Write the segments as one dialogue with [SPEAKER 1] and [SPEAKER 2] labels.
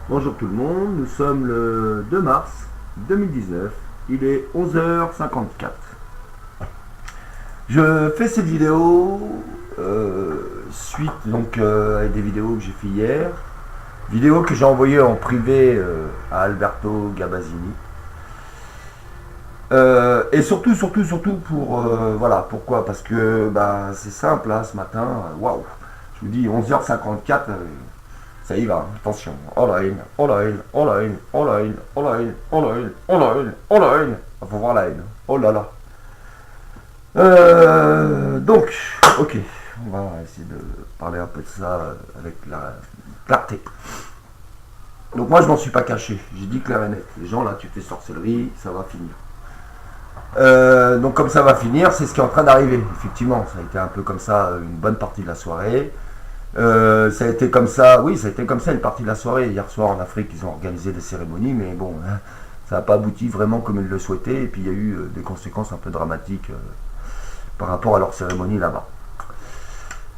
[SPEAKER 1] Bonjour tout le monde, nous sommes le 2 mars 2019, il est 11h54. Je fais cette vidéo suite donc à des vidéos que j'ai fait hier, vidéo que j'ai envoyée en privé à Alberto Gabasini. Et surtout pour voilà, pourquoi, parce que bah, c'est simple là, ce matin, waouh, je vous dis 11h54, ça y va, attention, oh la haine, oh la haine, oh la haine, oh la haine, oh la haine, oh la haine, oh la haine, oh la haine, faut voir la haine, oh là là. Donc, ok, on va essayer de parler un peu de ça avec la clarté. Donc moi je m'en suis pas caché, j'ai dit clair et net, les gens là tu fais sorcellerie, ça va finir. Donc comme ça va finir, c'est ce qui est en train d'arriver. Effectivement, ça a été un peu comme ça une bonne partie de la soirée. Ça a été comme ça, oui, ça a été comme ça une partie de la soirée. Hier soir en Afrique, ils ont organisé des cérémonies, mais bon, ça n'a pas abouti vraiment comme ils le souhaitaient. Et puis il y a eu des conséquences un peu dramatiques par rapport à leur cérémonie là-bas.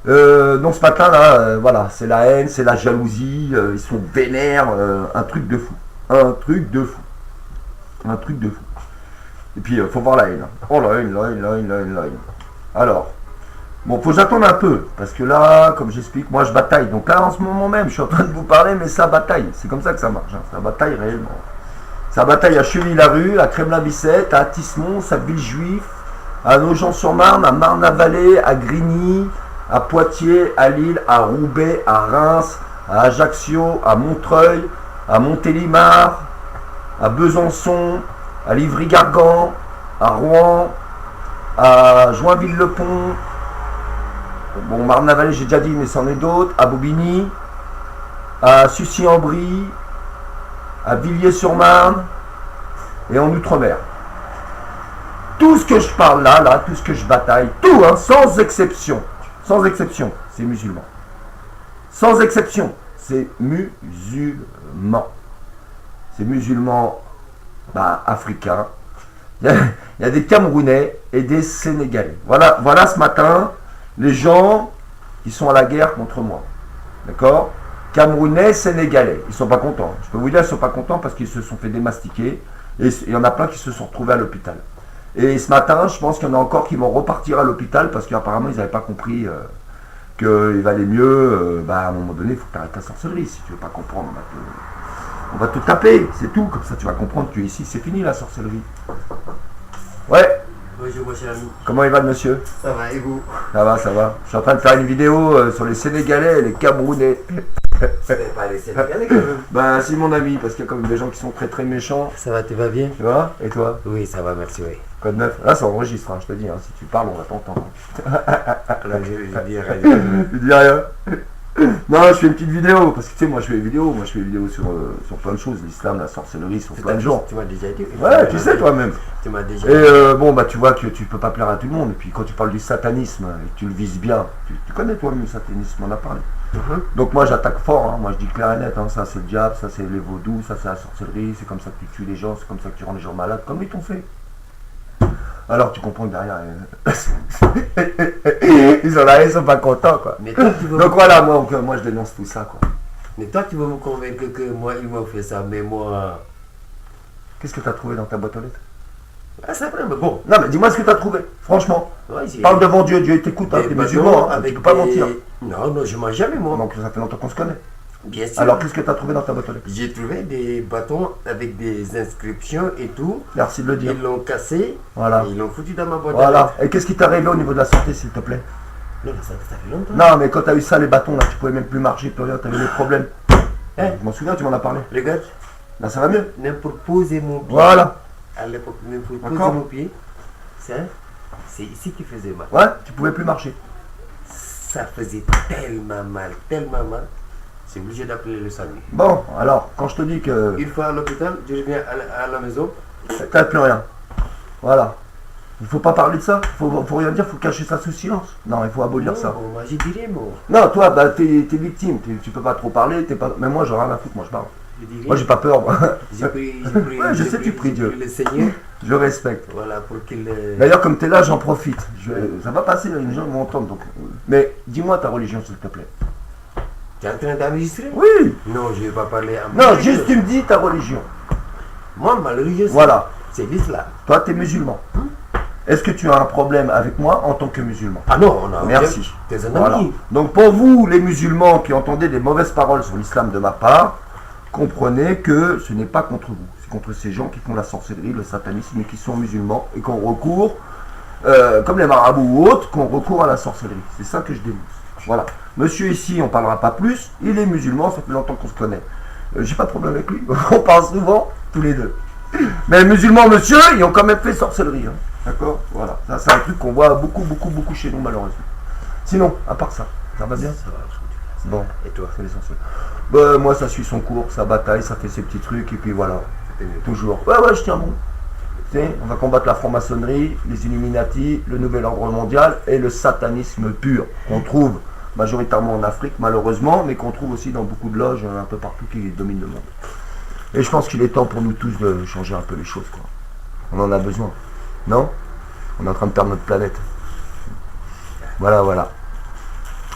[SPEAKER 1] Donc ce matin là, voilà, c'est la haine, c'est la jalousie, ils sont vénères, un truc de fou, un truc de fou, un truc de fou. Et puis, faut voir la haine. Oh la haine, la haine, la haine, la haine, la haine. Alors, bon, faut que j'attende un peu. Parce que là, comme j'explique, moi je bataille. Donc là, en ce moment même, je suis en train de vous parler, mais ça bataille. C'est comme ça que ça marche. Hein. Ça bataille réellement. Ça bataille à Cheville-la-Rue, à Kremlin-Bicêtre, à Tismons, à Villejuif, à Nogent-sur-Marne, à Marne-la-Vallée, à Grigny, à Poitiers, à Lille, à Roubaix, à Reims, à Ajaccio, à Montreuil, à Montélimar, à Besançon, à Livry-Gargan, à Rouen, à Joinville-le-Pont, bon, Marne-la-Vallée, j'ai déjà dit, mais c'en est d'autres, à Bobigny, à Sucy-en-Brie, à Villiers-sur-Marne et en Outre-mer. Tout ce que je parle là, tout ce que je bataille, tout, hein, sans exception, c'est musulman. Sans exception, c'est musulman. C'est musulman. Bah, africains. Il y a des Camerounais et des Sénégalais. Voilà ce matin les gens qui sont à la guerre contre moi. D'accord? Camerounais, Sénégalais. Ils sont pas contents. Je peux vous dire, ils sont pas contents parce qu'ils se sont fait démastiquer. Et il y en a plein qui se sont retrouvés à l'hôpital. Et ce matin, je pense qu'il y en a encore qui vont repartir à l'hôpital parce qu'apparemment, ils n'avaient pas compris qu'il valait mieux. Bah, à un moment donné, il faut que tu arrêtes ta sorcellerie. Si tu veux pas comprendre, on va te taper, c'est tout, comme ça tu vas comprendre que ici c'est fini la sorcellerie. Ouais.
[SPEAKER 2] Bonjour mon cher ami.
[SPEAKER 1] Comment il va le monsieur?
[SPEAKER 2] Ça va et vous?
[SPEAKER 1] Ça va, ça va. Je suis en train de faire une vidéo sur les Sénégalais et les Camerounais.
[SPEAKER 2] C'est pas les Sénégalais quand même.
[SPEAKER 1] Bah c'est mon ami, parce qu'il y a quand même des gens qui sont très très méchants.
[SPEAKER 2] Ça va, tu vas bien?
[SPEAKER 1] Tu vois? Et toi?
[SPEAKER 2] Oui, ça va, merci, oui.
[SPEAKER 1] Code 9. Là ça enregistre, hein, je te dis, hein. Si tu parles on va t'entendre.
[SPEAKER 2] Alors je dis rien.
[SPEAKER 1] Tu dis rien. Non, je fais une petite vidéo, parce que tu sais, moi je fais des vidéos sur plein de choses, l'islam, la sorcellerie, sur plein de gens.
[SPEAKER 2] Tu m'as déjà dit.
[SPEAKER 1] Ouais, tu sais toi-même.
[SPEAKER 2] Tu m'as déjà dit.
[SPEAKER 1] Et bon, bah tu vois que tu peux pas plaire à tout le monde, et puis quand tu parles du satanisme, et que tu le vises bien, tu connais toi-même le satanisme, on en a parlé. Donc moi j'attaque fort, hein. Moi je dis clair et net, hein. Ça c'est le diable, ça c'est les vaudous, ça c'est la sorcellerie, c'est comme ça que tu tues les gens, c'est comme ça que tu rends les gens malades, comme ils t'ont fait. Alors tu comprends que derrière, ils sont là, ils sont pas contents quoi.
[SPEAKER 2] Mais toi,
[SPEAKER 1] donc voilà, moi je dénonce tout ça quoi.
[SPEAKER 2] Mais toi tu veux me convaincre que moi ils m'ont fait ça, mais moi...
[SPEAKER 1] Qu'est-ce que tu as trouvé dans ta boîte aux lettres?
[SPEAKER 2] Ah c'est vrai, mais bon.
[SPEAKER 1] Non mais dis-moi ce que tu as trouvé, franchement.
[SPEAKER 2] Ouais,
[SPEAKER 1] parle devant Dieu, Dieu t'écoute, hein, t'es musulman, hein, tu peux pas mentir.
[SPEAKER 2] Non, non, je mens jamais moi.
[SPEAKER 1] Donc ça fait longtemps qu'on se connaît.
[SPEAKER 2] Bien sûr.
[SPEAKER 1] Alors qu'est-ce que tu as trouvé dans ta boîte aux lettres?
[SPEAKER 2] J'ai trouvé des bâtons avec des inscriptions et tout.
[SPEAKER 1] Merci de le dire.
[SPEAKER 2] Ils l'ont cassé.
[SPEAKER 1] Voilà.
[SPEAKER 2] Et ils l'ont foutu dans ma boîte.
[SPEAKER 1] Voilà. Et qu'est-ce qui t'est arrivé au niveau de la santé, s'il te plaît?
[SPEAKER 2] Non, ça fait longtemps.
[SPEAKER 1] Non, mais quand t'as eu ça, les bâtons, là, tu pouvais même plus marcher, plus rien, t'avais des problèmes.
[SPEAKER 2] Hein?
[SPEAKER 1] Je m'en souviens, tu m'en as parlé.
[SPEAKER 2] Regarde,
[SPEAKER 1] Là, ça va mieux.
[SPEAKER 2] même pour poser mon pied.
[SPEAKER 1] Voilà.
[SPEAKER 2] À l'époque, même pour poser
[SPEAKER 1] D'accord.
[SPEAKER 2] mon pied, c'est ici qui faisait mal.
[SPEAKER 1] Ouais, tu pouvais plus marcher.
[SPEAKER 2] Ça faisait tellement mal, tellement mal. C'est obligé d'appeler le SAMU.
[SPEAKER 1] Bon, alors, quand je te dis que
[SPEAKER 2] Une fois à l'hôpital, je reviens à la maison.
[SPEAKER 1] t'as plus rien. Voilà. Il faut pas parler de ça. Faut rien dire, faut cacher ça sous silence. Non, il faut abolir
[SPEAKER 2] Non,
[SPEAKER 1] ça.
[SPEAKER 2] moi je dirais, moi.
[SPEAKER 1] Non, toi, bah, t'es victime. Tu peux pas trop parler. Mais moi, j'ai rien à foutre. Moi, je parle.
[SPEAKER 2] Je dirais.
[SPEAKER 1] Moi, j'ai pas peur. Moi.
[SPEAKER 2] J'ai pris,
[SPEAKER 1] Ouais, je sais, tu pries Dieu.
[SPEAKER 2] le Seigneur,
[SPEAKER 1] Je respecte.
[SPEAKER 2] voilà, pour qu'il...
[SPEAKER 1] D'ailleurs, comme tu es là, j'en profite. Ça va passer, les gens vont entendre. Donc. Mais dis-moi ta religion, s'il te plaît.
[SPEAKER 2] Tu es en train d'enregistrer?
[SPEAKER 1] Oui.
[SPEAKER 2] Non, je ne vais pas parler en
[SPEAKER 1] Non, juste tu me dis ta religion.
[SPEAKER 2] Moi, ma religion,
[SPEAKER 1] Voilà.
[SPEAKER 2] c'est l'islam.
[SPEAKER 1] Toi, tu es musulman. Est-ce que tu as un problème avec moi en tant que musulman?
[SPEAKER 2] Ah non, on a
[SPEAKER 1] Merci.
[SPEAKER 2] T'es un
[SPEAKER 1] Voilà.
[SPEAKER 2] ami.
[SPEAKER 1] Donc pour vous, les musulmans qui entendez des mauvaises paroles sur l'islam de ma part, comprenez que ce n'est pas contre vous. C'est contre ces gens qui font la sorcellerie, le satanisme et qui sont musulmans et qu'on recourt, comme les marabouts ou autres, qu'on recourt à la sorcellerie. C'est ça que je dénonce. Voilà. Monsieur ici, on ne parlera pas plus. Il est musulman, ça fait longtemps qu'on se connaît. J'ai pas de problème avec lui. On parle souvent, tous les deux. Mais les musulmans, monsieur, ils ont quand même fait sorcellerie. Hein. D'accord? Voilà. Ça, c'est un truc qu'on voit beaucoup chez nous, malheureusement. Sinon, à part ça va bien?
[SPEAKER 2] Ça va.
[SPEAKER 1] Bon,
[SPEAKER 2] Et toi?
[SPEAKER 1] c'est l'essentiel. Bah, moi, ça suit son cours, ça bataille, ça fait ses petits trucs, et puis voilà. Toujours. Ouais, je tiens bon. Tu sais, on va combattre la franc-maçonnerie, les Illuminati, le nouvel ordre mondial et le satanisme pur, qu'on trouve majoritairement en Afrique, malheureusement, mais qu'on trouve aussi dans beaucoup de loges un peu partout qui dominent le monde. Et je pense qu'il est temps pour nous tous de changer un peu les choses, quoi. On en a besoin. Non? On est en train de perdre notre planète. Voilà.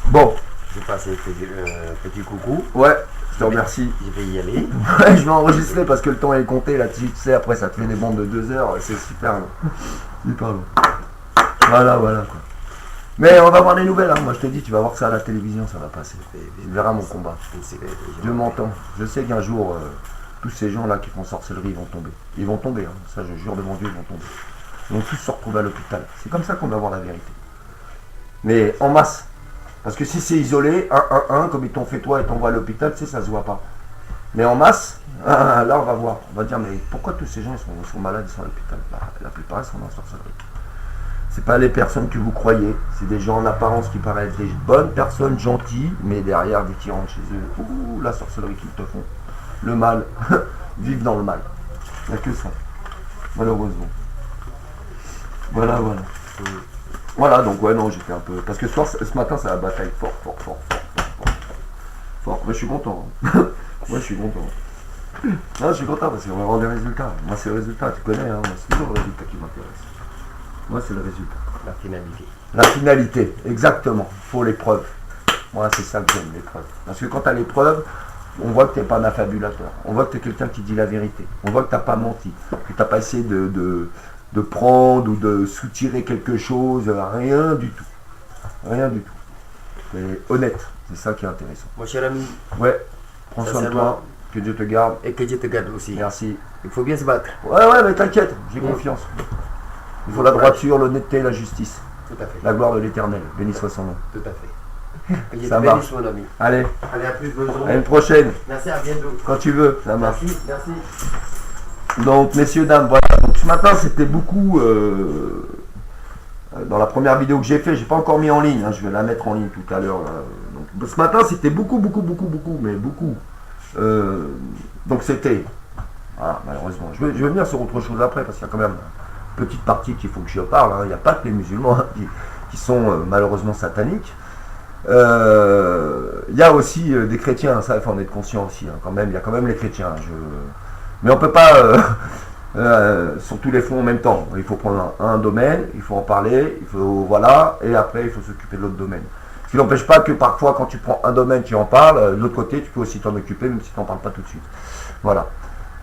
[SPEAKER 1] Bon.
[SPEAKER 2] Je passe un petit coucou.
[SPEAKER 1] Ouais, je te remercie.
[SPEAKER 2] Je vais y aller.
[SPEAKER 1] Ouais, je vais enregistrer parce que le temps est compté, là, tu sais, après ça te fait des bandes de 2 heures, c'est super long. Super long. Voilà, quoi. Mais on va voir les nouvelles, hein. Moi je te dis, tu vas voir ça à la télévision, ça va passer. Tu verras mon combat. Dieu m'entend. Je sais qu'un jour, tous ces gens-là qui font sorcellerie, ils vont tomber. Ils vont tomber, hein. Ça je jure devant Dieu, ils vont tomber. Ils vont tous se retrouver à l'hôpital. C'est comme ça qu'on va voir la vérité. Mais en masse. Parce que si c'est isolé, un, comme ils t'ont fait toi et t'envoient à l'hôpital, tu sais, ça se voit pas. Mais en masse, là on va voir. On va dire, mais pourquoi tous ces gens ils sont malades, ils sont à l'hôpital? Bah, la plupart ils sont en sorcellerie. C'est pas les personnes que vous croyez, c'est des gens en apparence qui paraissent des bonnes personnes gentilles, mais derrière des tyrans chez eux. Ouh, la sorcellerie qu'ils te font. Le mal, vivent dans le mal. Il n'y a que ça, malheureusement. Voilà. Voilà, donc ouais, non, j'étais un peu... Parce que ce matin, c'est la bataille fort. Moi, je suis content. Hein. Moi, je suis content. Non, je suis content parce qu'on va avoir des résultats. Moi, c'est le résultat, tu connais, hein. Moi, c'est toujours le résultat qui m'intéresse. Moi, c'est le résultat.
[SPEAKER 2] La finalité.
[SPEAKER 1] La finalité, exactement. Faut les preuves. Moi, c'est ça que j'aime, les preuves. Parce que quand tu as les preuves, on voit que tu n'es pas un affabulateur. On voit que tu es quelqu'un qui dit la vérité. On voit que tu n'as pas menti. Que tu n'as pas essayé de prendre ou de soutirer quelque chose. Rien du tout. Rien du tout. Mais honnête, c'est ça qui est intéressant.
[SPEAKER 2] Mon cher ami.
[SPEAKER 1] Ouais, prends soin de toi. Que Dieu te garde.
[SPEAKER 2] Et que Dieu te garde aussi.
[SPEAKER 1] Merci.
[SPEAKER 2] Il faut bien se battre.
[SPEAKER 1] Ouais, mais t'inquiète, j'ai confiance. Il faut la droiture, l'honnêteté, la justice.
[SPEAKER 2] Tout à fait.
[SPEAKER 1] La gloire de l'éternel. Béni soit son nom.
[SPEAKER 2] Tout à fait. Que Dieu
[SPEAKER 1] Ça
[SPEAKER 2] te
[SPEAKER 1] marche.
[SPEAKER 2] bénisse, mon ami.
[SPEAKER 1] Allez,
[SPEAKER 2] Allez, à plus, bonne
[SPEAKER 1] à
[SPEAKER 2] journée.
[SPEAKER 1] une prochaine.
[SPEAKER 2] Merci, à bientôt.
[SPEAKER 1] Quand tu veux, ça marche.
[SPEAKER 2] Merci.
[SPEAKER 1] Donc, messieurs, dames, voilà. Donc, ce matin, c'était beaucoup. Dans la première vidéo que j'ai fait, j'ai pas encore mis en ligne. Hein, je vais la mettre en ligne tout à l'heure. Donc, ce matin, c'était beaucoup. Donc, c'était. Voilà, malheureusement. Je vais venir sur autre chose après parce qu'il y a quand même une petite partie qu'il faut que je parle. Hein. Il n'y a pas que les musulmans qui sont malheureusement sataniques. Il y a aussi des chrétiens, ça il faut en être conscient aussi, hein, quand même, il y a quand même les chrétiens. Mais on ne peut pas sur tous les fronts en même temps. Il faut prendre un domaine, il faut en parler, et après il faut s'occuper de l'autre domaine. Ce qui n'empêche pas que parfois quand tu prends un domaine, tu en parles, de l'autre côté tu peux aussi t'en occuper, même si tu n'en parles pas tout de suite. Voilà.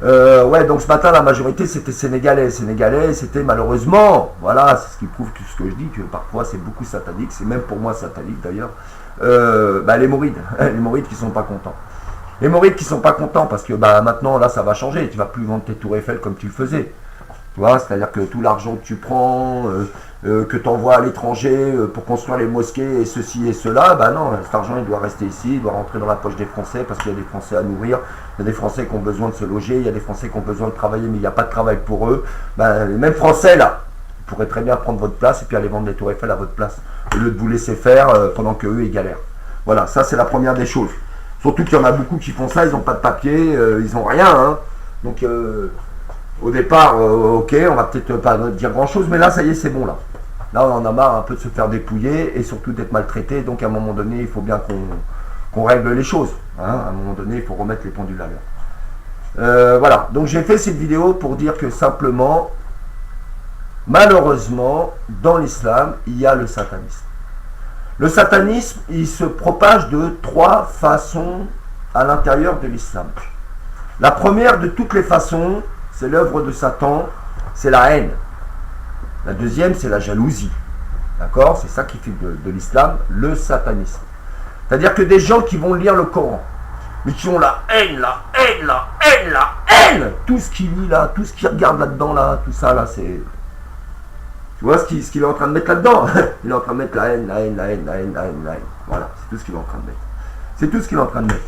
[SPEAKER 1] Ouais, donc ce matin la majorité c'était sénégalais, c'était malheureusement, voilà, c'est ce qui prouve tout ce que je dis, que parfois c'est beaucoup satanique, c'est même pour moi satanique d'ailleurs, les Maurides qui sont pas contents. Les Maurides qui sont pas contents parce que maintenant là ça va changer, tu vas plus vendre tes tours Eiffel comme tu le faisais. Tu vois, c'est-à-dire que tout l'argent que tu prends, que tu envoies à l'étranger pour construire les mosquées et ceci et cela, non, cet argent il doit rester ici, il doit rentrer dans la poche des Français parce qu'il y a des Français à nourrir, il y a des Français qui ont besoin de se loger, il y a des Français qui ont besoin de travailler mais il n'y a pas de travail pour eux. Les mêmes Français là pourraient très bien prendre votre place et puis aller vendre les tours Eiffel à votre place au lieu de vous laisser faire pendant qu'eux ils galèrent. Voilà, ça c'est la première des choses. Surtout qu'il y en a beaucoup qui font ça, ils n'ont pas de papier, ils n'ont rien. Hein. Donc au départ, ok, on va peut-être pas dire grand chose, mais là ça y est, c'est bon là. Là on en a marre un peu de se faire dépouiller et surtout d'être maltraité, donc à un moment donné il faut bien qu'on règle les choses. Hein. À un moment donné il faut remettre les pendules à l'heure. Voilà, donc j'ai fait cette vidéo pour dire que simplement, malheureusement, dans l'islam, il y a le satanisme. Le satanisme, il se propage de 3 façons à l'intérieur de l'islam. La première de toutes les façons, c'est l'œuvre de Satan, c'est la haine. La deuxième, c'est la jalousie. D'accord? C'est ça qui fait de l'islam le satanisme. C'est-à-dire que des gens qui vont lire le Coran, mais qui ont la haine, la haine, la haine, la haine, tout ce qu'il lit là, tout ce qu'il regarde là-dedans, là, tout ça là, c'est... Tu vois ce qu'il est en train de mettre là-dedans? Il est en train de mettre la haine, la haine, la haine, la haine, la haine, la haine. Voilà, c'est tout ce qu'il est en train de mettre. C'est tout ce qu'il est en train de mettre.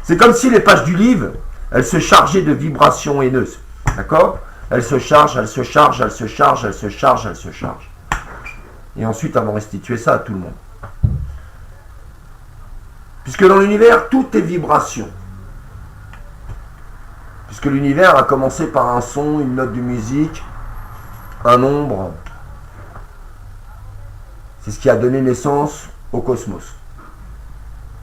[SPEAKER 1] C'est comme si les pages du livre, elles se chargeaient de vibrations haineuses. D'accord? Elles se chargent, elles se chargent, elles se chargent, elles se chargent, elles se chargent. Et ensuite, elles vont restituer ça à tout le monde. Puisque dans l'univers, tout est vibration. Puisque l'univers a commencé par un son, une note de musique, un nombre. C'est ce qui a donné naissance au cosmos.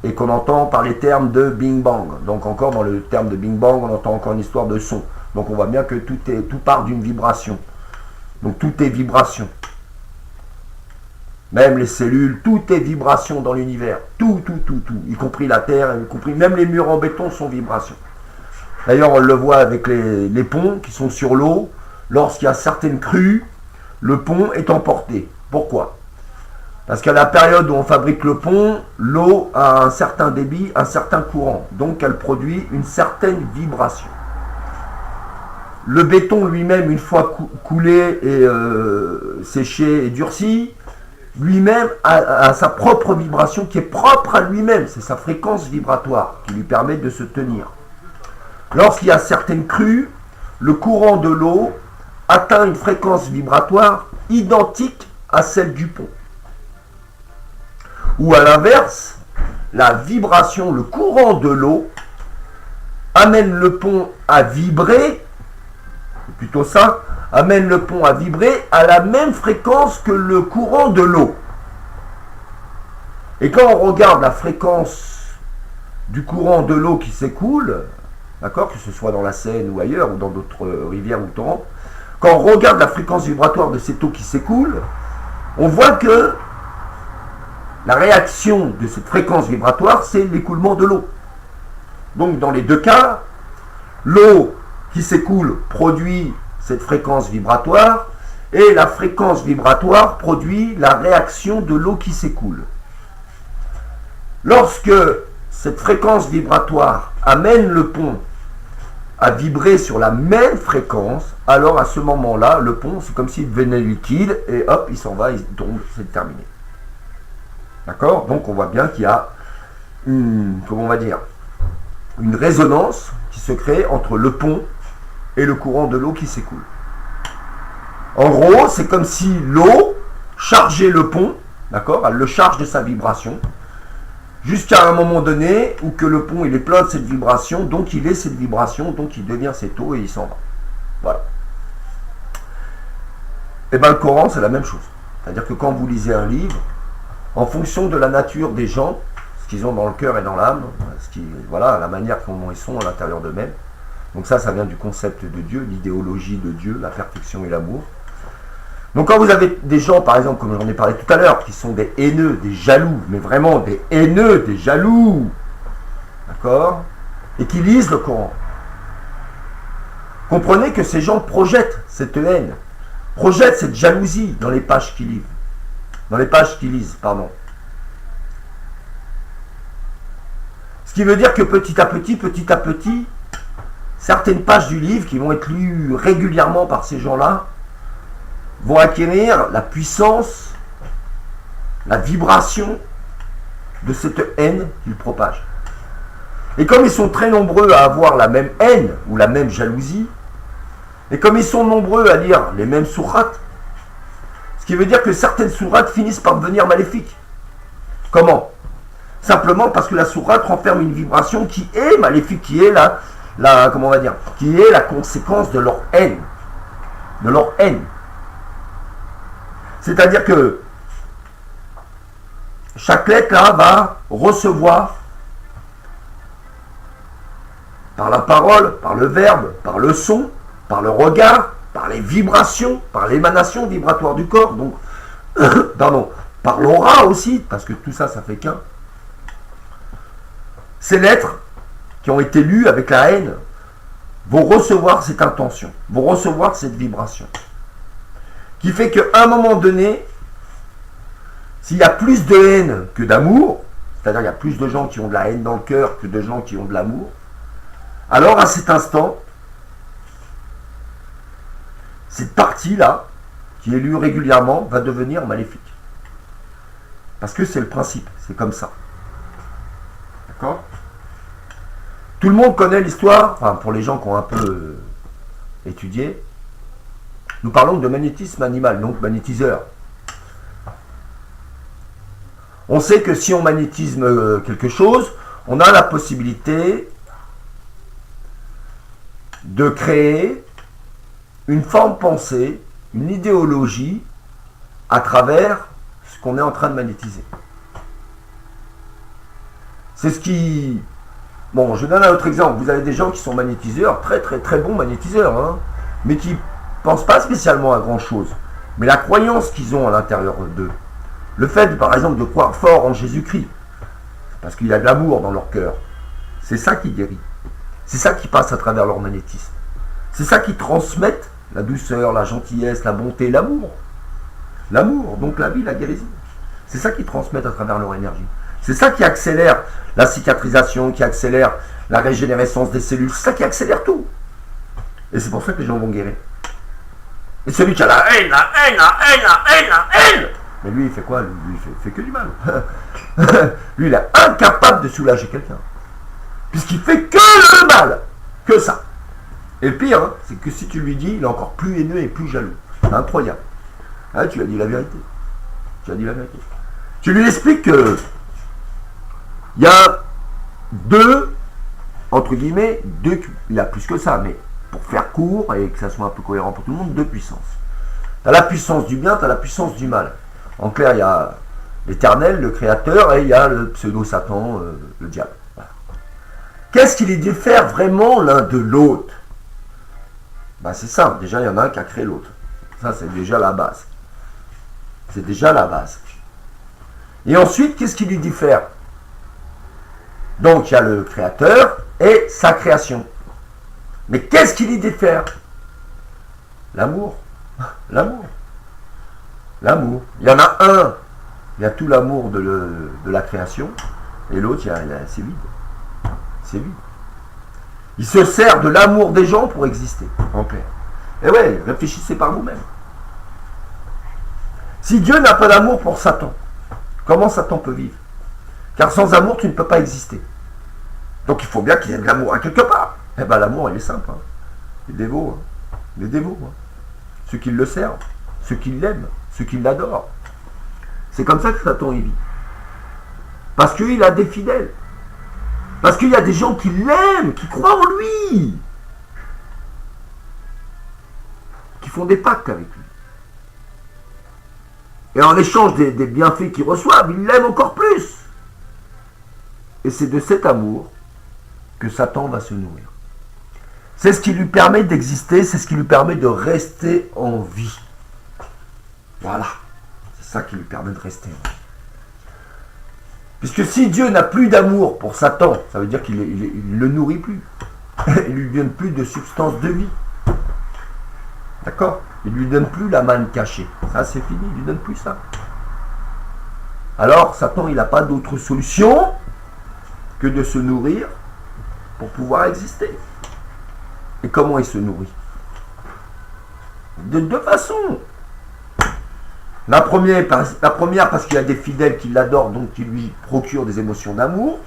[SPEAKER 1] Et qu'on entend par les termes de Bing Bang. Donc encore dans le terme de Bing Bang, on entend encore une histoire de son. Donc on voit bien que tout part d'une vibration. Donc tout est vibration. Même les cellules, tout est vibration dans l'univers. Tout. Y compris la terre, y compris même les murs en béton sont vibration. D'ailleurs, on le voit avec les ponts qui sont sur l'eau. Lorsqu'il y a certaines crues, le pont est emporté. Pourquoi? Parce qu'à la période où on fabrique le pont, l'eau a un certain débit, un certain courant. Donc elle produit une certaine vibration. Le béton lui-même, une fois coulé et séché et durci, lui-même a sa propre vibration qui est propre à lui-même. C'est sa fréquence vibratoire qui lui permet de se tenir. Lorsqu'il y a certaines crues, le courant de l'eau atteint une fréquence vibratoire identique à celle du pont. Ou à l'inverse, la vibration, le courant de l'eau amène le pont à vibrer, c'est plutôt ça, amène le pont à vibrer à la même fréquence que le courant de l'eau. Et quand on regarde la fréquence du courant de l'eau qui s'écoule, d'accord, que ce soit dans la Seine ou ailleurs, ou dans d'autres rivières ou torrents, quand on regarde la fréquence vibratoire de cette eau qui s'écoule, on voit que la réaction de cette fréquence vibratoire, c'est l'écoulement de l'eau. Donc dans les deux cas, l'eau qui s'écoule produit cette fréquence vibratoire et la fréquence vibratoire produit la réaction de l'eau qui s'écoule. Lorsque cette fréquence vibratoire amène le pont à vibrer sur la même fréquence, alors à ce moment-là, le pont, c'est comme s'il devenait liquide et hop, il s'en va, il tombe, c'est terminé. D'accord? Donc on voit bien qu'il y a une résonance qui se crée entre le pont et le courant de l'eau qui s'écoule. En gros, c'est comme si l'eau chargeait le pont, d'accord? Elle le charge de sa vibration, jusqu'à un moment donné où que le pont il est plein de cette vibration, donc il est cette vibration, donc il devient cette eau et il s'en va. Voilà. Et bien le Coran, c'est la même chose. C'est-à-dire que quand vous lisez un livre, en fonction de la nature des gens, ce qu'ils ont dans le cœur et dans l'âme, voilà, la manière comment ils sont à l'intérieur d'eux-mêmes. Donc ça vient du concept de Dieu, l'idéologie de Dieu, la perfection et l'amour. Donc quand vous avez des gens, par exemple, comme j'en ai parlé tout à l'heure, qui sont des haineux, des jaloux, mais vraiment des haineux, des jaloux, d'accord, et qui lisent le Coran, comprenez que ces gens projettent cette haine, projettent cette jalousie dans les pages qu'ils lisent. Ce qui veut dire que petit à petit, certaines pages du livre qui vont être lues régulièrement par ces gens-là vont acquérir la puissance, la vibration de cette haine qu'ils propagent. Et comme ils sont très nombreux à avoir la même haine ou la même jalousie, et comme ils sont nombreux à lire les mêmes sourates, ce qui veut dire que certaines sourates finissent par devenir maléfiques. Comment? Simplement parce que la sourate renferme une vibration qui est maléfique, qui est qui est la conséquence de leur haine. De leur haine. C'est-à-dire que chaque lettre là va recevoir par la parole, par le verbe, par le son, par le regard, par les vibrations, par l'émanation vibratoire du corps, donc, pardon, par l'aura aussi, parce que tout ça, ça fait qu'un. Ces lettres qui ont été lues avec la haine vont recevoir cette intention, vont recevoir cette vibration. Qui fait qu'à un moment donné, s'il y a plus de haine que d'amour, c'est-à-dire qu'il y a plus de gens qui ont de la haine dans le cœur que de gens qui ont de l'amour, alors à cet instant, cette partie-là, qui est lue régulièrement, va devenir maléfique. Parce que c'est le principe, c'est comme ça. D'accord ? Tout le monde connaît l'histoire, enfin pour les gens qui ont un peu étudié, nous parlons de magnétisme animal, donc magnétiseur. On sait que si on magnétise quelque chose, on a la possibilité de créer une forme pensée, une idéologie à travers ce qu'on est en train de magnétiser. C'est ce qui... Bon, je donne un autre exemple. Vous avez des gens qui sont magnétiseurs, très bons magnétiseurs, hein, mais qui ne pensent pas spécialement à grand chose. Mais la croyance qu'ils ont à l'intérieur d'eux, le fait, par exemple, de croire fort en Jésus-Christ, parce qu'il y a de l'amour dans leur cœur, c'est ça qui guérit. C'est ça qui passe à travers leur magnétisme. C'est ça qui transmettent la douceur, la gentillesse, la bonté, l'amour. L'amour, donc la vie, la guérison. C'est ça qui transmettent à travers leur énergie. C'est ça qui accélère la cicatrisation, qui accélère la régénérescence des cellules. C'est ça qui accélère tout. Et c'est pour ça que les gens vont guérir. Et celui qui a la haine, mais lui, il fait quoi? Lui, il fait que du mal. Lui, il est incapable de soulager quelqu'un. Puisqu'il fait que le mal. Que ça. Et le pire, hein, c'est que si tu lui dis, il est encore plus haineux et plus jaloux. C'est incroyable. Hein, tu lui as dit la vérité. Tu lui expliques que il y a deux, entre guillemets, il y a plus que ça, mais pour faire court et que ça soit un peu cohérent pour tout le monde, deux puissances. Tu as la puissance du bien, tu as la puissance du mal. En clair, il y a l'Éternel, le Créateur, et il y a le pseudo-Satan, le diable. Voilà. Qu'est-ce qui les diffère vraiment l'un de l'autre? Ben, c'est simple, déjà il y en a un qui a créé l'autre. Ça, c'est déjà la base. C'est déjà la base. Et ensuite, qu'est-ce qui les diffère? Donc, il y a le Créateur et sa création. Mais qu'est-ce qui les diffère? L'amour. L'amour. L'amour. Il y en a un, il y a tout l'amour de la création, et l'autre, c'est vide. C'est vide. Il se sert de l'amour des gens pour exister, en clair. Et ouais, réfléchissez par vous-même. Si Dieu n'a pas d'amour pour Satan, comment Satan peut vivre? Car sans amour, tu ne peux pas exister. Donc il faut bien qu'il y ait de l'amour à quelque part. Eh bien l'amour, il est simple. Hein. Les dévots. Hein. Les dévots. Hein. Ceux qui le servent, ceux qui l'aiment, ceux qui l'adorent. C'est comme ça que Satan y vit. Parce qu'il a des fidèles. Parce qu'il y a des gens qui l'aiment, qui croient en lui. Qui font des pactes avec lui. Et en échange des bienfaits qu'ils reçoivent, ils l'aiment encore plus. Et c'est de cet amour que Satan va se nourrir. C'est ce qui lui permet d'exister, c'est ce qui lui permet de rester en vie. Voilà. C'est ça qui lui permet de rester en vie. Puisque si Dieu n'a plus d'amour pour Satan, ça veut dire qu'il ne le nourrit plus. Il ne lui donne plus de substance de vie. D'accord? Il ne lui donne plus la manne cachée. Ça, c'est fini, il ne lui donne plus ça. Alors, Satan, il n'a pas d'autre solution que de se nourrir pour pouvoir exister. Et comment il se nourrit? De deux façons. La première parce qu'il y a des fidèles qui l'adorent, donc qui lui procurent des émotions d'amour,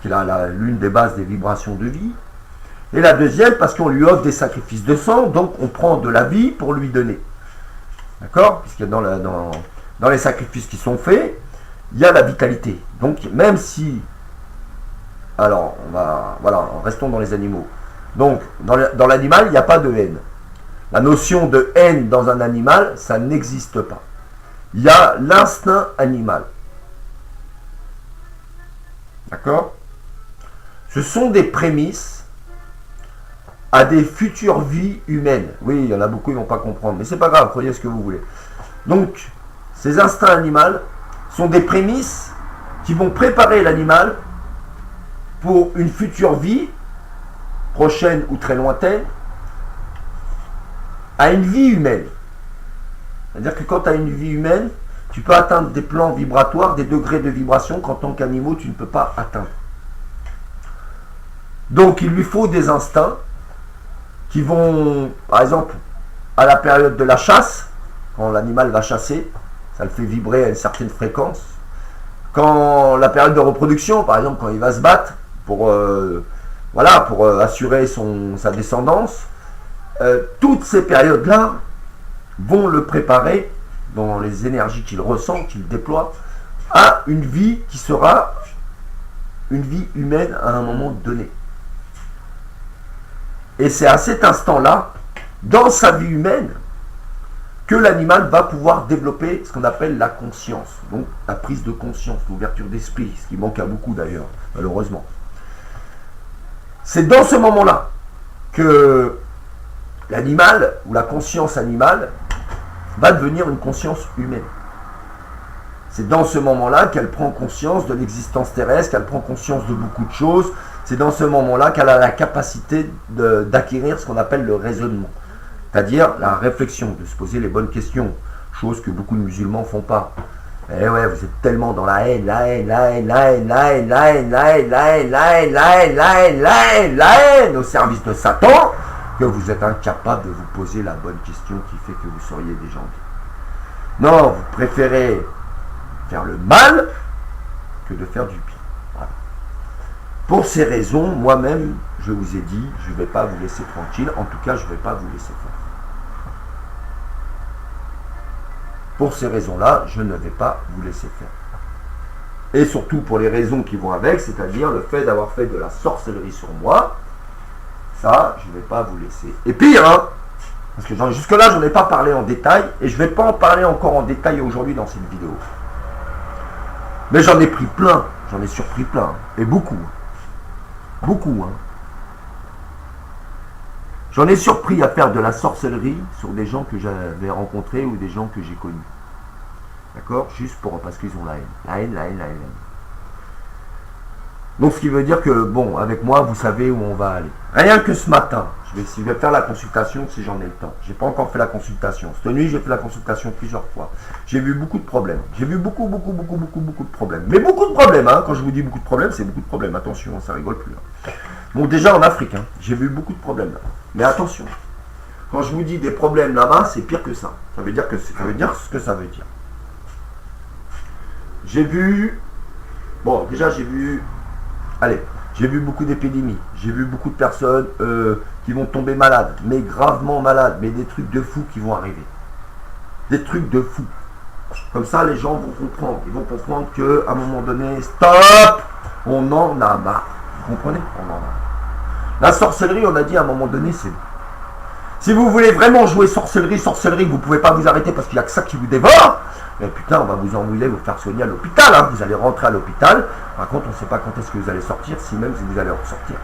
[SPEAKER 1] qui est l'une des bases des vibrations de vie. Et la deuxième parce qu'on lui offre des sacrifices de sang, donc on prend de la vie pour lui donner. D'accord? Puisque dans les sacrifices qui sont faits, il y a la vitalité. Donc même si... Alors, restons dans les animaux. Donc, dans l'animal, il n'y a pas de haine. La notion de haine dans un animal, ça n'existe pas. Il y a l'instinct animal. D'accord? Ce sont des prémices à des futures vies humaines. Oui, il y en a beaucoup qui ne vont pas comprendre, mais c'est pas grave, croyez ce que vous voulez. Donc, ces instincts animaux sont des prémices qui vont préparer l'animal pour une future vie, prochaine ou très lointaine, à une vie humaine. C'est-à-dire que quand tu as une vie humaine, tu peux atteindre des plans vibratoires, des degrés de vibration qu'en tant qu'animal, tu ne peux pas atteindre. Donc il lui faut des instincts qui vont, par exemple, à la période de la chasse, quand l'animal va chasser, ça le fait vibrer à une certaine fréquence. Quand la période de reproduction, par exemple, quand il va se battre pour, pour assurer sa descendance, toutes ces périodes-là vont le préparer dans les énergies qu'il ressent, qu'il déploie, à une vie qui sera une vie humaine à un moment donné. Et c'est à cet instant-là, dans sa vie humaine, que l'animal va pouvoir développer ce qu'on appelle la conscience, donc la prise de conscience, l'ouverture d'esprit, ce qui manque à beaucoup d'ailleurs, malheureusement. C'est dans ce moment-là que l'animal, ou la conscience animale, va devenir une conscience humaine. C'est dans ce moment-là qu'elle prend conscience de l'existence terrestre, qu'elle prend conscience de beaucoup de choses. C'est dans ce moment-là qu'elle a la capacité d'acquérir ce qu'on appelle le raisonnement. C'est-à-dire la réflexion, de se poser les bonnes questions, chose que beaucoup de musulmans ne font pas. Eh ouais, vous êtes tellement dans la haine, la haine, la haine, la haine, la haine, la haine, la haine, la haine, la haine, la haine, la haine, la haine, la haine, au service de Satan, que vous êtes incapable de vous poser la bonne question qui fait que vous seriez des gens bien. Non, vous préférez faire le mal que de faire du bien. Voilà. Pour ces raisons, moi-même, je vous ai dit, je ne vais pas vous laisser tranquille, en tout cas, je ne vais pas vous laisser faire. Pour ces raisons-là, je ne vais pas vous laisser faire. Et surtout pour les raisons qui vont avec, c'est-à-dire le fait d'avoir fait de la sorcellerie sur moi, ça, je ne vais pas vous laisser. Et pire, hein, parce que jusque-là, je n'en ai pas parlé en détail, et je ne vais pas en parler encore en détail aujourd'hui dans cette vidéo. Mais j'en ai pris plein, j'en ai surpris plein, et beaucoup. Beaucoup, hein. J'en ai surpris à faire de la sorcellerie sur des gens que j'avais rencontrés ou des gens que j'ai connus. D'accord? Juste parce qu'ils ont la haine. La haine, la haine, la haine. Donc ce qui veut dire que, bon, avec moi, vous savez où on va aller. Rien que ce matin, je vais faire la consultation si j'en ai le temps. Je n'ai pas encore fait la consultation. Cette nuit, j'ai fait la consultation plusieurs fois. J'ai vu beaucoup de problèmes. J'ai vu beaucoup de problèmes. Mais beaucoup de problèmes, hein. Quand je vous dis beaucoup de problèmes, c'est beaucoup de problèmes. Attention, ça rigole plus. Hein. Bon, déjà en Afrique, hein, j'ai vu beaucoup de problèmes là. Mais attention, quand je vous dis des problèmes là-bas, c'est pire que ça. Ça veut dire ce que ça veut dire. J'ai vu, bon, déjà j'ai vu beaucoup d'épidémies. J'ai vu beaucoup de personnes qui vont tomber malades, mais gravement malades, mais des trucs de fous qui vont arriver. Des trucs de fous. Comme ça, les gens vont comprendre. Ils vont comprendre qu'à un moment donné, stop, on en a marre. Vous comprenez? On en a marre. La sorcellerie, on a dit à un moment donné, c'est bon. Si vous voulez vraiment jouer sorcellerie, vous ne pouvez pas vous arrêter parce qu'il n'y a que ça qui vous dévore. Mais putain, on va vous envoyer, vous faire soigner à l'hôpital. Hein. Vous allez rentrer à l'hôpital. Par contre, on ne sait pas quand est-ce que vous allez sortir, si même si vous allez ressortir.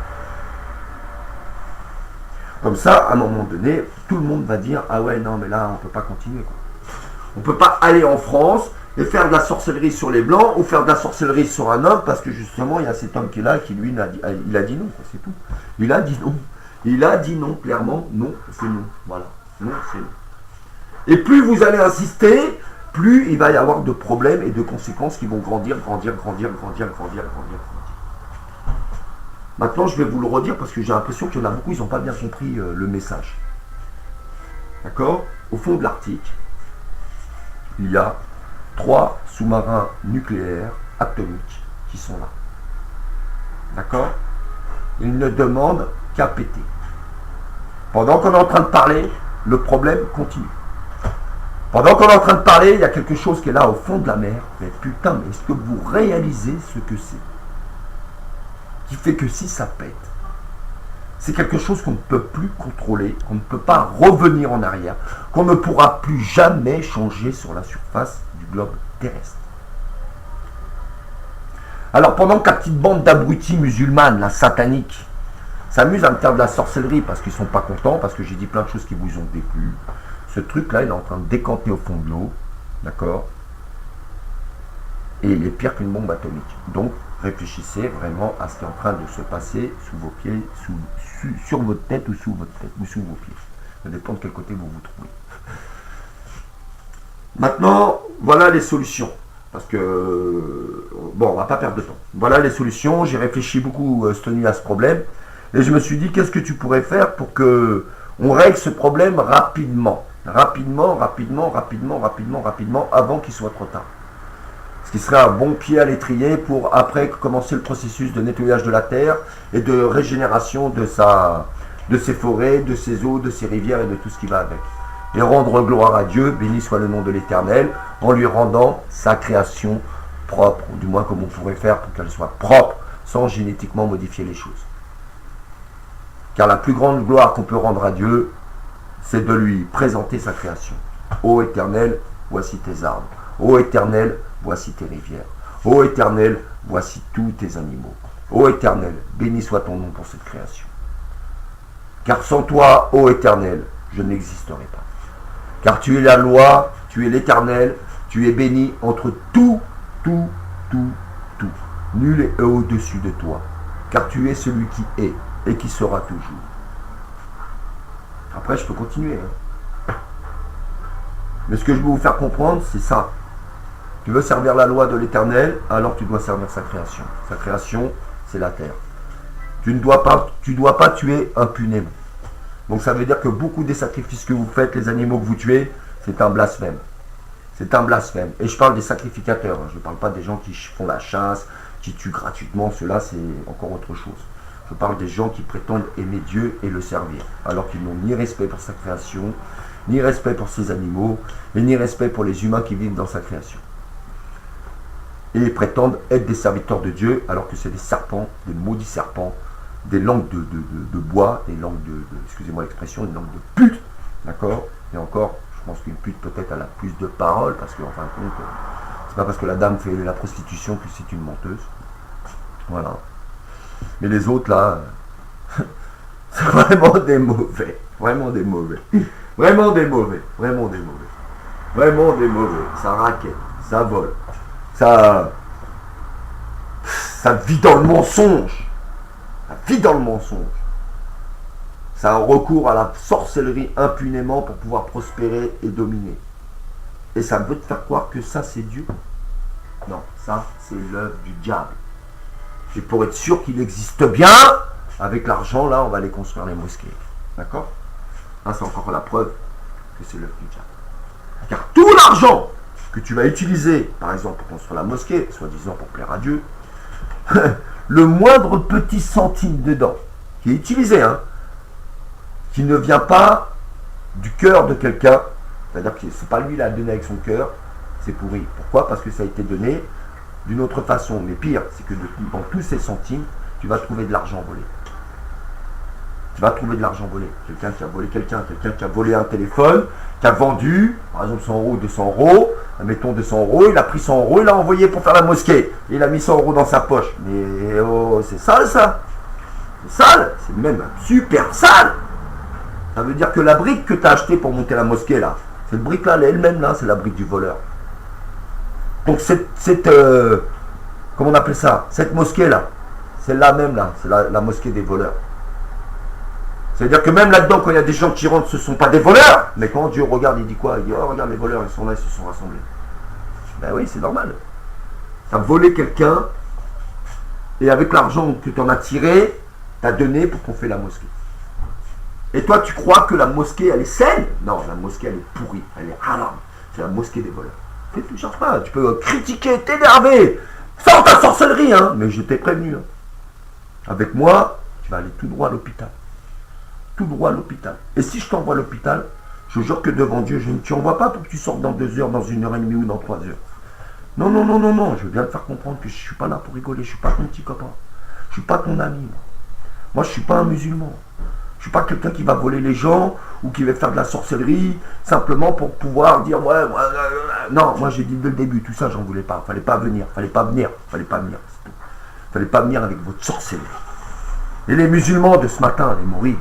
[SPEAKER 1] Comme ça, à un moment donné, tout le monde va dire, ah ouais, non, mais là, on ne peut pas continuer. Quoi. On ne peut pas aller en France et faire de la sorcellerie sur les blancs ou faire de la sorcellerie sur un homme parce que justement, il y a cet homme qui est là qui, lui, il a dit non, c'est tout. Il a dit non. Il a dit non, clairement, non, c'est non. Voilà, non, c'est non. Et plus vous allez insister, plus il va y avoir de problèmes et de conséquences qui vont grandir. Maintenant, je vais vous le redire parce que j'ai l'impression qu'il y en a beaucoup, ils n'ont pas bien compris le message. D'accord? Au fond de l'Arctique, il y a 3 sous-marins nucléaires atomiques qui sont là. D'accord? Ils ne demandent qu'à péter. Pendant qu'on est en train de parler, le problème continue. Pendant qu'on est en train de parler, il y a quelque chose qui est là au fond de la mer. Mais putain, mais est-ce que vous réalisez ce que c'est? Qui fait que si ça pète, c'est quelque chose qu'on ne peut plus contrôler, qu'on ne peut pas revenir en arrière, qu'on ne pourra plus jamais changer sur la surface du globe terrestre. Alors pendant que la petite bande d'abrutis musulmanes, la satanique, s'amuse à me faire de la sorcellerie parce qu'ils ne sont pas contents, parce que j'ai dit plein de choses qui vous ont déplu, ce truc-là, il est en train de décanter au fond de l'eau, d'accord? Et il est pire qu'une bombe atomique. Donc, réfléchissez vraiment à ce qui est en train de se passer sous vos pieds, sur votre tête ou sous votre tête, ou sous vos pieds. Ça dépend de quel côté vous vous trouvez. Maintenant, voilà les solutions. Parce que, bon, on va pas perdre de temps. Voilà les solutions. J'ai réfléchi beaucoup cette nuit à ce problème. Et je me suis dit, qu'est-ce que tu pourrais faire pour que on règle ce problème rapidement. Rapidement, avant qu'il soit trop tard. Ce qui serait un bon pied à l'étrier pour après commencer le processus de nettoyage de la terre et de régénération de ses forêts, de ses eaux, de ses rivières et de tout ce qui va avec. Et rendre gloire à Dieu, béni soit le nom de l'Éternel, en lui rendant sa création propre, ou du moins comme on pourrait faire pour qu'elle soit propre, sans génétiquement modifier les choses. Car la plus grande gloire qu'on peut rendre à Dieu, c'est de lui présenter sa création. Ô Éternel, voici tes arbres. Ô Éternel, voici tes rivières. Ô Éternel, voici tous tes animaux. Ô Éternel, béni soit ton nom pour cette création. Car sans toi, ô Éternel, je n'existerai pas. Car tu es la loi, tu es l'Éternel, tu es béni entre tout. Nul est au-dessus de toi. Car tu es celui qui est et qui sera toujours. Après, je peux continuer. Mais ce que je veux vous faire comprendre, c'est ça. Tu veux servir la loi de l'Éternel, alors tu dois servir sa création. Sa création, c'est la terre. Tu ne dois pas tuer impunément. Donc ça veut dire que beaucoup des sacrifices que vous faites, les animaux que vous tuez, c'est un blasphème. C'est un blasphème. Et je parle des sacrificateurs. Je ne parle pas des gens qui font la chasse, qui tuent gratuitement. Ceux-là, c'est encore autre chose. Je parle des gens qui prétendent aimer Dieu et le servir, alors qu'ils n'ont ni respect pour sa création, ni respect pour ses animaux, et ni respect pour les humains qui vivent dans sa création. Et ils prétendent être des serviteurs de Dieu, alors que c'est des serpents, des maudits serpents, des langues de bois, des langues excusez-moi l'expression, des langues de pute, d'accord? Et encore, je pense qu'une pute peut-être elle a plus de paroles, parce qu'en fin de compte, c'est pas parce que la dame fait la prostitution que c'est une menteuse. Voilà. Mais les autres là, c'est vraiment des mauvais. Ça raquette, ça vole. Ça vit dans le mensonge. Ça a recours à la sorcellerie impunément pour pouvoir prospérer et dominer. Et ça veut te faire croire que ça c'est Dieu. Non, ça c'est l'œuvre du diable. Et pour être sûr qu'il existe bien, avec l'argent, là, on va aller construire les mosquées. D'accord? C'est encore la preuve que c'est l'œuvre du diable. Car tout l'argent que tu vas utiliser, par exemple, pour construire la mosquée, soi-disant pour plaire à Dieu, le moindre petit centime dedans, qui est utilisé, qui ne vient pas du cœur de quelqu'un, c'est-à-dire que c'est pas lui qui l'a donné avec son cœur, c'est pourri. Pourquoi? Parce que ça a été donné d'une autre façon. Mais pire, c'est que dans tous ces centimes, tu vas trouver de l'argent volé. Quelqu'un qui a volé quelqu'un qui a volé un téléphone, qui a vendu, par exemple 100 euros, 200 euros, mettons 200 euros, il a pris 100 euros, il l'a envoyé pour faire la mosquée. Et il a mis 100 euros dans sa poche. Mais oh, c'est sale ça. C'est sale, c'est même super sale. Ça veut dire que la brique que tu as achetée pour monter la mosquée là, cette brique là, elle-même là, c'est la brique du voleur. Donc comment on appelle ça? Cette mosquée là, celle-là même là, c'est la mosquée des voleurs. C'est-à-dire que même là-dedans, quand il y a des gens qui rentrent, ce ne sont pas des voleurs. Mais quand Dieu regarde, il dit quoi? Il dit, oh regarde les voleurs, ils sont là, ils se sont rassemblés. Ben oui, c'est normal. Tu as volé quelqu'un, et avec l'argent que tu en as tiré, tu as donné pour qu'on fait la mosquée. Et toi, tu crois que la mosquée, elle est saine? Non, la mosquée, elle est pourrie, elle est haram. C'est la mosquée des voleurs. Tu ne cherches pas, tu peux critiquer, t'énerver, sors ta sorcellerie, mais je t'ai prévenu. Avec moi, tu vas aller tout droit à l'hôpital. Et si je t'envoie à l'hôpital, je jure que devant Dieu, je ne t'y envoie pas pour que tu sortes dans 2 heures, dans 1h30 ou dans 3 heures. Non, je veux bien te faire comprendre que je ne suis pas là pour rigoler, je ne suis pas ton petit copain. Je ne suis pas ton ami. Moi, je ne suis pas un musulman. Je ne suis pas quelqu'un qui va voler les gens ou qui va faire de la sorcellerie simplement pour pouvoir dire ouais, non, moi j'ai dit dès le début, tout ça j'en voulais pas. Fallait pas venir. Fallait pas venir avec votre sorcellerie. Et les musulmans de ce matin, les mourides,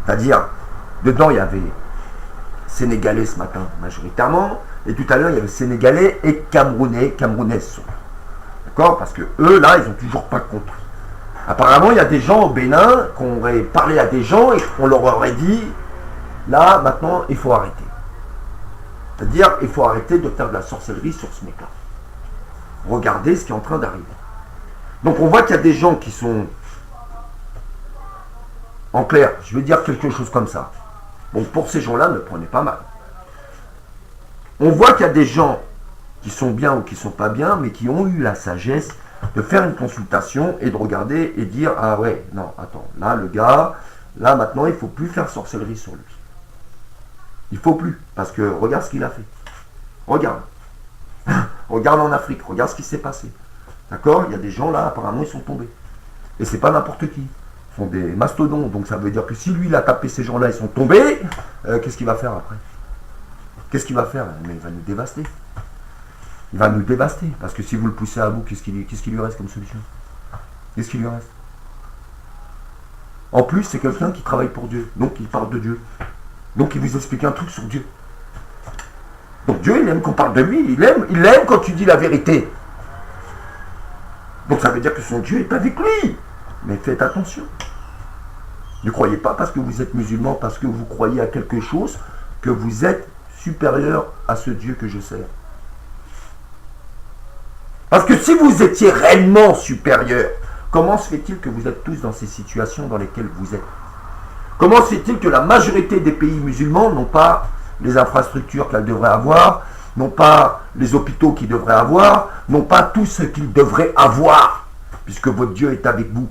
[SPEAKER 1] c'est-à-dire, dedans il y avait Sénégalais ce matin majoritairement, Et tout à l'heure, il y avait Sénégalais et Camerounais, Camerounaises. D'accord? Parce que eux, là, ils n'ont toujours pas compris. Apparemment, il y a des gens au Bénin qui auraient parlé à des gens et qu'on leur aurait dit, là, maintenant, il faut arrêter. C'est-à-dire, il faut arrêter de faire de la sorcellerie sur ce mec-là. Regardez ce qui est en train d'arriver. Donc, on voit qu'il y a des gens qui sont... En clair, je vais dire quelque chose comme ça. Bon, pour ces gens-là, ne prenez pas mal. On voit qu'il y a des gens qui sont bien ou qui ne sont pas bien, mais qui ont eu la sagesse de faire une consultation et de regarder et dire, ah ouais, non, attends, là, le gars, là, maintenant, il ne faut plus faire sorcellerie sur lui. Il ne faut plus, parce que regarde ce qu'il a fait. Regarde. Regarde en Afrique, regarde ce qui s'est passé. D'accord? Il y a des gens là, apparemment, ils sont tombés. Et c'est pas n'importe qui. Ce sont des mastodontes. Donc ça veut dire que si lui, il a tapé ces gens-là, ils sont tombés, qu'est-ce qu'il va faire après? Qu'est-ce qu'il va faire? Mais il va nous dévaster. Il va nous dévaster. Parce que si vous le poussez à bout, qu'est-ce qu'il lui reste comme solution? Qu'est-ce qu'il lui reste? En plus, c'est quelqu'un qui travaille pour Dieu. Donc il parle de Dieu. Donc il vous explique un truc sur Dieu. Donc Dieu, il aime qu'on parle de lui. Il aime quand tu dis la vérité. Donc ça veut dire que son Dieu est avec lui. Mais faites attention. Ne croyez pas parce que vous êtes musulman, parce que vous croyez à quelque chose, que vous êtes supérieur à ce Dieu que je sers. Parce que si vous étiez réellement supérieur, comment se fait-il que vous êtes tous dans ces situations dans lesquelles vous êtes? Comment se fait-il que la majorité des pays musulmans n'ont pas les infrastructures qu'elles devraient avoir, n'ont pas les hôpitaux qu'ils devraient avoir, n'ont pas tout ce qu'ils devraient avoir, puisque votre Dieu est avec vous?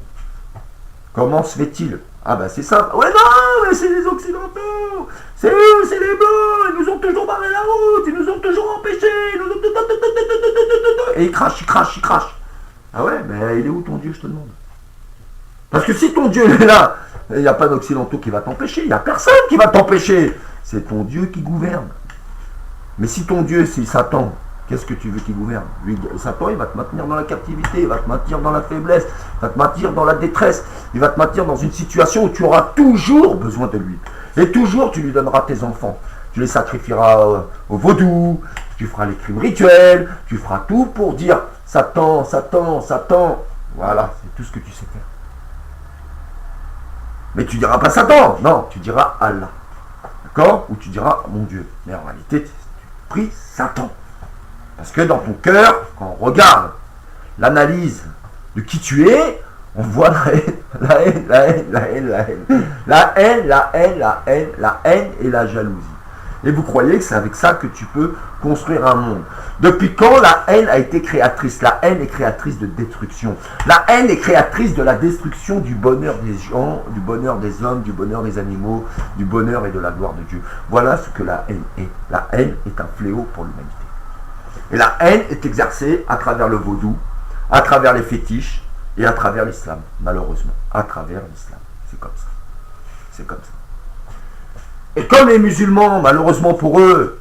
[SPEAKER 1] Comment se fait-il? Ah ben c'est ça. Ouais non, mais c'est les Occidentaux, c'est eux, c'est les Blancs, ils nous ont toujours barré la route, ils nous ont toujours empêchés, et ils crachent, ils crachent, ils crachent. Ah ouais, mais il est où ton Dieu, je te demande? Parce que si ton Dieu est là, il n'y a pas d'Occidentaux qui va t'empêcher, il n'y a personne qui va t'empêcher. C'est ton Dieu qui gouverne. Mais si ton Dieu, c'est Satan, qu'est-ce que tu veux qu'il gouverne? Lui, Satan, il va te maintenir dans la captivité, il va te maintenir dans la faiblesse, il va te maintenir dans la détresse, il va te maintenir dans une situation où tu auras toujours besoin de lui. Et toujours, tu lui donneras tes enfants. Tu les sacrifieras au vaudou, tu feras les crimes rituels, tu feras tout pour dire Satan, Satan, Satan. Voilà, c'est tout ce que tu sais faire. Mais tu diras pas Satan, non, tu diras Allah. D'accord? Ou tu diras mon Dieu. Mais en réalité, tu pries Satan. Parce que dans ton cœur, quand on regarde l'analyse de qui tu es, on voit la haine, la haine, la haine, la haine, la haine. La haine, la haine, la haine, la haine et la jalousie. Et vous croyez que c'est avec ça que tu peux construire un monde. Depuis quand la haine a été créatrice? La haine est créatrice de destruction. La haine est créatrice de la destruction du bonheur des gens, du bonheur des hommes, du bonheur des animaux, du bonheur et de la gloire de Dieu. Voilà ce que la haine est. La haine est un fléau pour l'humanité. Et la haine est exercée à travers le vaudou, à travers les fétiches et à travers l'islam, malheureusement. À travers l'islam. C'est comme ça. C'est comme ça. Et comme les musulmans, malheureusement pour eux,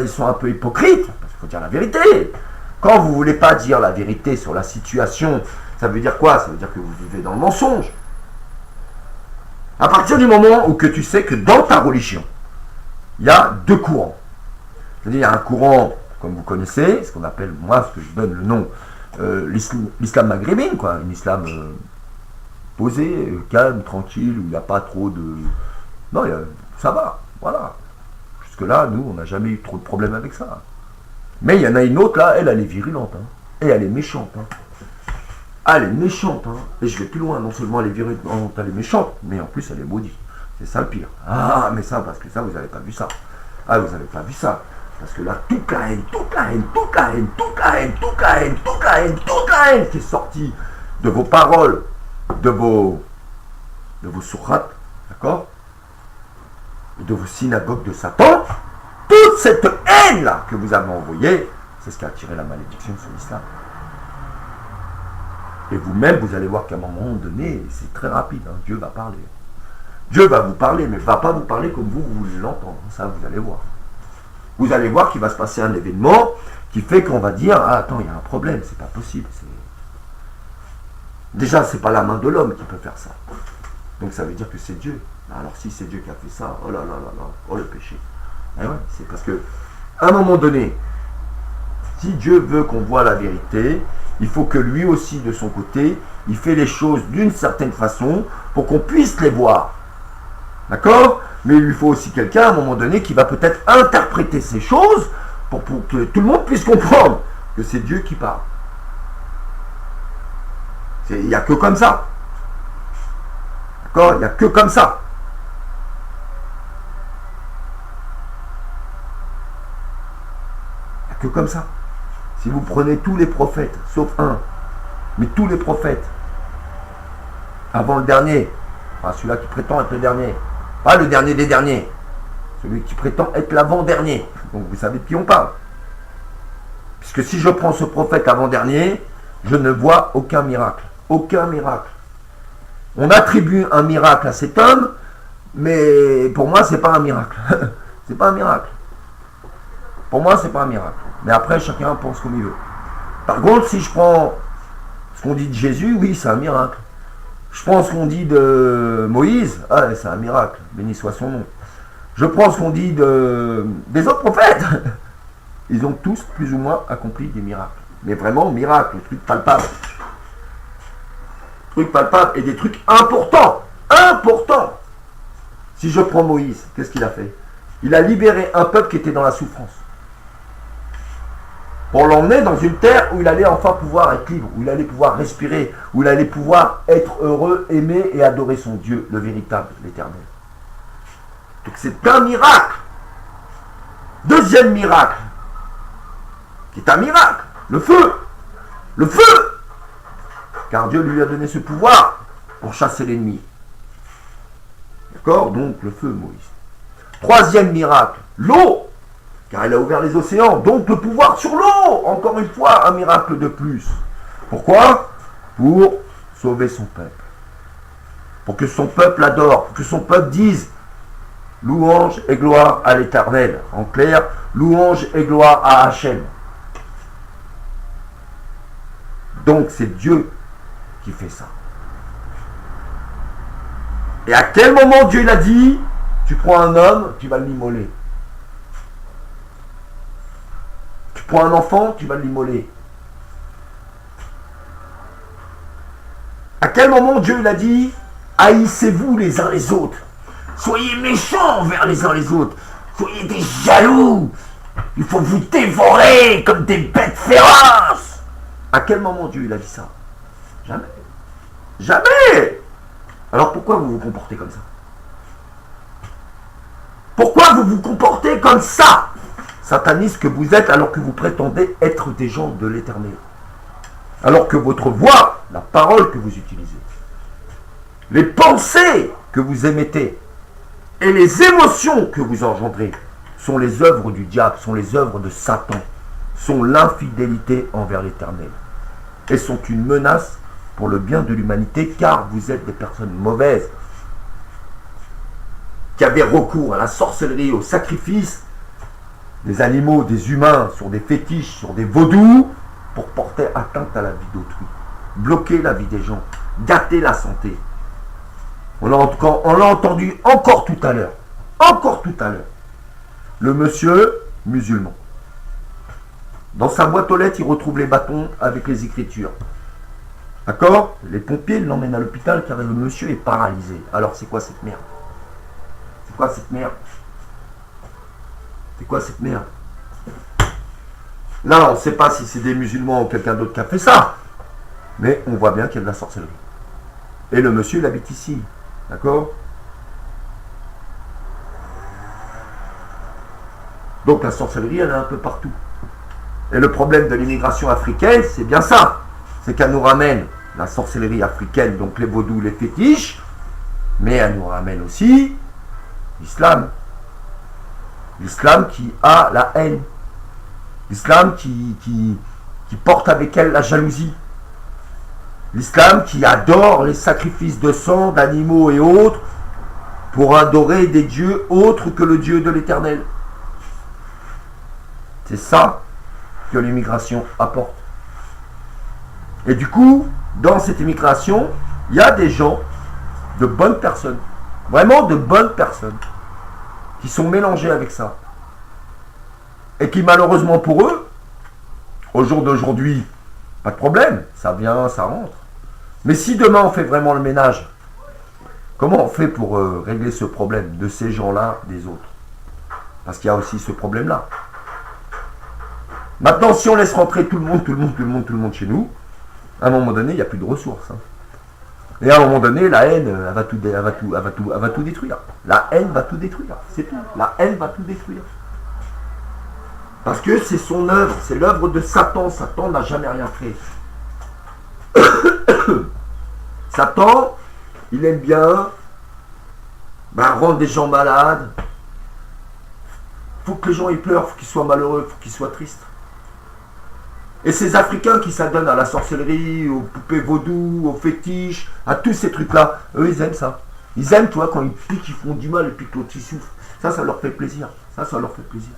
[SPEAKER 1] ils sont un peu hypocrites, parce qu'il faut dire la vérité. Quand vous ne voulez pas dire la vérité sur la situation, ça veut dire quoi? Ça veut dire que vous vivez dans le mensonge. À partir du moment où que tu sais que dans ta religion, il y a deux courants. C'est-à-dire il y a un courant, comme vous connaissez, ce qu'on appelle, moi, ce que je donne le nom, l'islam maghrébin, quoi, un islam posé, calme, tranquille, où il n'y a pas trop de... Non, ça va, voilà. Jusque-là, nous, on n'a jamais eu trop de problèmes avec ça. Mais il y en a une autre, là, elle est virulente. Hein. Et elle est méchante. Hein. Elle est méchante. Hein. Et je vais plus loin. Non seulement elle est virulente, elle est méchante, mais en plus, elle est maudite. C'est ça le pire. Ah, mais ça, parce que ça, vous n'avez pas vu ça. Ah, vous n'avez pas vu ça. Parce que là, toute la haine, toute la haine, toute la haine, toute la haine, toute la haine, toute la haine, toute la haine qui est sortie de vos paroles, de vos sourates, d'accord, de vos synagogues de Satan, toute cette haine-là que vous avez envoyée, c'est ce qui a attiré la malédiction sur l'islam. Et vous-même, vous allez voir qu'à un moment donné, c'est très rapide, hein, Dieu va parler. Dieu va vous parler, mais il ne va pas vous parler comme vous voulez l'entendre. Ça, vous allez voir. Vous allez voir qu'il va se passer un événement qui fait qu'on va dire, ah, attends, il y a un problème, c'est pas possible. Déjà, c'est pas la main de l'homme qui peut faire ça. Donc ça veut dire que c'est Dieu. Alors si c'est Dieu qui a fait ça, oh là là là là, oh le péché. Et ouais, c'est parce que À un moment donné, si Dieu veut qu'on voit la vérité, il faut que lui aussi, de son côté, il fait les choses d'une certaine façon pour qu'on puisse les voir. D'accord? Mais il lui faut aussi quelqu'un, à un moment donné, qui va peut-être interpréter ces choses pour que tout le monde puisse comprendre que c'est Dieu qui parle. Il n'y a que comme ça. D'accord? Il n'y a que comme ça. Il n'y a que comme ça. Si vous prenez tous les prophètes, sauf un, mais tous les prophètes, avant le dernier, enfin celui-là qui prétend être le dernier, pas le dernier des derniers, celui qui prétend être l'avant-dernier. Donc vous savez de qui on parle. Puisque si je prends ce prophète avant-dernier, je ne vois aucun miracle. Aucun miracle. On attribue un miracle à cet homme, mais pour moi, c'est pas un miracle. C'est pas un miracle. Pour moi, c'est pas un miracle. Mais après, chacun pense comme il veut. Par contre, si je prends ce qu'on dit de Jésus, oui, c'est un miracle. Je prends ce qu'on dit de Moïse, ah, c'est un miracle. Béni soit son nom. Je prends ce qu'on dit des autres prophètes. Ils ont tous plus ou moins accompli des miracles. Mais vraiment, miracle, truc palpable. Truc palpable et des trucs importants. Importants. Si je prends Moïse, qu'est-ce qu'il a fait? Il a libéré un peuple qui était dans la souffrance. Pour l'emmener dans une terre où il allait enfin pouvoir être libre, où il allait pouvoir respirer, où il allait pouvoir être heureux, aimer et adorer son Dieu, le véritable, l'éternel. Donc c'est un miracle. Deuxième miracle, qui est un miracle, le feu. Le feu. Car Dieu lui a donné ce pouvoir pour chasser l'ennemi. D'accord? Donc le feu, Moïse. Troisième miracle, l'eau. Car il a ouvert les océans, donc le pouvoir sur l'eau. Encore une fois, un miracle de plus. Pourquoi? Pour sauver son peuple. Pour que son peuple adore, pour que son peuple dise louange et gloire à l'Éternel. En clair, louange et gloire à Hachem. Donc c'est Dieu qui fait ça. Et à quel moment Dieu l'a dit? Tu prends un homme, tu vas l'immoler. Tu prends un enfant, tu vas l'immoler. À quel moment Dieu l'a dit? Haïssez-vous les uns les autres. Soyez méchants envers les uns les autres. Soyez des jaloux. Il faut vous dévorer comme des bêtes féroces. À quel moment Dieu a dit ça? Jamais. Jamais. Alors pourquoi vous vous comportez comme ça? Pourquoi vous vous comportez comme ça? Sataniste que vous êtes alors que vous prétendez être des gens de l'Éternel. Alors que votre voix, la parole que vous utilisez, les pensées que vous émettez et les émotions que vous engendrez sont les œuvres du diable, sont les œuvres de Satan, sont l'infidélité envers l'Éternel et sont une menace pour le bien de l'humanité car vous êtes des personnes mauvaises qui avaient recours à la sorcellerie, au sacrifice des animaux, des humains, sur des fétiches, sur des vaudous pour porter atteinte à la vie d'autrui, bloquer la vie des gens, gâter la santé. On l'a entendu encore tout à l'heure. Encore tout à l'heure. Le monsieur musulman. Dans sa boîte aux lettres, il retrouve les bâtons avec les écritures. D'accord? Les pompiers l'emmènent à l'hôpital car le monsieur est paralysé. Alors c'est quoi cette merde? C'est quoi cette merde? C'est quoi cette merde? Là, on ne sait pas si c'est des musulmans ou quelqu'un d'autre qui a fait ça. Mais on voit bien qu'il y a de la sorcellerie. Et le monsieur, il habite ici. D'accord? Donc la sorcellerie, elle est un peu partout. Et le problème de l'immigration africaine, c'est bien ça. C'est qu'elle nous ramène la sorcellerie africaine, donc les vaudous, les fétiches, mais elle nous ramène aussi l'islam. L'islam qui a la haine. L'islam qui porte avec elle la jalousie. L'islam qui adore les sacrifices de sang, d'animaux et autres pour adorer des dieux autres que le Dieu de l'Éternel. C'est ça que l'immigration apporte. Et du coup, dans cette immigration, il y a des gens, de bonnes personnes, vraiment de bonnes personnes, qui sont mélangés avec ça. et qui malheureusement pour eux, au jour d'aujourd'hui, pas de problème, ça vient, ça rentre. Mais si demain on fait vraiment le ménage, comment on fait pour régler ce problème de ces gens-là, des autres? Parce qu'il y a aussi ce problème-là. Maintenant, si on laisse rentrer tout le monde chez nous, à un moment donné, il n'y a plus de ressources. Hein. Et à un moment donné, la haine, elle va tout détruire. La haine va tout détruire. C'est tout. La haine va tout détruire. Parce que c'est son œuvre, c'est l'œuvre de Satan. Satan n'a jamais rien fait. Satan, il aime bien rendre des gens malades. Faut que les gens y pleurent, faut qu'ils soient malheureux, faut qu'ils soient tristes. Et ces Africains qui s'adonnent à la sorcellerie, aux poupées vaudou, aux fétiches, à tous ces trucs-là, eux ils aiment ça. Ils aiment, toi, quand ils piquent, ils font du mal et puis que l'autre ils souffrent. Ça leur fait plaisir. Ça leur fait plaisir.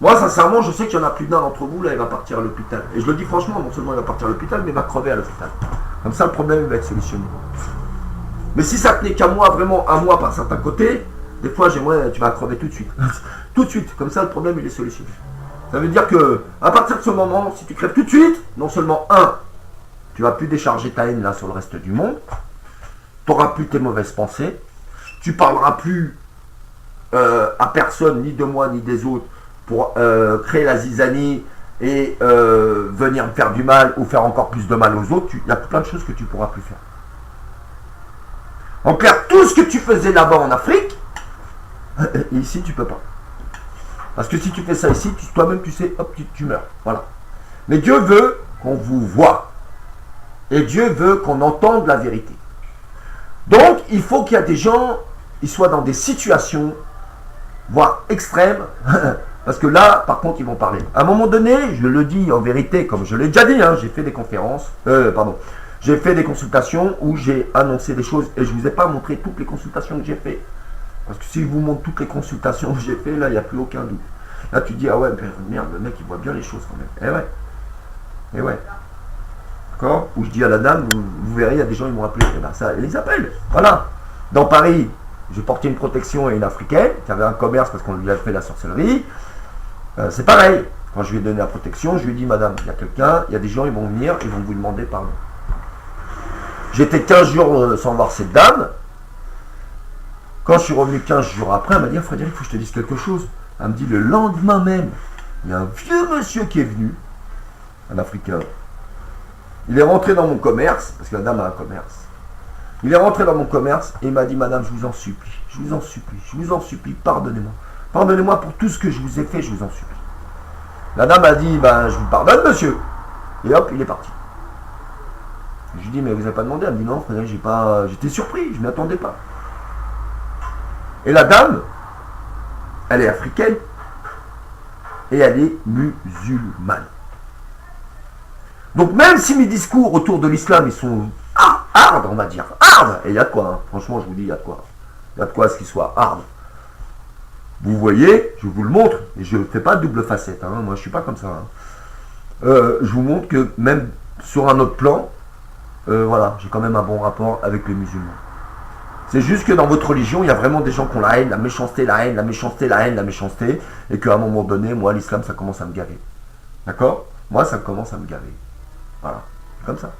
[SPEAKER 1] Moi, sincèrement, je sais qu'il y en a plus d'un d'entre vous, là, il va partir à l'hôpital. Et je le dis franchement, non seulement il va partir à l'hôpital, mais il va crever à l'hôpital. Comme ça, le problème va être solutionné. Mais si ça tenait qu'à moi, vraiment à moi par certains côtés, des fois, j'aimerais, tu vas crever tout de suite. Tout de suite. Comme ça, le problème, il est solutionné. Ça veut dire que, à partir de ce moment, si tu crèves tout de suite, non seulement, tu vas plus décharger ta haine là sur le reste du monde, tu n'auras plus tes mauvaises pensées, tu parleras plus à personne, ni de moi, ni des autres, pour créer la zizanie et venir me faire du mal ou faire encore plus de mal aux autres. Il y a plein de choses que tu ne pourras plus faire. En clair, tout ce que tu faisais là-bas en Afrique, ici tu peux pas. Parce que si tu fais ça ici, toi-même tu sais, hop, tu meurs. Voilà. Mais Dieu veut qu'on vous voie. Et Dieu veut qu'on entende la vérité. Donc, il faut qu'il y ait des gens, ils soient dans des situations, voire extrêmes, parce que là, par contre, ils vont parler. À un moment donné, je le dis en vérité, comme je l'ai déjà dit, j'ai fait des conférences, j'ai fait des consultations où j'ai annoncé des choses et je ne vous ai pas montré toutes les consultations que j'ai fait. Parce que si je vous montre toutes les consultations que j'ai fait, là, il n'y a plus aucun doute. Là, tu te dis, ah ouais, merde, le mec, il voit bien les choses quand même. Eh ouais. D'accord? Où je dis à la dame, vous verrez, il y a des gens, ils m'ont appelé. Eh ben, ça, ils les appellent. Voilà. Dans Paris, j'ai porté une protection à une Africaine qui avait un commerce parce qu'on lui a fait la sorcellerie. C'est pareil. Quand je lui ai donné la protection, je lui ai dit, madame, il y a quelqu'un, il y a des gens, ils vont venir, ils vont vous demander pardon. J'étais 15 jours sans voir cette dame. Quand je suis revenu 15 jours après, elle m'a dit, Frédéric, il faut que je te dise quelque chose. Elle me dit, le lendemain même, il y a un vieux monsieur qui est venu, un Africain. Il est rentré dans mon commerce, parce que la dame a un commerce. Il est rentré dans mon commerce et il m'a dit, madame, je vous en supplie, pardonnez-moi. Pardonnez-moi pour tout ce que je vous ai fait, je vous en supplie. La dame a dit, je vous pardonne, monsieur. Et hop, il est parti. Je lui dis, mais vous n'avez pas demandé? Elle me dit, non, Frédéric, j'étais surpris, je ne m'y attendais pas. Et la dame, elle est africaine et elle est musulmane. Donc même si mes discours autour de l'islam, ils sont hard, on va dire, hard, et il y a de quoi, franchement je vous dis, il y a de quoi. Il y a de quoi à ce qu'ils soient hard. Vous voyez, je vous le montre, et je ne fais pas double facette, moi je ne suis pas comme ça. Je vous montre que même sur un autre plan, voilà, j'ai quand même un bon rapport avec les musulmans. C'est juste que dans votre religion, il y a vraiment des gens qui ont la haine, la méchanceté, et qu'à un moment donné, moi, l'islam, ça commence à me gaver. D'accord? Moi, ça commence à me gaver. Voilà, c'est comme ça.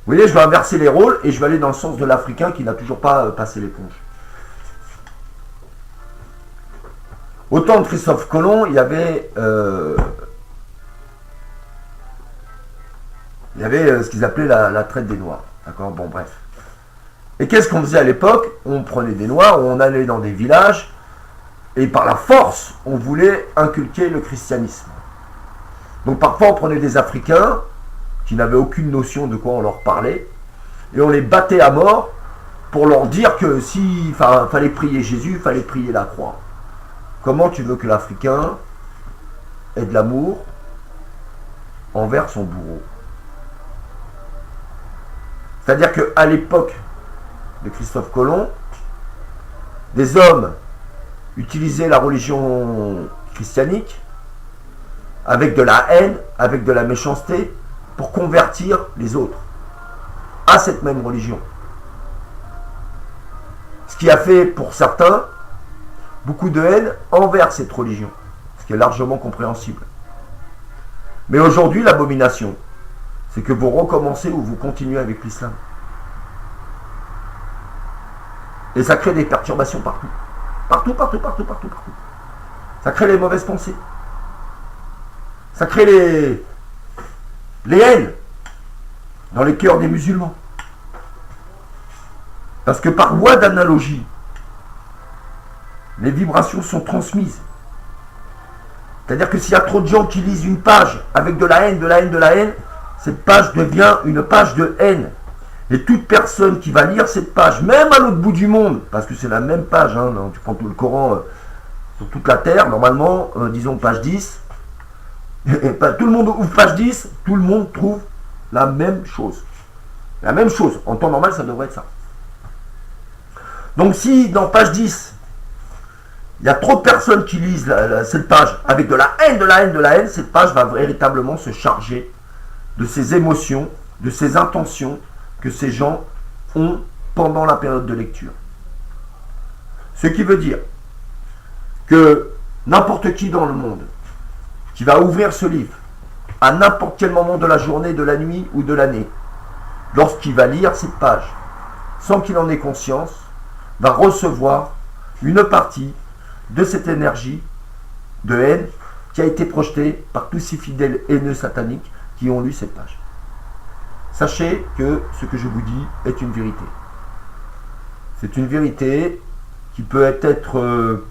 [SPEAKER 1] Vous voyez, je vais inverser les rôles et je vais aller dans le sens de l'Africain qui n'a toujours pas passé l'éponge. Au temps de Christophe Colomb, il y avait ce qu'ils appelaient la traite des Noirs. D'accord? Bon, bref. Et qu'est-ce qu'on faisait à l'époque? On prenait des Noirs, on allait dans des villages, et par la force, on voulait inculquer le christianisme. Donc parfois, on prenait des Africains qui n'avaient aucune notion de quoi on leur parlait, et on les battait à mort pour leur dire que fallait prier Jésus, fallait prier la croix. Comment tu veux que l'Africain ait de l'amour envers son bourreau? C'est-à-dire qu'à l'époque de Christophe Colomb, des hommes utilisaient la religion christianique avec de la haine, avec de la méchanceté, pour convertir les autres à cette même religion. Ce qui a fait pour certains beaucoup de haine envers cette religion, ce qui est largement compréhensible. Mais aujourd'hui, l'abomination, c'est que vous recommencez ou vous continuez avec l'islam. Et ça crée des perturbations partout. Partout. Ça crée les mauvaises pensées. Ça crée les haines dans les cœurs des musulmans. Parce que par voie d'analogie, les vibrations sont transmises. C'est-à-dire que s'il y a trop de gens qui lisent une page avec de la haine, cette page devient une page de haine. Et toute personne qui va lire cette page, même à l'autre bout du monde, parce que c'est la même page, hein, tu prends tout le Coran sur toute la terre, normalement, disons page 10, et tout le monde ouvre page 10, tout le monde trouve la même chose. La même chose. En temps normal, ça devrait être ça. Donc si dans page 10, il y a trop de personnes qui lisent cette page avec de la haine, cette page va véritablement se charger de ces émotions, de ces intentions que ces gens ont pendant la période de lecture. Ce qui veut dire que n'importe qui dans le monde qui va ouvrir ce livre à n'importe quel moment de la journée, de la nuit ou de l'année, lorsqu'il va lire cette page, sans qu'il en ait conscience, va recevoir une partie de cette énergie de haine qui a été projetée par tous ces fidèles haineux sataniques qui ont lu cette page. Sachez que ce que je vous dis est une vérité. C'est une vérité qui peut être,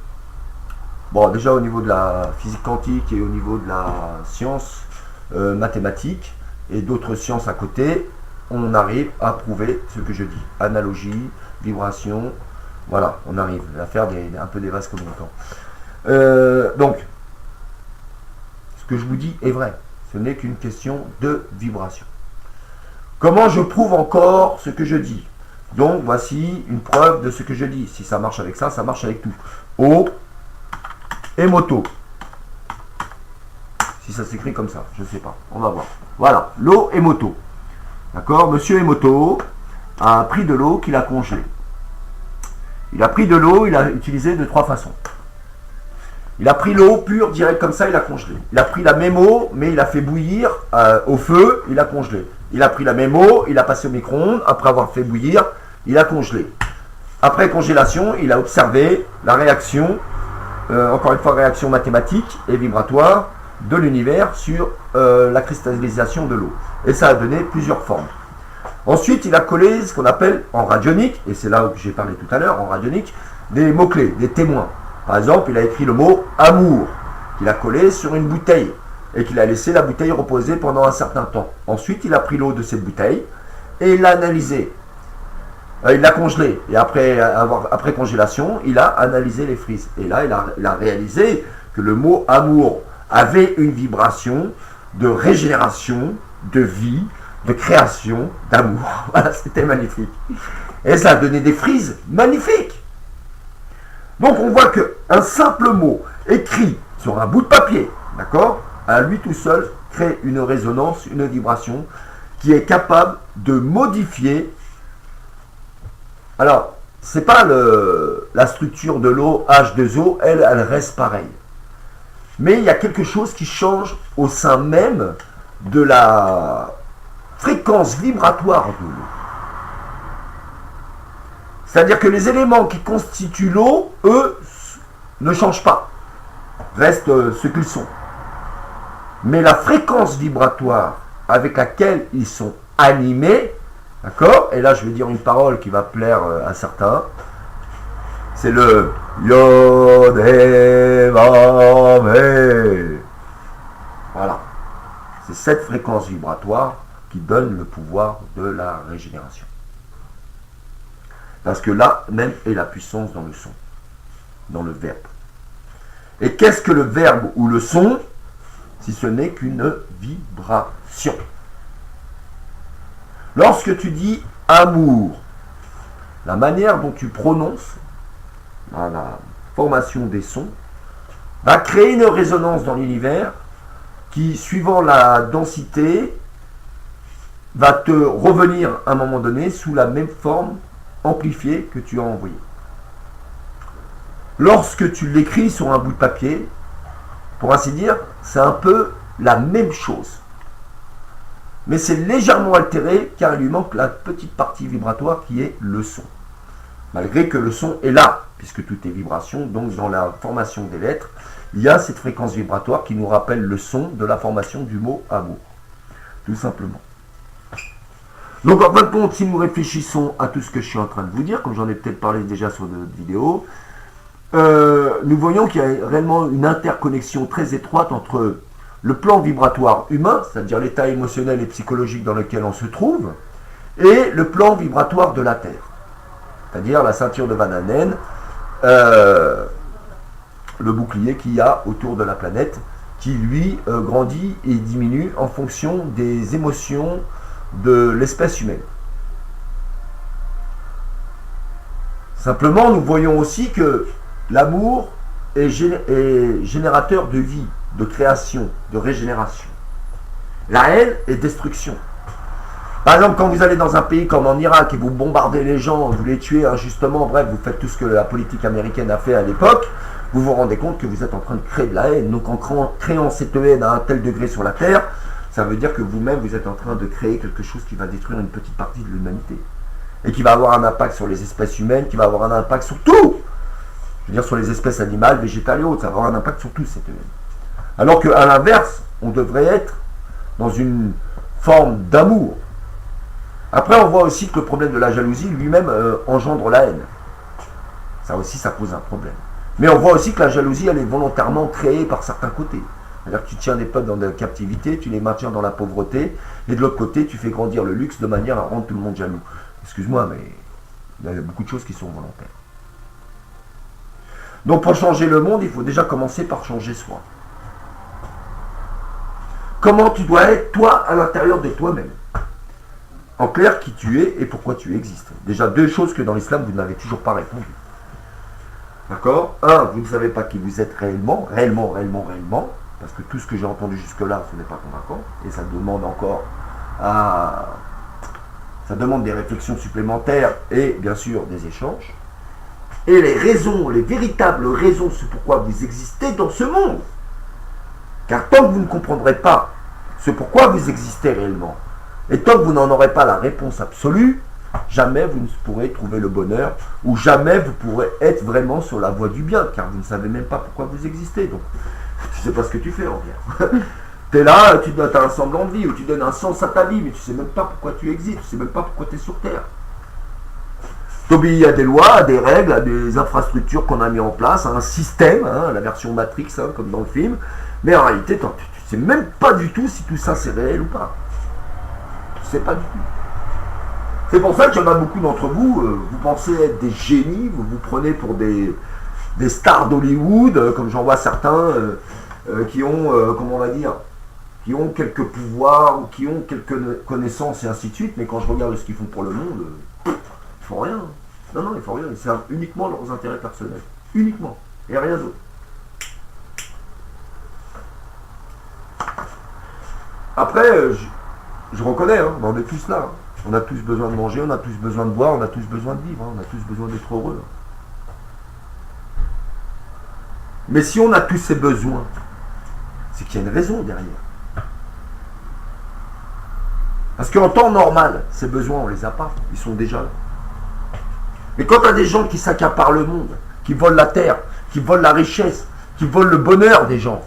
[SPEAKER 1] déjà au niveau de la physique quantique et au niveau de la science mathématique et d'autres sciences à côté, on arrive à prouver ce que je dis. Analogie, vibration, voilà, on arrive à faire un peu des vases communicants. Donc, ce que je vous dis est vrai. Ce n'est qu'une question de vibration. Comment je prouve encore ce que je dis? Donc, voici une preuve de ce que je dis. Si ça marche avec ça, ça marche avec tout. O et moto. Si ça s'écrit comme ça, je ne sais pas. On va voir. Voilà, l'eau et moto. D'accord? Monsieur Emoto a pris de l'eau qu'il a congelée. Il a pris de l'eau, il a utilisé de 3 façons. Il a pris l'eau pure, direct comme ça, il a congelé. Il a pris la même eau, mais il a fait bouillir au feu, il a congelé. Il a pris la même eau, il a passé au micro-ondes, après avoir fait bouillir, il a congelé. Après congélation, il a observé la réaction, encore une fois réaction mathématique et vibratoire de l'univers sur la cristallisation de l'eau. Et ça a donné plusieurs formes. Ensuite, il a collé ce qu'on appelle en radionique, et c'est là où j'ai parlé tout à l'heure, en radionique, des mots-clés, des témoins. Par exemple, il a écrit le mot amour, qu'il a collé sur une bouteille, et qu'il a laissé la bouteille reposer pendant un certain temps. Ensuite, il a pris l'eau de cette bouteille, et il l'a analysée. Il l'a congelée, et après congélation, il a analysé les frises. Et là, il a réalisé que le mot amour avait une vibration de régénération, de vie, de création, d'amour. Voilà, c'était magnifique. Et ça a donné des frises magnifiques. Donc on voit qu'un simple mot écrit sur un bout de papier, d'accord, à lui tout seul, crée une résonance, une vibration qui est capable de modifier. Alors, c'est pas la structure de l'eau H2O, elle reste pareille. Mais il y a quelque chose qui change au sein même de la fréquence vibratoire de l'eau. C'est-à-dire que les éléments qui constituent l'eau, eux, ne changent pas, restent ce qu'ils sont. Mais la fréquence vibratoire avec laquelle ils sont animés, d'accord? Et là, je vais dire une parole qui va plaire à certains. C'est le Yod He Vav He. Voilà. C'est cette fréquence vibratoire qui donne le pouvoir de la régénération. Parce que là même est la puissance dans le son, dans le verbe. Et qu'est-ce que le verbe ou le son, si ce n'est qu'une vibration? Lorsque tu dis amour, la manière dont tu prononces, la formation des sons, va créer une résonance dans l'univers qui, suivant la densité, va te revenir à un moment donné sous la même forme amplifiée que tu as envoyée. lorsque tu l'écris sur un bout de papier, pour ainsi dire, c'est un peu la même chose. Mais c'est légèrement altéré car il lui manque la petite partie vibratoire qui est le son. Malgré que le son est là, puisque tout est vibration, donc dans la formation des lettres, il y a cette fréquence vibratoire qui nous rappelle le son de la formation du mot amour. Tout simplement. Donc en fin de compte, si nous réfléchissons à tout ce que je suis en train de vous dire, comme j'en ai peut-être parlé déjà sur d'autres vidéos, nous voyons qu'il y a réellement une interconnexion très étroite entre le plan vibratoire humain, c'est-à-dire l'état émotionnel et psychologique dans lequel on se trouve, et le plan vibratoire de la Terre, c'est-à-dire la ceinture de Van Allen, le bouclier qu'il y a autour de la planète, qui lui grandit et diminue en fonction des émotions de l'espèce humaine. Simplement, nous voyons aussi que l'amour est générateur de vie, de création, de régénération. La haine est destruction. Par exemple, quand vous allez dans un pays comme en Irak et vous bombardez les gens, vous les tuez injustement, bref, vous faites tout ce que la politique américaine a fait à l'époque, vous vous rendez compte que vous êtes en train de créer de la haine. Donc en créant cette haine à un tel degré sur la Terre, ça veut dire que vous-même, vous êtes en train de créer quelque chose qui va détruire une petite partie de l'humanité. Et qui va avoir un impact sur les espèces humaines, qui va avoir un impact sur tout. Je veux dire sur les espèces animales, végétales et autres, ça va avoir un impact sur tout cette haine. Alors qu'à l'inverse, on devrait être dans une forme d'amour. Après, on voit aussi que le problème de la jalousie lui-même engendre la haine. Ça aussi, ça pose un problème. Mais on voit aussi que la jalousie, elle est volontairement créée par certains côtés. C'est-à-dire que tu tiens des peuples dans la captivité, tu les maintiens dans la pauvreté, et de l'autre côté, tu fais grandir le luxe de manière à rendre tout le monde jaloux. Excuse-moi, mais il y a beaucoup de choses qui sont volontaires. Donc pour changer le monde, il faut déjà commencer par changer soi. Comment tu dois être, toi, à l'intérieur de toi-même. En clair, qui tu es et pourquoi tu existes. Déjà, deux choses que dans l'islam, vous n'avez toujours pas répondu. D'accord ? Un, vous ne savez pas qui vous êtes réellement, parce que tout ce que j'ai entendu jusque-là, ce n'est pas convaincant, et ça demande encore ça demande des réflexions supplémentaires et bien sûr des échanges. Et les raisons, les véritables raisons, c'est pourquoi vous existez dans ce monde. Car tant que vous ne comprendrez pas ce pourquoi vous existez réellement, et tant que vous n'en aurez pas la réponse absolue, jamais vous ne pourrez trouver le bonheur, ou jamais vous pourrez être vraiment sur la voie du bien, car vous ne savez même pas pourquoi vous existez. Donc, tu ne sais pas ce que tu fais en bien. Tu es là, tu as un semblant de vie, ou tu donnes un sens à ta vie, mais tu ne sais même pas pourquoi tu existes, tu ne sais même pas pourquoi tu es sur Terre. Tu obéis à des lois, à des règles, à des infrastructures qu'on a mis en place, à un système, la version Matrix, comme dans le film, mais en réalité, tu ne sais même pas du tout si tout ça c'est réel ou pas. Tu ne sais pas du tout. C'est pour ça qu'il y en a beaucoup d'entre vous, vous pensez être des génies, vous vous prenez pour des stars d'Hollywood, comme j'en vois certains qui ont, comment on va dire, qui ont quelques pouvoirs, ou qui ont quelques connaissances et ainsi de suite, mais quand je regarde ce qu'ils font pour le monde, ils font rien. Non, ils font rien, ils servent uniquement leurs intérêts personnels. Uniquement, et rien d'autre. Après, je reconnais, on est tous là. On a tous besoin de manger, on a tous besoin de boire, on a tous besoin de vivre, on a tous besoin d'être heureux. Mais si on a tous ces besoins, c'est qu'il y a une raison derrière. Parce qu'en temps normal, ces besoins, on ne les a pas, ils sont déjà là. Mais quand tu as des gens qui s'accaparent le monde, qui volent la terre, qui volent la richesse, qui volent le bonheur des gens,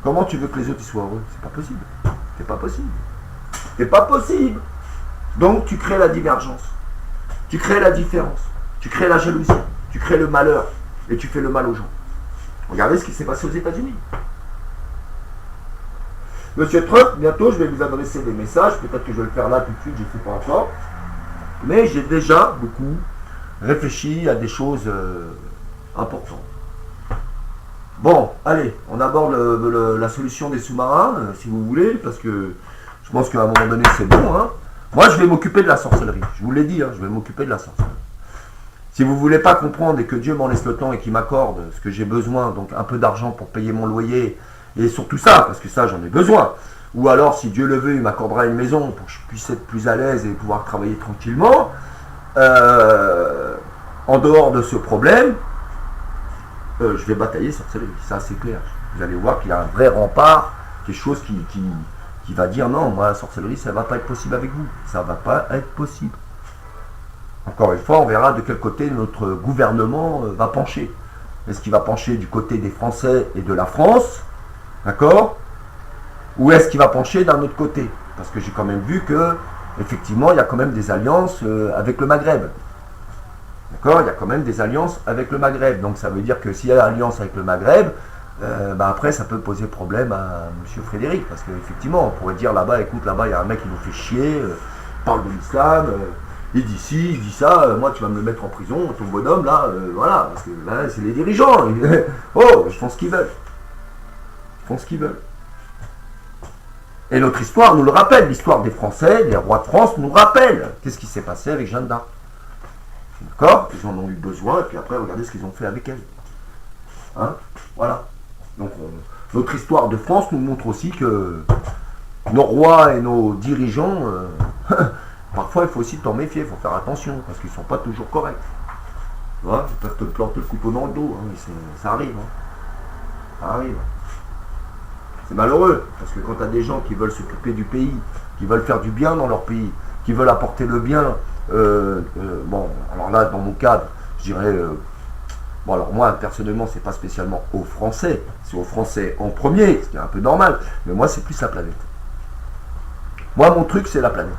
[SPEAKER 1] comment tu veux que les autres soient heureux? C'est pas possible. C'est pas possible. C'est pas possible. Donc tu crées la divergence, tu crées la différence, tu crées la jalousie, tu crées le malheur et tu fais le mal aux gens. Regardez ce qui s'est passé aux États-Unis. Monsieur Trump, bientôt je vais vous adresser des messages, peut-être que je vais le faire là tout de suite, je ne sais pas encore. Mais j'ai déjà beaucoup réfléchi à des choses importantes. Bon, allez, on aborde la solution des sous-marins, si vous voulez, parce que je pense qu'à un moment donné c'est bon. Moi je vais m'occuper de la sorcellerie, je vous l'ai dit, je vais m'occuper de la sorcellerie. Si vous ne voulez pas comprendre et que Dieu m'en laisse le temps et qu'il m'accorde ce que j'ai besoin, donc un peu d'argent pour payer mon loyer, et surtout ça, parce que ça j'en ai besoin, ou alors si Dieu le veut, il m'accordera une maison pour que je puisse être plus à l'aise et pouvoir travailler tranquillement, en dehors de ce problème, je vais batailler sorcellerie, ça c'est clair. Vous allez voir qu'il y a un vrai rempart, quelque chose qui va dire non, moi la sorcellerie ça va pas être possible avec vous, ça va pas être possible. Encore une fois, on verra de quel côté notre gouvernement va pencher. Est-ce qu'il va pencher du côté des Français et de la France, d'accord? Ou est-ce qu'il va pencher d'un autre côté? Parce que j'ai quand même vu que, effectivement, il y a quand même des alliances avec le Maghreb. D'accord? Il y a quand même des alliances avec le Maghreb. Donc ça veut dire que s'il y a alliance avec le Maghreb, après ça peut poser problème à M. Frédéric. Parce qu'effectivement, on pourrait dire là-bas, écoute, là-bas, il y a un mec qui nous fait chier, parle de l'islam, il dit ci, il dit ça, moi tu vas me le mettre en prison, ton bonhomme là, voilà, parce que là c'est les dirigeants. Oh, ils font ce qu'ils veulent. Ils font ce qu'ils veulent. Et notre histoire nous le rappelle, l'histoire des Français, des rois de France nous rappelle. Qu'est-ce qui s'est passé avec Jeanne d'Arc? D'accord? Ils en ont eu besoin, et puis après, regardez ce qu'ils ont fait avec elle. Hein? Voilà. Donc, notre histoire de France nous montre aussi que nos rois et nos dirigeants, parfois, il faut aussi t'en méfier, il faut faire attention, parce qu'ils ne sont pas toujours corrects. Tu vois? Ils peuvent te planter le couteau dans le dos, hein, ça arrive. Hein. Ça arrive. C'est malheureux, parce que quand tu as des gens qui veulent s'occuper du pays, qui veulent faire du bien dans leur pays, qui veulent apporter le bien, bon, alors là, dans mon cadre, je dirais, bon, alors moi, personnellement, c'est pas spécialement aux Français, c'est aux Français en premier, ce qui est un peu normal, mais moi, c'est plus la planète. Moi, mon truc, c'est la planète.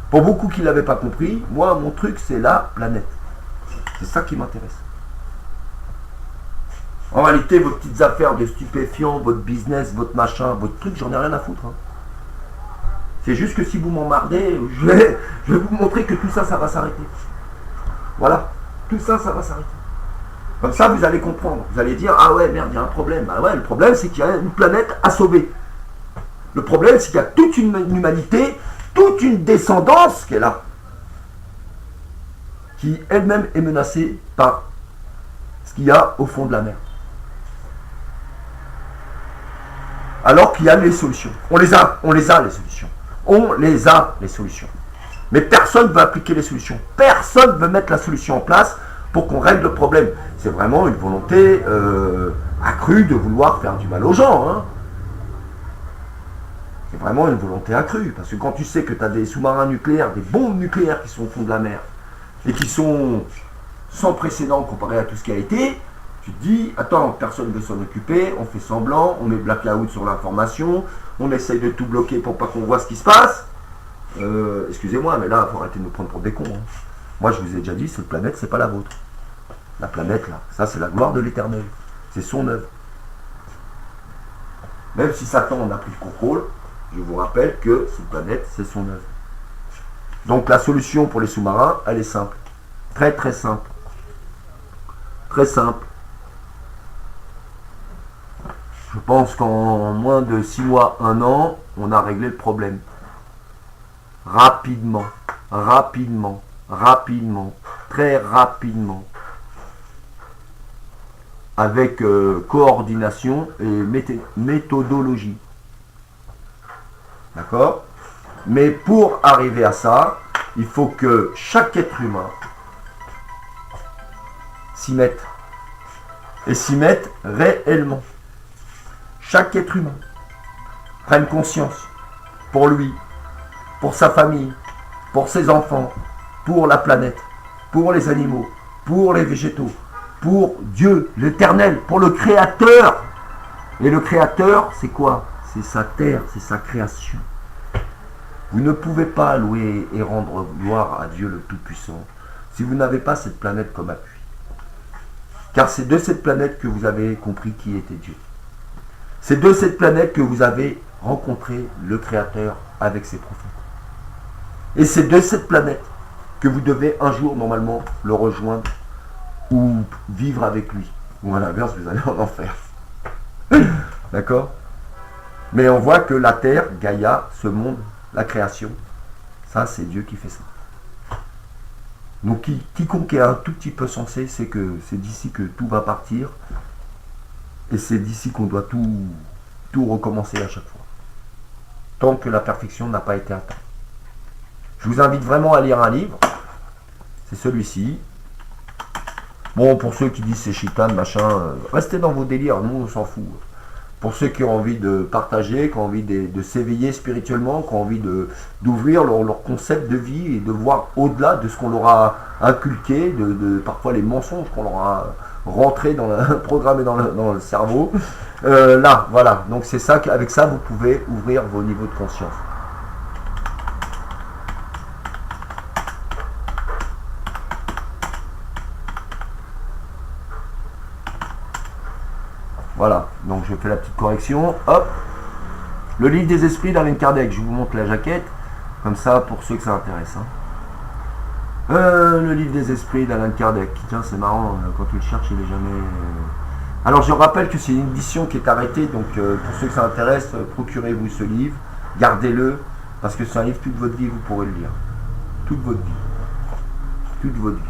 [SPEAKER 1] Pour beaucoup qui ne l'avaient pas compris, moi, mon truc, c'est la planète. C'est ça qui m'intéresse. En réalité, vos petites affaires de stupéfiants, votre business, votre machin, votre truc, j'en ai rien à foutre. Hein. C'est juste que si vous m'emmerdez, je vais vous montrer que tout ça, ça va s'arrêter. Voilà. Tout ça, ça va s'arrêter. Comme ça, vous allez comprendre. Vous allez dire, ah ouais, merde, il y a un problème. Ah ouais, le problème, c'est qu'il y a une planète à sauver. Le problème, c'est qu'il y a toute une humanité, toute une descendance qui est là. Qui elle-même est menacée par ce qu'il y a au fond de la mer. Alors qu'il y a les solutions. On les a les solutions. On les a les solutions. Mais personne ne veut appliquer les solutions. Personne ne veut mettre la solution en place pour qu'on règle le problème. C'est vraiment une volonté accrue de vouloir faire du mal aux gens. Hein. C'est vraiment une volonté accrue. Parce que quand tu sais que tu as des sous-marins nucléaires, des bombes nucléaires qui sont au fond de la mer, et qui sont sans précédent comparé à tout ce qui a été, tu te dis, attends, personne ne veut s'en occuper, on fait semblant, on met blackout sur l'information, on essaye de tout bloquer pour pas qu'on voit ce qui se passe. Excusez-moi, mais là, il faut arrêter de nous prendre pour des cons. Hein. Moi, je vous ai déjà dit, cette planète, c'est pas la vôtre. La planète, là, ça, c'est la gloire de l'Éternel. C'est son œuvre. Même si Satan en a pris le contrôle, je vous rappelle que cette planète, c'est son œuvre. Donc, la solution pour les sous-marins, elle est simple. Très, très simple. Très simple. Je pense qu'en moins de 6 mois, 1 an, on a réglé le problème. Rapidement, rapidement, rapidement, très rapidement. Avec coordination et méthodologie. D'accord? Mais pour arriver à ça, il faut que chaque être humain s'y mette. Et s'y mette réellement. Chaque être humain prenne conscience pour lui, pour sa famille, pour ses enfants, pour la planète, pour les animaux, pour les végétaux, pour Dieu, l'Éternel, pour le Créateur. Et le Créateur, c'est quoi? C'est sa terre, c'est sa création. Vous ne pouvez pas louer et rendre gloire à Dieu le Tout-Puissant si vous n'avez pas cette planète comme appui. Car c'est de cette planète que vous avez compris qui était Dieu. C'est de cette planète que vous avez rencontré le Créateur avec ses prophètes. Et c'est de cette planète que vous devez un jour normalement le rejoindre ou vivre avec lui. Ou à l'inverse, vous allez en enfer. D'accord? Mais on voit que la Terre, Gaïa, ce monde, la création, ça c'est Dieu qui fait ça. Donc quiconque est un tout petit peu sensé, c'est que c'est d'ici que tout va partir. Et c'est d'ici qu'on doit tout recommencer à chaque fois. Tant que la perfection n'a pas été atteinte. Je vous invite vraiment à lire un livre. C'est celui-ci. Bon, pour ceux qui disent c'est chitan, machin, restez dans vos délires, nous on s'en fout. Pour ceux qui ont envie de partager, qui ont envie de s'éveiller spirituellement, qui ont envie d'ouvrir leur concept de vie et de voir au-delà de ce qu'on leur a inculqué, parfois les mensonges qu'on leur a rentrés programmés dans le cerveau. Là, voilà. Donc c'est ça qu'avec ça, vous pouvez ouvrir vos niveaux de conscience. Voilà, donc je fais la petite correction. Hop. Le livre des esprits d'Allan Kardec. Je vous montre la jaquette. Comme ça, pour ceux que ça intéresse. Hein. Le livre des esprits d'Allan Kardec. Tiens, c'est marrant. Quand tu le cherches, il est jamais... Alors, je rappelle que c'est une édition qui est arrêtée. Donc, pour ceux que ça intéresse, procurez-vous ce livre. Gardez-le. Parce que c'est un livre, toute votre vie, vous pourrez le lire. Toute votre vie. Toute votre vie.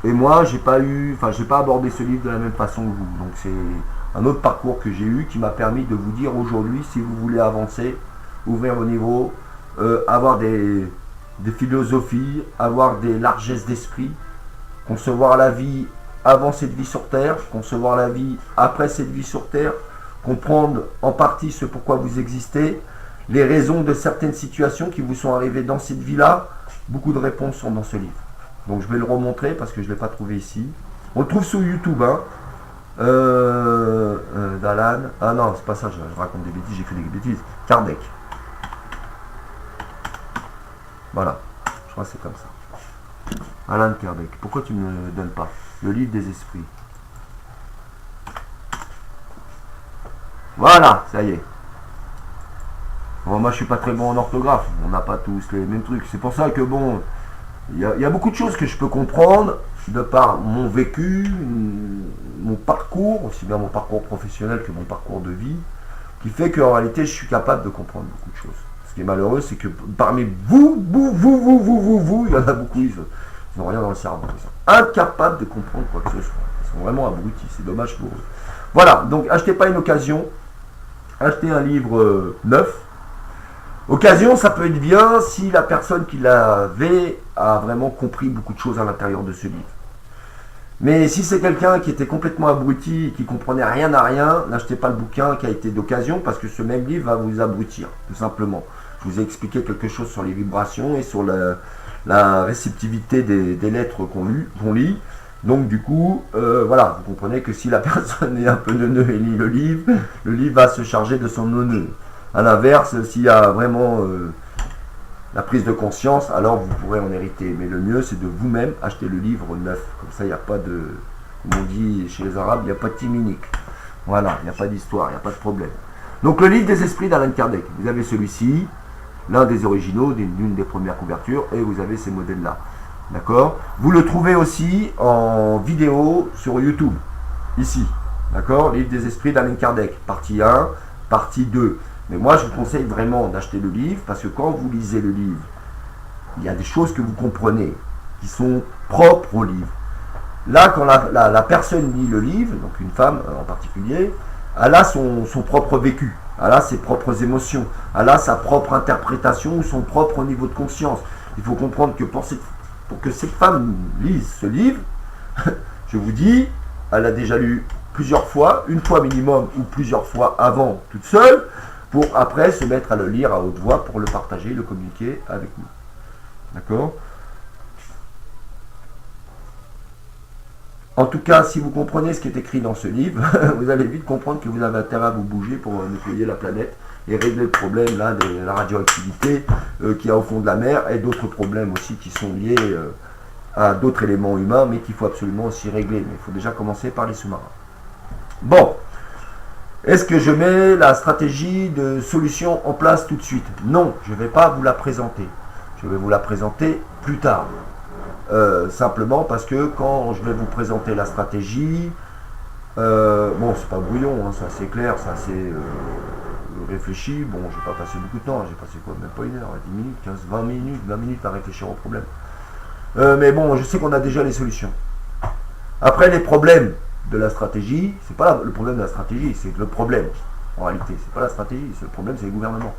[SPEAKER 1] Et moi, j'ai pas abordé ce livre de la même façon que vous. Donc, c'est un autre parcours que j'ai eu qui m'a permis de vous dire aujourd'hui, si vous voulez avancer, ouvrir vos niveaux, avoir des philosophies, avoir des largesses d'esprit, concevoir la vie avant cette vie sur Terre, concevoir la vie après cette vie sur Terre, comprendre en partie ce pourquoi vous existez, les raisons de certaines situations qui vous sont arrivées dans cette vie-là. Beaucoup de réponses sont dans ce livre. Donc je vais le remontrer parce que je ne l'ai pas trouvé ici. On le trouve sur YouTube, hein. D'Alan. Ah non, c'est pas ça, je raconte des bêtises, j'écris des bêtises. Kardec. Voilà, je crois que c'est comme ça. Allan Kardec. Pourquoi tu ne me le donnes pas? Le livre des esprits. Voilà, ça y est. Bon, moi je suis pas très bon en orthographe, on n'a pas tous les mêmes trucs. C'est pour ça que bon, il y a beaucoup de choses que je peux comprendre de par mon vécu, mon parcours, aussi bien mon parcours professionnel que mon parcours de vie, qui fait qu'en réalité je suis capable de comprendre beaucoup de choses. Ce qui est malheureux, c'est que parmi vous, il y en a beaucoup, ils n'ont rien dans le cerveau. Ils sont incapables de comprendre quoi que ce soit. Ils sont vraiment abrutis, c'est dommage pour eux. Voilà, donc achetez pas une occasion, achetez un livre neuf. Occasion, ça peut être bien si la personne qui l'avait a vraiment compris beaucoup de choses à l'intérieur de ce livre. Mais si c'est quelqu'un qui était complètement abruti et qui comprenait rien à rien, n'achetez pas le bouquin qui a été d'occasion parce que ce même livre va vous abrutir, tout simplement. Je vous ai expliqué quelque chose sur les vibrations et sur la réceptivité des lettres qu'on lit. Donc du coup, voilà, vous comprenez que si la personne est un peu neuneux et lit le livre va se charger de son neuneux. A l'inverse, s'il y a vraiment la prise de conscience, alors vous pourrez en hériter. Mais le mieux, c'est de vous-même acheter le livre neuf. Comme ça, il n'y a pas de... Comme on dit chez les Arabes, il n'y a pas de timinique. Voilà, il n'y a pas d'histoire, il n'y a pas de problème. Donc le livre des esprits d'Allan Kardec. Vous avez celui-ci, l'un des originaux, d'une des premières couvertures, et vous avez ces modèles-là. D'accord? Vous le trouvez aussi en vidéo sur YouTube, ici. D'accord? Livre des esprits d'Allan Kardec, partie 1, partie 2. Mais moi, je vous conseille vraiment d'acheter le livre, parce que quand vous lisez le livre, il y a des choses que vous comprenez, qui sont propres au livre. Là, quand la personne lit le livre, donc une femme en particulier, elle a son propre vécu, elle a ses propres émotions, elle a sa propre interprétation ou son propre niveau de conscience. Il faut comprendre que pour que cette femme lise ce livre, je vous dis, elle a déjà lu plusieurs fois, une fois minimum ou plusieurs fois avant toute seule, pour après se mettre à le lire à haute voix pour le partager, le communiquer avec nous. D'accord? En tout cas, si vous comprenez ce qui est écrit dans ce livre, vous allez vite comprendre que vous avez intérêt à vous bouger pour nettoyer la planète et régler le problème là, de la radioactivité qu'il y a au fond de la mer et d'autres problèmes aussi qui sont liés à d'autres éléments humains, mais qu'il faut absolument aussi régler. Mais il faut déjà commencer par les sous-marins. Bon. Est-ce que je mets la stratégie de solution en place tout de suite? Non, je ne vais pas vous la présenter. Je vais vous la présenter plus tard. Simplement parce que quand je vais vous présenter la stratégie, bon, c'est pas brouillon, hein, c'est assez clair, c'est assez réfléchi. Bon, je vais pas passer beaucoup de temps, j'ai passé quoi, même pas une heure, 10 minutes, 15, 20 minutes à réfléchir au problème. Mais bon, je sais qu'on a déjà les solutions. Après, les problèmes de la stratégie, c'est pas le problème de la stratégie, c'est le problème. En réalité, c'est pas la stratégie, c'est le problème, c'est les gouvernements.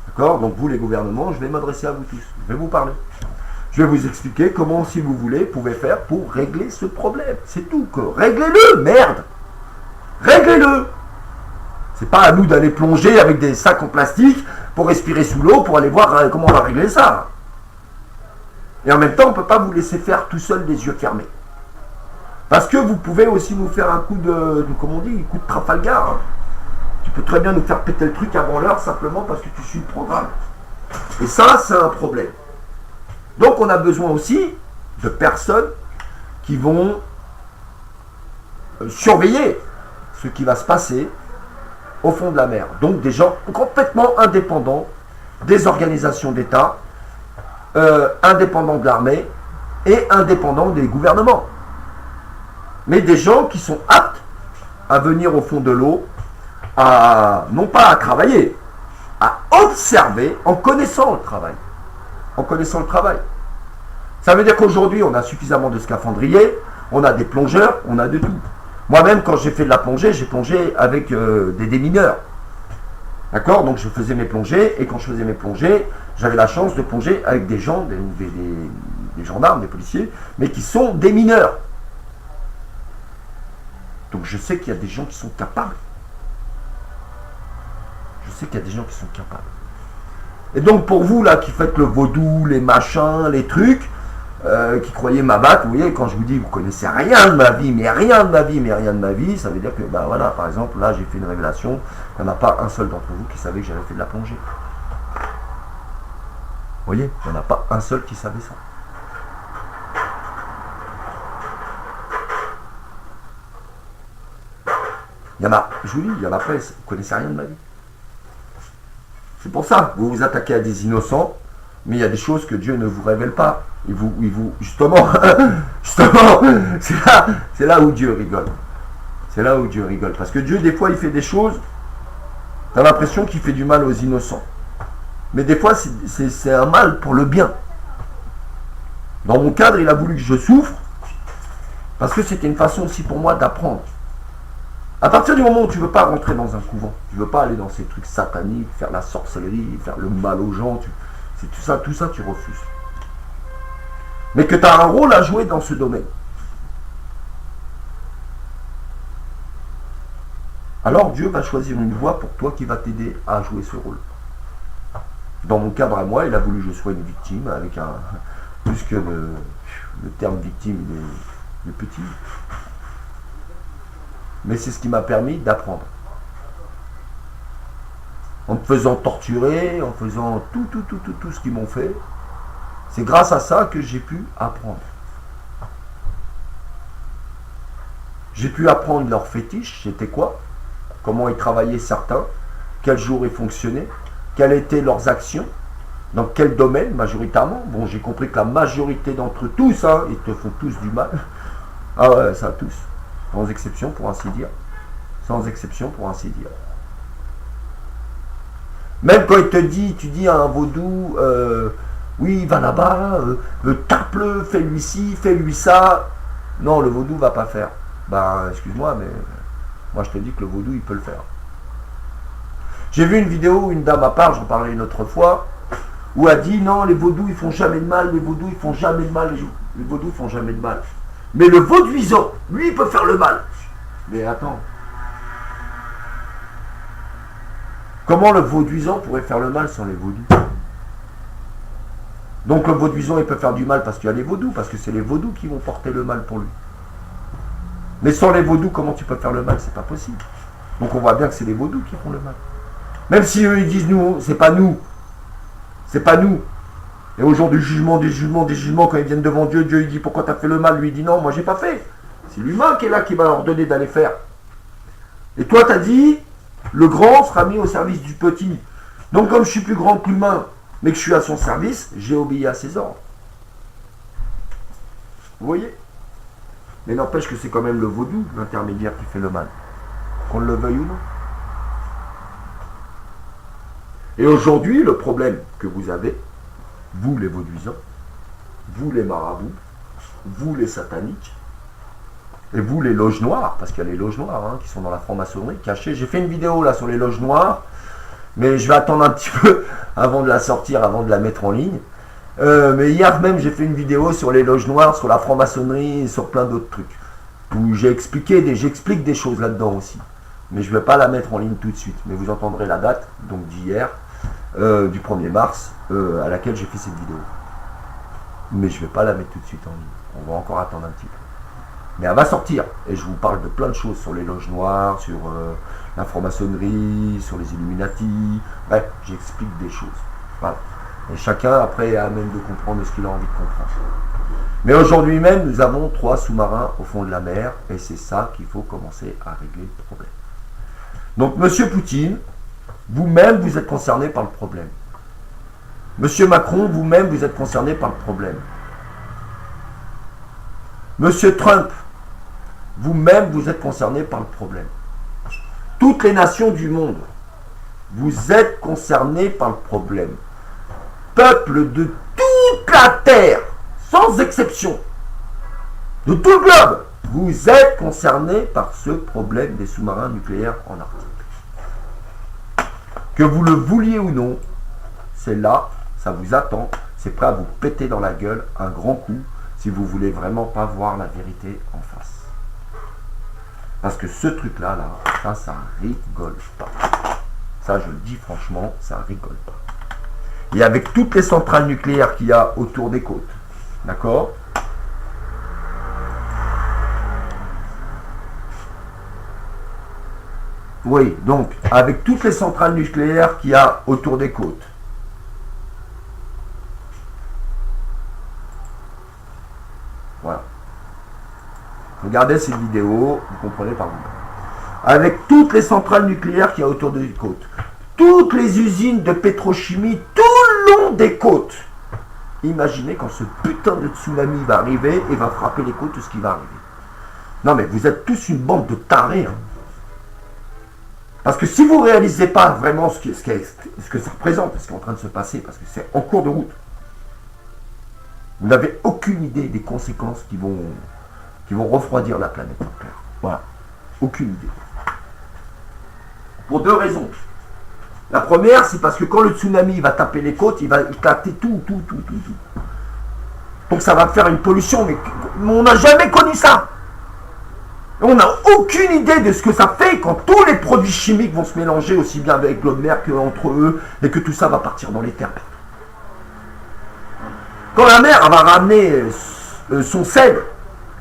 [SPEAKER 1] D'accord? Donc vous, les gouvernements, je vais m'adresser à vous tous. Je vais vous parler. Je vais vous expliquer comment, si vous voulez, vous pouvez faire pour régler ce problème. C'est tout. Réglez-le, merde. Réglez-le. C'est pas à nous d'aller plonger avec des sacs en plastique pour respirer sous l'eau, pour aller voir comment on va régler ça. Et en même temps, on ne peut pas vous laisser faire tout seul les yeux fermés. Parce que vous pouvez aussi nous faire un coup de comment on dit, un coup de Trafalgar. Hein. Tu peux très bien nous faire péter le truc avant l'heure simplement parce que tu suis le programme. Et ça, c'est un problème. Donc on a besoin aussi de personnes qui vont surveiller ce qui va se passer au fond de la mer. Donc des gens complètement indépendants des organisations d'État, indépendants de l'armée et indépendants des gouvernements. Mais des gens qui sont aptes à venir au fond de l'eau, non pas à travailler, à observer en connaissant le travail. En connaissant le travail. Ça veut dire qu'aujourd'hui, on a suffisamment de scaphandriers, on a des plongeurs, on a de tout. Moi-même, quand j'ai fait de la plongée, j'ai plongé avec des démineurs. D'accord? Donc je faisais mes plongées, et quand je faisais mes plongées, j'avais la chance de plonger avec des gens, des gendarmes, des policiers, mais qui sont des mineurs. Donc je sais qu'il y a des gens qui sont capables. Je sais qu'il y a des gens qui sont capables. Et donc pour vous là qui faites le vaudou, les machins, les trucs, qui croyez ma batte, vous voyez, quand je vous dis vous connaissez rien de ma vie, mais rien de ma vie, mais rien de ma vie, ça veut dire que, ben voilà, par exemple, là j'ai fait une révélation, il n'y en a pas un seul d'entre vous qui savait que j'avais fait de la plongée. Vous voyez, il n'y en a pas un seul qui savait ça. Il y en a, je vous dis, il y en a presque, vous ne connaissez rien de ma vie. C'est pour ça, vous vous attaquez à des innocents, mais il y a des choses que Dieu ne vous révèle pas. Justement, c'est là où Dieu rigole. C'est là où Dieu rigole. Parce que Dieu, des fois, il fait des choses, tu as l'impression qu'il fait du mal aux innocents. Mais des fois, c'est un mal pour le bien. Dans mon cadre, il a voulu que je souffre, parce que c'était une façon aussi pour moi d'apprendre. À partir du moment où tu ne veux pas rentrer dans un couvent, tu ne veux pas aller dans ces trucs sataniques, faire la sorcellerie, faire le mal aux gens, c'est tout ça tu refuses. Mais que tu as un rôle à jouer dans ce domaine. Alors Dieu va choisir une voie pour toi qui va t'aider à jouer ce rôle. Dans mon cadre à moi, il a voulu que je sois une victime, avec plus que le terme victime, il est petit. Mais c'est ce qui m'a permis d'apprendre. En me faisant torturer, en faisant tout ce qu'ils m'ont fait, c'est grâce à ça que j'ai pu apprendre. J'ai pu apprendre leurs fétiches, c'était quoi? Comment ils travaillaient certains, quel jour ils fonctionnaient, quelles étaient leurs actions, dans quel domaine majoritairement. Bon, j'ai compris que la majorité d'entre eux, tous, hein, ils te font tous du mal. Ah ouais, ça tous. Sans exception pour ainsi dire. Sans exception pour ainsi dire. Même quand il te dit, tu dis à un vaudou, oui, va là-bas, tape-le, fais-lui ci, fais-lui ça. Non, le vaudou va pas faire. Ben, excuse-moi, mais moi je te dis que le vaudou, il peut le faire. J'ai vu une vidéo où une dame à part, j'en parlais une autre fois, où a dit, non, les vaudous, ils font jamais de mal, les vaudous, ils font jamais de mal, les vaudous, ils font jamais de mal. Mais le vauduisant, lui, il peut faire le mal. Mais attends. Comment le vauduisant pourrait faire le mal sans les vaudous? Donc le vauduisant, il peut faire du mal parce qu'il y a les vaudous, parce que c'est les vaudous qui vont porter le mal pour lui. Mais sans les vaudous, comment tu peux faire le mal? C'est pas possible. Donc on voit bien que c'est les vaudous qui font le mal. Même si eux, ils disent, nous, c'est pas nous. C'est pas nous. Et au jour du jugement, des jugements, quand ils viennent devant Dieu, Dieu il dit pourquoi tu as fait le mal? Lui il dit non, moi j'ai pas fait. C'est l'humain qui est là qui m'a ordonné d'aller faire. Et toi tu as dit, le grand sera mis au service du petit. Donc comme je suis plus grand que l'humain, mais que je suis à son service, j'ai obéi à ses ordres. Vous voyez? Mais n'empêche que c'est quand même le vaudou, l'intermédiaire qui fait le mal. Qu'on le veuille ou non. Et aujourd'hui, le problème que vous avez, vous les vauduisants, vous les marabouts, vous les sataniques, et vous les loges noires, parce qu'il y a les loges noires hein, qui sont dans la franc-maçonnerie, cachées. J'ai fait une vidéo là sur les loges noires, mais je vais attendre un petit peu avant de la sortir, avant de la mettre en ligne. Mais hier même, j'ai fait une vidéo sur les loges noires, sur la franc-maçonnerie et sur plein d'autres trucs. Où j'explique des choses là-dedans aussi. Mais je ne vais pas la mettre en ligne tout de suite. Mais vous entendrez la date, donc d'hier, du 1er mars, à laquelle j'ai fait cette vidéo. Mais je ne vais pas la mettre tout de suite en ligne. On va encore attendre un petit peu. Mais elle va sortir. Et je vous parle de plein de choses sur les loges noires, sur la franc-maçonnerie, sur les Illuminati. Bref, j'explique des choses. Voilà. Et chacun, après, est à même de comprendre ce qu'il a envie de comprendre. Mais aujourd'hui même, nous avons 3 sous-marins au fond de la mer. Et c'est ça qu'il faut commencer à régler le problème. Donc, Monsieur Poutine, vous-même, vous êtes concerné par le problème. Monsieur Macron, vous-même, vous êtes concerné par le problème. Monsieur Trump, vous-même, vous êtes concerné par le problème. Toutes les nations du monde, vous êtes concernés par le problème. Peuple de toute la Terre, sans exception, de tout le globe, vous êtes concernés par ce problème des sous-marins nucléaires en Arctique. Que vous le vouliez ou non, c'est là, ça vous attend, c'est prêt à vous péter dans la gueule un grand coup si vous voulez vraiment pas voir la vérité en face. Parce que ce truc-là, ça rigole pas. Ça, je le dis franchement, ça rigole pas. Et avec toutes les centrales nucléaires qu'il y a autour des côtes, d'accord ? Oui, donc, avec toutes les centrales nucléaires qu'il y a autour des côtes, voilà. Regardez cette vidéo, vous comprenez par vous-même. Avec toutes les centrales nucléaires qu'il y a autour des côtes, toutes les usines de pétrochimie tout le long des côtes. Imaginez quand ce putain de tsunami va arriver et va frapper les côtes, tout ce qui va arriver. Non mais vous êtes tous une bande de tarés. Hein. Parce que si vous ne réalisez pas vraiment ce que ça représente, ce qui est en train de se passer, parce que c'est en cours de route, vous n'avez aucune idée des conséquences qui vont refroidir la planète entière. Voilà. Aucune idée. Pour 2 raisons. La première, c'est parce que quand le tsunami va taper les côtes, il va éclater tout. Donc ça va faire une pollution, mais on n'a jamais connu ça. On n'a aucune idée de ce que ça fait quand tous les produits chimiques vont se mélanger aussi bien avec l'eau de mer qu'entre eux, et que tout ça va partir dans les terres. Quand la mer va ramener son sel,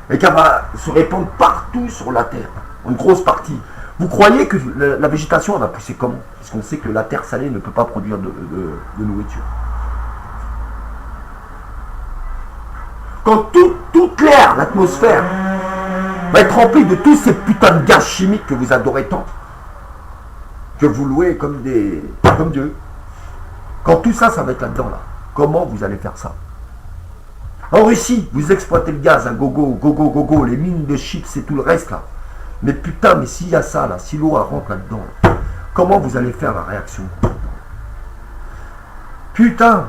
[SPEAKER 1] et qu'elle va se répandre partout sur la terre, une grosse partie, vous croyez que la végétation va pousser comment? Parce qu'on sait que la terre salée ne peut pas produire de nourriture. Quand toute l'air, l'atmosphère, va être remplie de tous ces putains de gaz chimiques que vous adorez tant, que vous louez comme Dieu, quand tout ça, ça va être là-dedans, là, comment vous allez faire ça? En Russie, vous exploitez le gaz, go, les mines de chips et tout le reste, là. Mais putain, mais s'il y a ça, là, si l'eau rentre là-dedans, là, comment vous allez faire la réaction? Putain!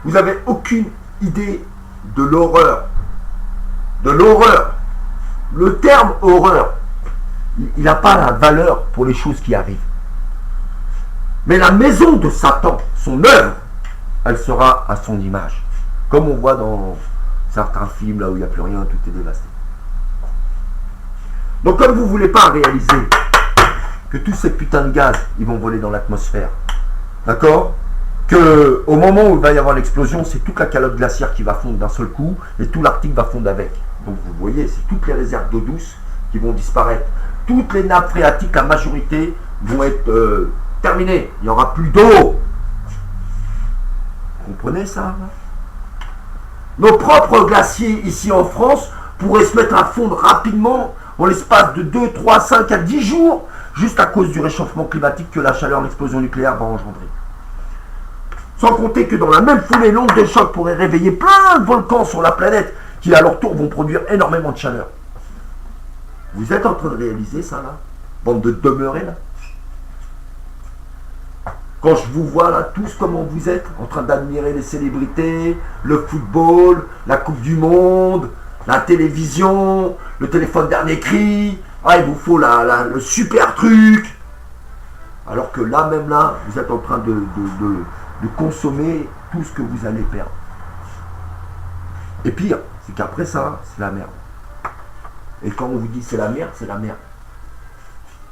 [SPEAKER 1] Vous n'avez aucune idée de l'horreur. De l'horreur. Le terme horreur, il n'a pas la valeur pour les choses qui arrivent. Mais la maison de Satan, son œuvre, elle sera à son image. Comme on voit dans certains films, là où il n'y a plus rien, tout est dévasté. Donc comme vous ne voulez pas réaliser que tous ces putains de gaz, ils vont voler dans l'atmosphère, d'accord? Que au moment où il va y avoir l'explosion, c'est toute la calotte glaciaire qui va fondre d'un seul coup, et tout l'Arctique va fondre avec. Donc vous voyez, c'est toutes les réserves d'eau douce qui vont disparaître. Toutes les nappes phréatiques, la majorité, vont être terminées. Il n'y aura plus d'eau. Vous comprenez ça? Nos propres glaciers ici en France pourraient se mettre à fondre rapidement en l'espace de 2, 3, 5 à 10 jours, juste à cause du réchauffement climatique que la chaleur, l'explosion nucléaire va engendrer. Sans compter que dans la même foulée, l'onde de choc pourrait réveiller plein de volcans sur la planète qui à leur tour vont produire énormément de chaleur. Vous êtes en train de réaliser ça là? Bande de demeurés là? Quand je vous vois là, tous comment vous êtes, en train d'admirer les célébrités, le football, la Coupe du Monde, La télévision, le téléphone dernier cri, ah, il vous faut le super truc. Alors que là, même là, vous êtes en train de consommer tout ce que vous allez perdre. Et pire, c'est qu'après ça, c'est la merde. Et quand on vous dit c'est la merde, c'est la merde.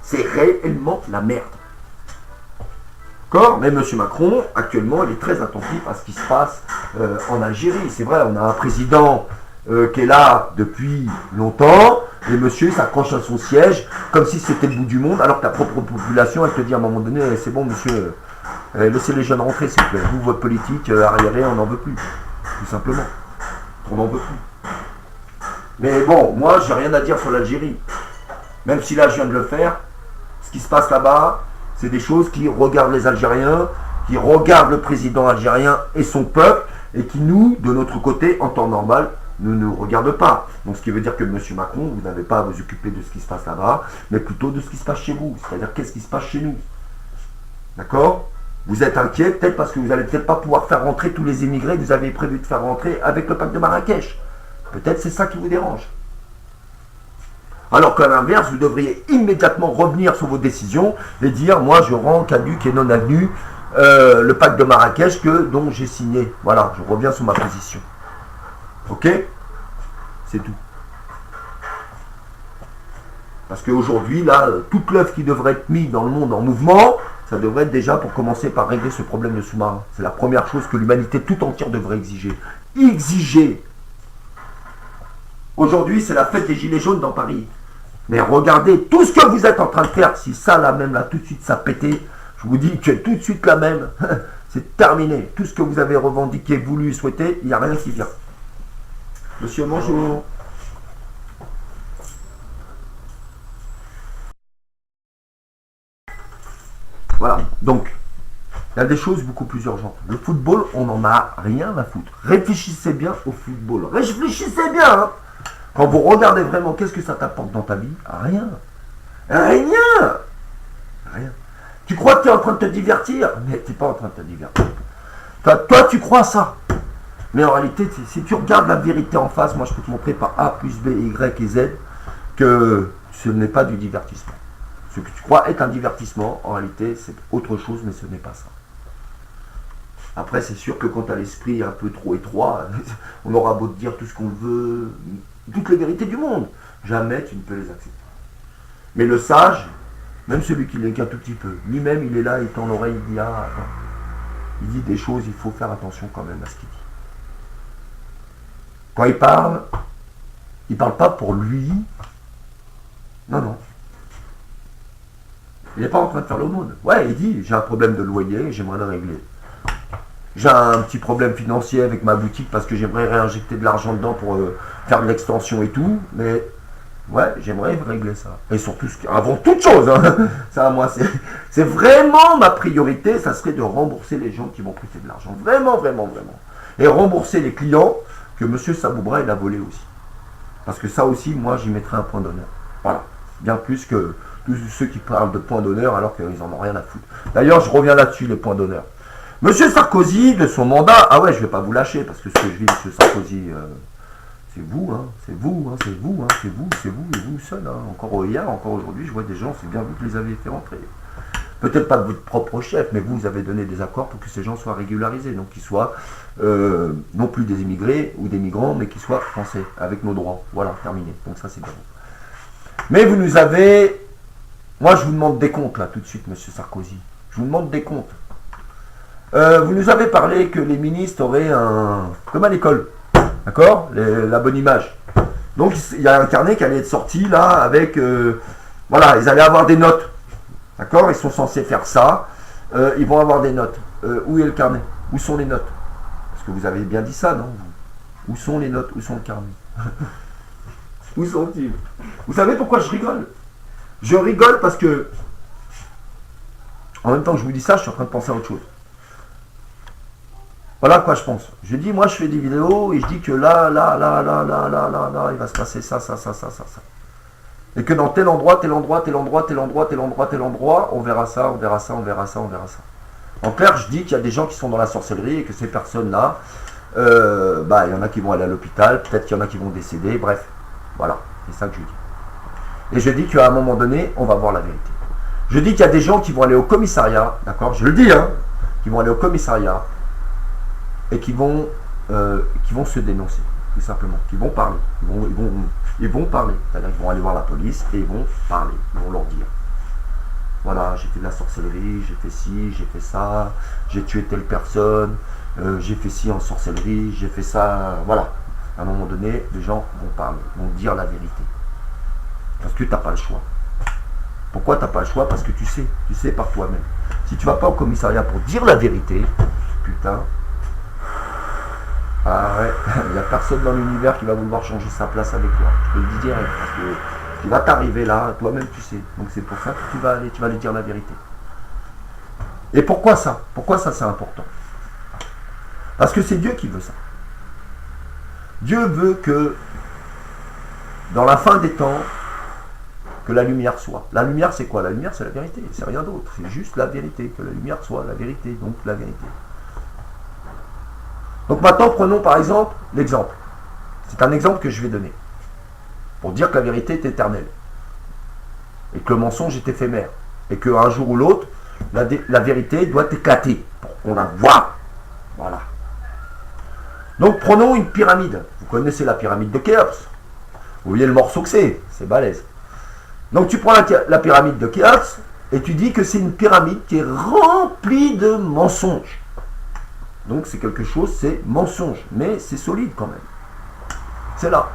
[SPEAKER 1] C'est réellement la merde. D'accord? Mais M. Macron, actuellement, il est très attentif à ce qui se passe en Algérie. C'est vrai, on a un président qui est là depuis longtemps, et monsieur s'accroche à son siège comme si c'était le bout du monde, alors que ta propre population, elle te dit à un moment donné, c'est bon monsieur, laissez les jeunes rentrer s'il vous plaît. Vous, votre politique arriérée, on n'en veut plus. Tout simplement. On n'en veut plus. Mais bon, moi, j'ai rien à dire sur l'Algérie. Même si là, je viens de le faire, ce qui se passe là-bas, c'est des choses qui regardent les Algériens, qui regardent le président algérien et son peuple, et qui nous, de notre côté, en temps normal, ne nous regardent pas. Donc ce qui veut dire que M. Macron, vous n'avez pas à vous occuper de ce qui se passe là-bas, mais plutôt de ce qui se passe chez vous. C'est-à-dire qu'est-ce qui se passe chez nous. D'accord? Vous êtes inquiet peut-être parce que vous n'allez peut-être pas pouvoir faire rentrer tous les immigrés que vous avez prévu de faire rentrer avec le pacte de Marrakech. Peut-être c'est ça qui vous dérange. Alors qu'à l'inverse, vous devriez immédiatement revenir sur vos décisions et dire, moi je rends caduc et non avenu le pacte de Marrakech dont j'ai signé. Voilà, je reviens sur ma position. Ok? C'est tout. Parce qu'aujourd'hui, là, toute l'œuvre qui devrait être mise dans le monde en mouvement, ça devrait être déjà pour commencer par régler ce problème de sous-marin. C'est la première chose que l'humanité tout entière devrait exiger. Exiger. Aujourd'hui, c'est la fête des Gilets jaunes dans Paris. Mais regardez tout ce que vous êtes en train de faire. Si ça, là même, là, tout de suite, ça pétait, je vous dis que tout de suite, là même, c'est terminé. Tout ce que vous avez revendiqué, voulu, souhaité, il n'y a rien qui vient. Monsieur, bonjour. Voilà, donc, il y a des choses beaucoup plus urgentes. Le football, on n'en a rien à foutre. Réfléchissez bien au football. Réfléchissez bien, hein. Quand vous regardez vraiment, qu'est-ce que ça t'apporte dans ta vie? Rien. Rien. Rien. Tu crois que tu es en train de te divertir? Mais tu n'es pas en train de te divertir. Toi, tu crois ça. Mais en réalité, si tu regardes la vérité en face, moi je peux te montrer par A plus B, Y et Z que ce n'est pas du divertissement. Ce que tu crois être un divertissement, en réalité, c'est autre chose, mais ce n'est pas ça. Après, c'est sûr que quand tu as l'esprit un peu trop étroit, on aura beau te dire tout ce qu'on veut, toutes les vérités du monde. Jamais tu ne peux les accepter. Mais le sage, même celui qui l'est qu'un tout petit peu, lui-même, il est là, il tend l'oreille, il dit, ah, attends. Il dit des choses, il faut faire attention quand même à ce qu'il dit. Quand il parle pas pour lui. Non, non. Il n'est pas en train de faire l'aumône. Ouais, il dit, j'ai un problème de loyer, j'aimerais le régler. J'ai un petit problème financier avec ma boutique parce que j'aimerais réinjecter de l'argent dedans pour faire de l'extension et tout. Mais ouais, j'aimerais régler ça. Et surtout, avant toute chose, hein, ça, moi, c'est vraiment ma priorité, ça serait de rembourser les gens qui m'ont prêté de l'argent. Vraiment, vraiment, vraiment. Et rembourser les clients que M. Saboubra, il a volé aussi. Parce que ça aussi, moi, j'y mettrais un point d'honneur. Voilà. Bien plus que tous ceux qui parlent de points d'honneur alors qu'ils n'en ont rien à foutre. D'ailleurs, je reviens là-dessus, les points d'honneur. Monsieur Sarkozy, de son mandat, ah ouais, je ne vais pas vous lâcher, parce que ce que je vis, monsieur Sarkozy, c'est vous, hein, c'est vous, hein, c'est vous, hein, c'est vous, c'est vous, et vous seul. Hein. Encore hier, encore aujourd'hui, je vois des gens, c'est bien vous qui les avez fait rentrer. Peut-être pas de votre propre chef, mais vous avez donné des accords pour que ces gens soient régularisés, donc qu'ils soient non plus des immigrés ou des migrants, mais qu'ils soient français, avec nos droits. Voilà, terminé. Donc ça, c'est bien. Mais vous nous avez... Moi, je vous demande des comptes, là, tout de suite, monsieur Sarkozy. Je vous demande des comptes. Vous nous avez parlé que les ministres auraient un... Comme à l'école, d'accord, la bonne image. Donc, il y a un carnet qui allait être sorti, là, avec... voilà, ils allaient avoir des notes. D'accord? Ils sont censés faire ça. Ils vont avoir des notes. Où est le carnet? Où sont les notes? Parce que vous avez bien dit ça, non? Où sont les notes? Où sont le carnet? Où sont-ils? Vous savez pourquoi je rigole? Je rigole parce que, en même temps que je vous dis ça, je suis en train de penser à autre chose. Voilà à quoi je pense. Je dis, moi je fais des vidéos et je dis que là, il va se passer ça. Et que dans tel endroit, on verra ça. En clair, je dis qu'il y a des gens qui sont dans la sorcellerie et que ces personnes-là il y en a qui vont aller à l'hôpital, peut-être qu'il y en a qui vont décéder, bref. Voilà, c'est ça que je dis. Et je dis qu'à un moment donné, on va voir la vérité. Je dis qu'il y a des gens qui vont aller au commissariat, d'accord, je le dis, hein, qui vont aller au commissariat et qui vont se dénoncer, tout simplement, qui vont parler, ils vont parler, c'est-à-dire qu'ils vont aller voir la police et ils vont parler, ils vont leur dire, voilà, j'ai fait de la sorcellerie, j'ai fait ci, j'ai fait ça, j'ai tué telle personne, j'ai fait ci en sorcellerie, j'ai fait ça, voilà. À un moment donné, les gens vont parler, vont dire la vérité. Parce que tu n'as pas le choix. Pourquoi tu n'as pas le choix? Parce que tu sais par toi-même. Si tu ne vas pas au commissariat pour dire la vérité, putain, ah ouais, il n'y a personne dans l'univers qui va vouloir changer sa place avec toi. Je te le dis direct, parce que ce qui va t'arriver là, toi-même tu sais. Donc c'est pour ça que tu vas lui dire la vérité. Et pourquoi ça? Pourquoi ça c'est important? Parce que c'est Dieu qui veut ça. Dieu veut que, dans la fin des temps, que la lumière soit. La lumière, c'est quoi? La lumière, c'est la vérité. C'est rien d'autre. C'est juste la vérité. Que la lumière soit la vérité. Donc, la vérité. Donc, maintenant, prenons par exemple l'exemple. C'est un exemple que je vais donner. Pour dire que la vérité est éternelle. Et que le mensonge est éphémère. Et qu'un jour ou l'autre, la vérité doit éclater. Pour qu'on la voie. Voilà. Donc, prenons une pyramide. Vous connaissez la pyramide de Khéops. Vous voyez le morceau que c'est balèze. Donc, tu prends la pyramide de Khéops et tu dis que c'est une pyramide qui est remplie de mensonges. Donc, c'est quelque chose, c'est mensonge. Mais c'est solide quand même. C'est là.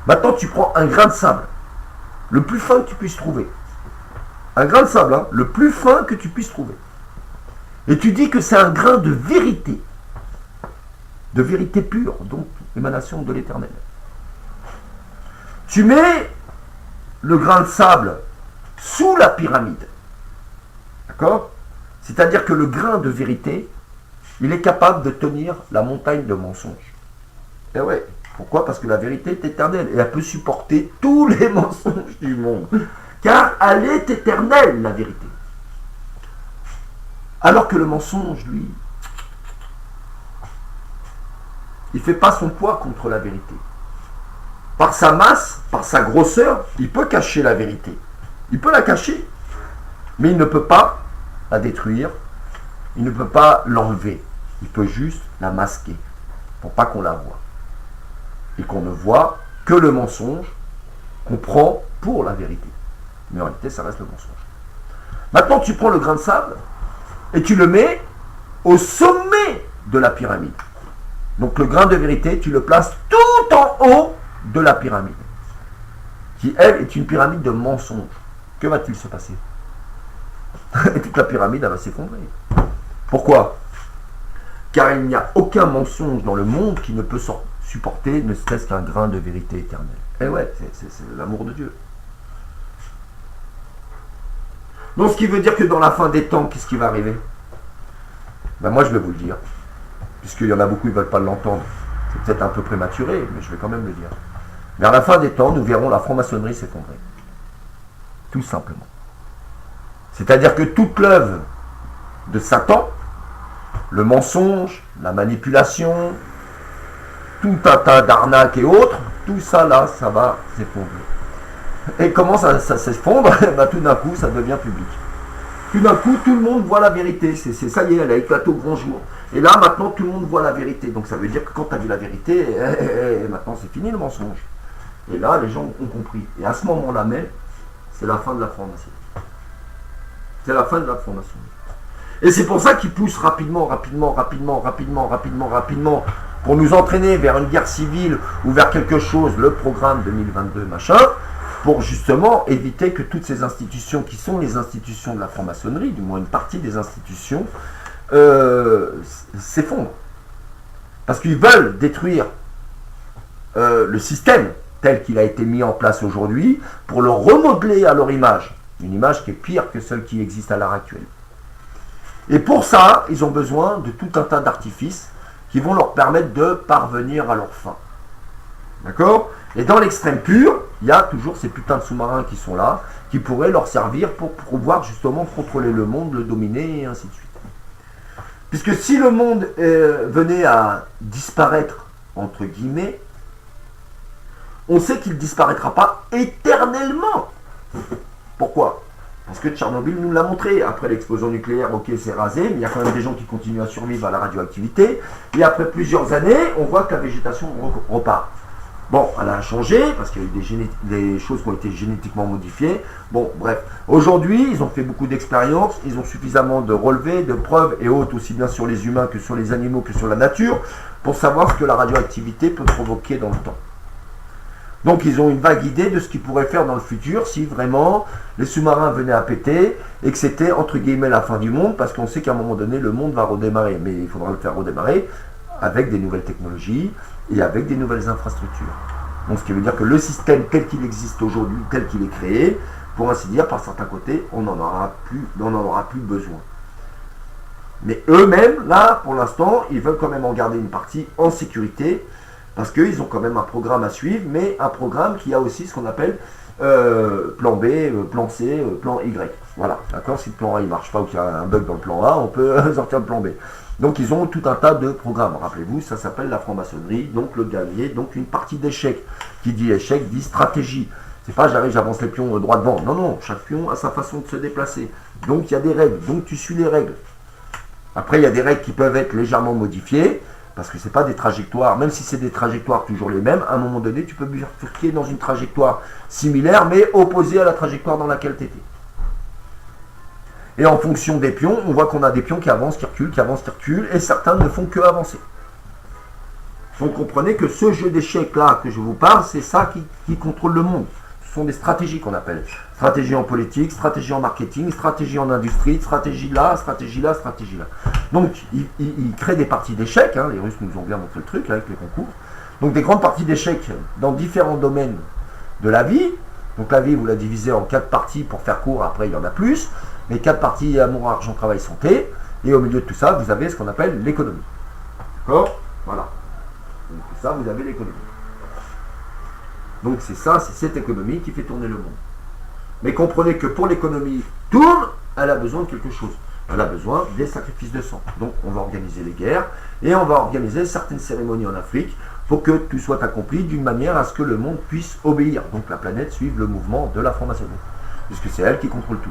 [SPEAKER 1] Maintenant, tu prends un grain de sable. Le plus fin que tu puisses trouver. Un grain de sable, hein, le plus fin que tu puisses trouver. Et tu dis que c'est un grain de vérité. De vérité pure, donc émanation de l'éternel. Tu mets le grain de sable sous la pyramide. D'accord? C'est-à-dire que le grain de vérité, il est capable de tenir la montagne de mensonges. Et ouais, pourquoi? Parce que la vérité est éternelle et elle peut supporter tous les mensonges du monde. Car elle est éternelle, la vérité. Alors que le mensonge, lui, il ne fait pas son poids contre la vérité. Par sa masse, par sa grosseur, il peut cacher la vérité. Il peut la cacher, mais il ne peut pas la détruire, il ne peut pas l'enlever. Il peut juste la masquer, pour pas qu'on la voie. Et qu'on ne voit que le mensonge qu'on prend pour la vérité. Mais en réalité, ça reste le mensonge. Maintenant, tu prends le grain de sable et tu le mets au sommet de la pyramide. Donc le grain de vérité, tu le places tout en haut de la pyramide, qui elle est une pyramide de mensonges. Que va-t-il se passer? Et toute la pyramide, elle va s'effondrer. Pourquoi? Car il n'y a aucun mensonge dans le monde qui ne peut supporter ne serait-ce qu'un grain de vérité éternelle. Et ouais, c'est l'amour de Dieu. Donc ce qui veut dire que dans la fin des temps, qu'est-ce qui va arriver? Ben moi je vais vous le dire. Puisqu'il y en a beaucoup qui ne veulent pas l'entendre. C'est peut-être un peu prématuré, mais je vais quand même le dire. Vers la fin des temps, nous verrons la franc-maçonnerie s'effondrer. Tout simplement. C'est-à-dire que toute l'œuvre de Satan, le mensonge, la manipulation, tout un tas d'arnaques et autres, tout ça là, ça va s'effondrer. Et comment ça s'effondre? Ben, tout d'un coup, ça devient public. Tout d'un coup, tout le monde voit la vérité. Ça y est, elle a éclaté au grand jour. Et là, maintenant, tout le monde voit la vérité. Donc, ça veut dire que quand tu as vu la vérité, maintenant, c'est fini le mensonge. Et là, les gens ont compris. Et à ce moment-là même, c'est la fin de la franc-maçonnerie. C'est la fin de la franc-maçonnerie. Et c'est pour ça qu'ils poussent rapidement, pour nous entraîner vers une guerre civile ou vers quelque chose, le programme 2022, machin, pour justement éviter que toutes ces institutions, qui sont les institutions de la franc-maçonnerie, du moins une partie des institutions, s'effondrent. Parce qu'ils veulent détruire le système tel qu'il a été mis en place aujourd'hui pour le remodeler à leur image. Une image qui est pire que celle qui existe à l'heure actuelle. Et pour ça, ils ont besoin de tout un tas d'artifices qui vont leur permettre de parvenir à leur fin. D'accord? Et dans l'extrême pur, il y a toujours ces putains de sous-marins qui sont là, qui pourraient leur servir pour pouvoir justement contrôler le monde, le dominer, et ainsi de suite. Puisque si le monde venait à disparaître, entre guillemets, on sait qu'il ne disparaîtra pas éternellement. Pourquoi? Parce que Tchernobyl nous l'a montré. Après l'explosion nucléaire, ok, c'est rasé, mais il y a quand même des gens qui continuent à survivre à la radioactivité. Et après plusieurs années, on voit que la végétation repart. Bon, elle a changé, parce qu'il y a eu des choses qui ont été génétiquement modifiées. Bon, bref. Aujourd'hui, ils ont fait beaucoup d'expériences, ils ont suffisamment de relevés, de preuves et autres, aussi bien sur les humains que sur les animaux, que sur la nature, pour savoir ce que la radioactivité peut provoquer dans le temps. Donc ils ont une vague idée de ce qu'ils pourraient faire dans le futur si vraiment les sous-marins venaient à péter et que c'était entre guillemets la fin du monde, parce qu'on sait qu'à un moment donné le monde va redémarrer, mais il faudra le faire redémarrer avec des nouvelles technologies et avec des nouvelles infrastructures. Donc ce qui veut dire que le système tel qu'il existe aujourd'hui, tel qu'il est créé, pour ainsi dire, par certains côtés, on n'en aura plus besoin. Mais eux-mêmes, là, pour l'instant, ils veulent quand même en garder une partie en sécurité, parce qu'ils ont quand même un programme à suivre, mais un programme qui a aussi ce qu'on appelle plan B, plan C, plan Y. Voilà, d'accord. Si le plan A ne marche pas ou qu'il y a un bug dans le plan A, on peut sortir le plan B. Donc ils ont tout un tas de programmes. Rappelez-vous, ça s'appelle la franc-maçonnerie, donc le gavier, donc une partie d'échec. Qui dit échec dit stratégie. C'est pas j'arrive, j'avance les pions droit devant. Non, non, chaque pion a sa façon de se déplacer. Donc il y a des règles, donc tu suis les règles. Après, il y a des règles qui peuvent être légèrement modifiées, parce que ce n'est pas des trajectoires, même si c'est des trajectoires toujours les mêmes, à un moment donné, tu peux bifurquer dans une trajectoire similaire, mais opposée à la trajectoire dans laquelle tu étais. Et en fonction des pions, on voit qu'on a des pions qui avancent, qui reculent, et certains ne font que avancer. Donc comprenez que ce jeu d'échecs-là que je vous parle, c'est ça qui contrôle le monde. Ce sont des stratégies qu'on appelle. Stratégie en politique, stratégie en marketing, stratégie en industrie, stratégie là, stratégie là, stratégie là. Donc ils créent des parties d'échecs, hein, les Russes nous ont bien montré le truc là, avec les concours. Donc des grandes parties d'échecs dans différents domaines de la vie. Donc la vie, vous la divisez en 4 parties pour faire court, après il y en a plus. Mais 4 parties amour, argent, travail, santé. Et au milieu de tout ça, vous avez ce qu'on appelle l'économie. D'accord? Voilà. Donc tout ça, vous avez l'économie. Donc c'est ça, c'est cette économie qui fait tourner le monde. Mais comprenez que pour l'économie tourne, elle a besoin de quelque chose. Elle a besoin des sacrifices de sang. Donc on va organiser les guerres et on va organiser certaines cérémonies en Afrique pour que tout soit accompli d'une manière à ce que le monde puisse obéir. Donc la planète suive le mouvement de la franc-maçonnerie. Puisque c'est elle qui contrôle tout.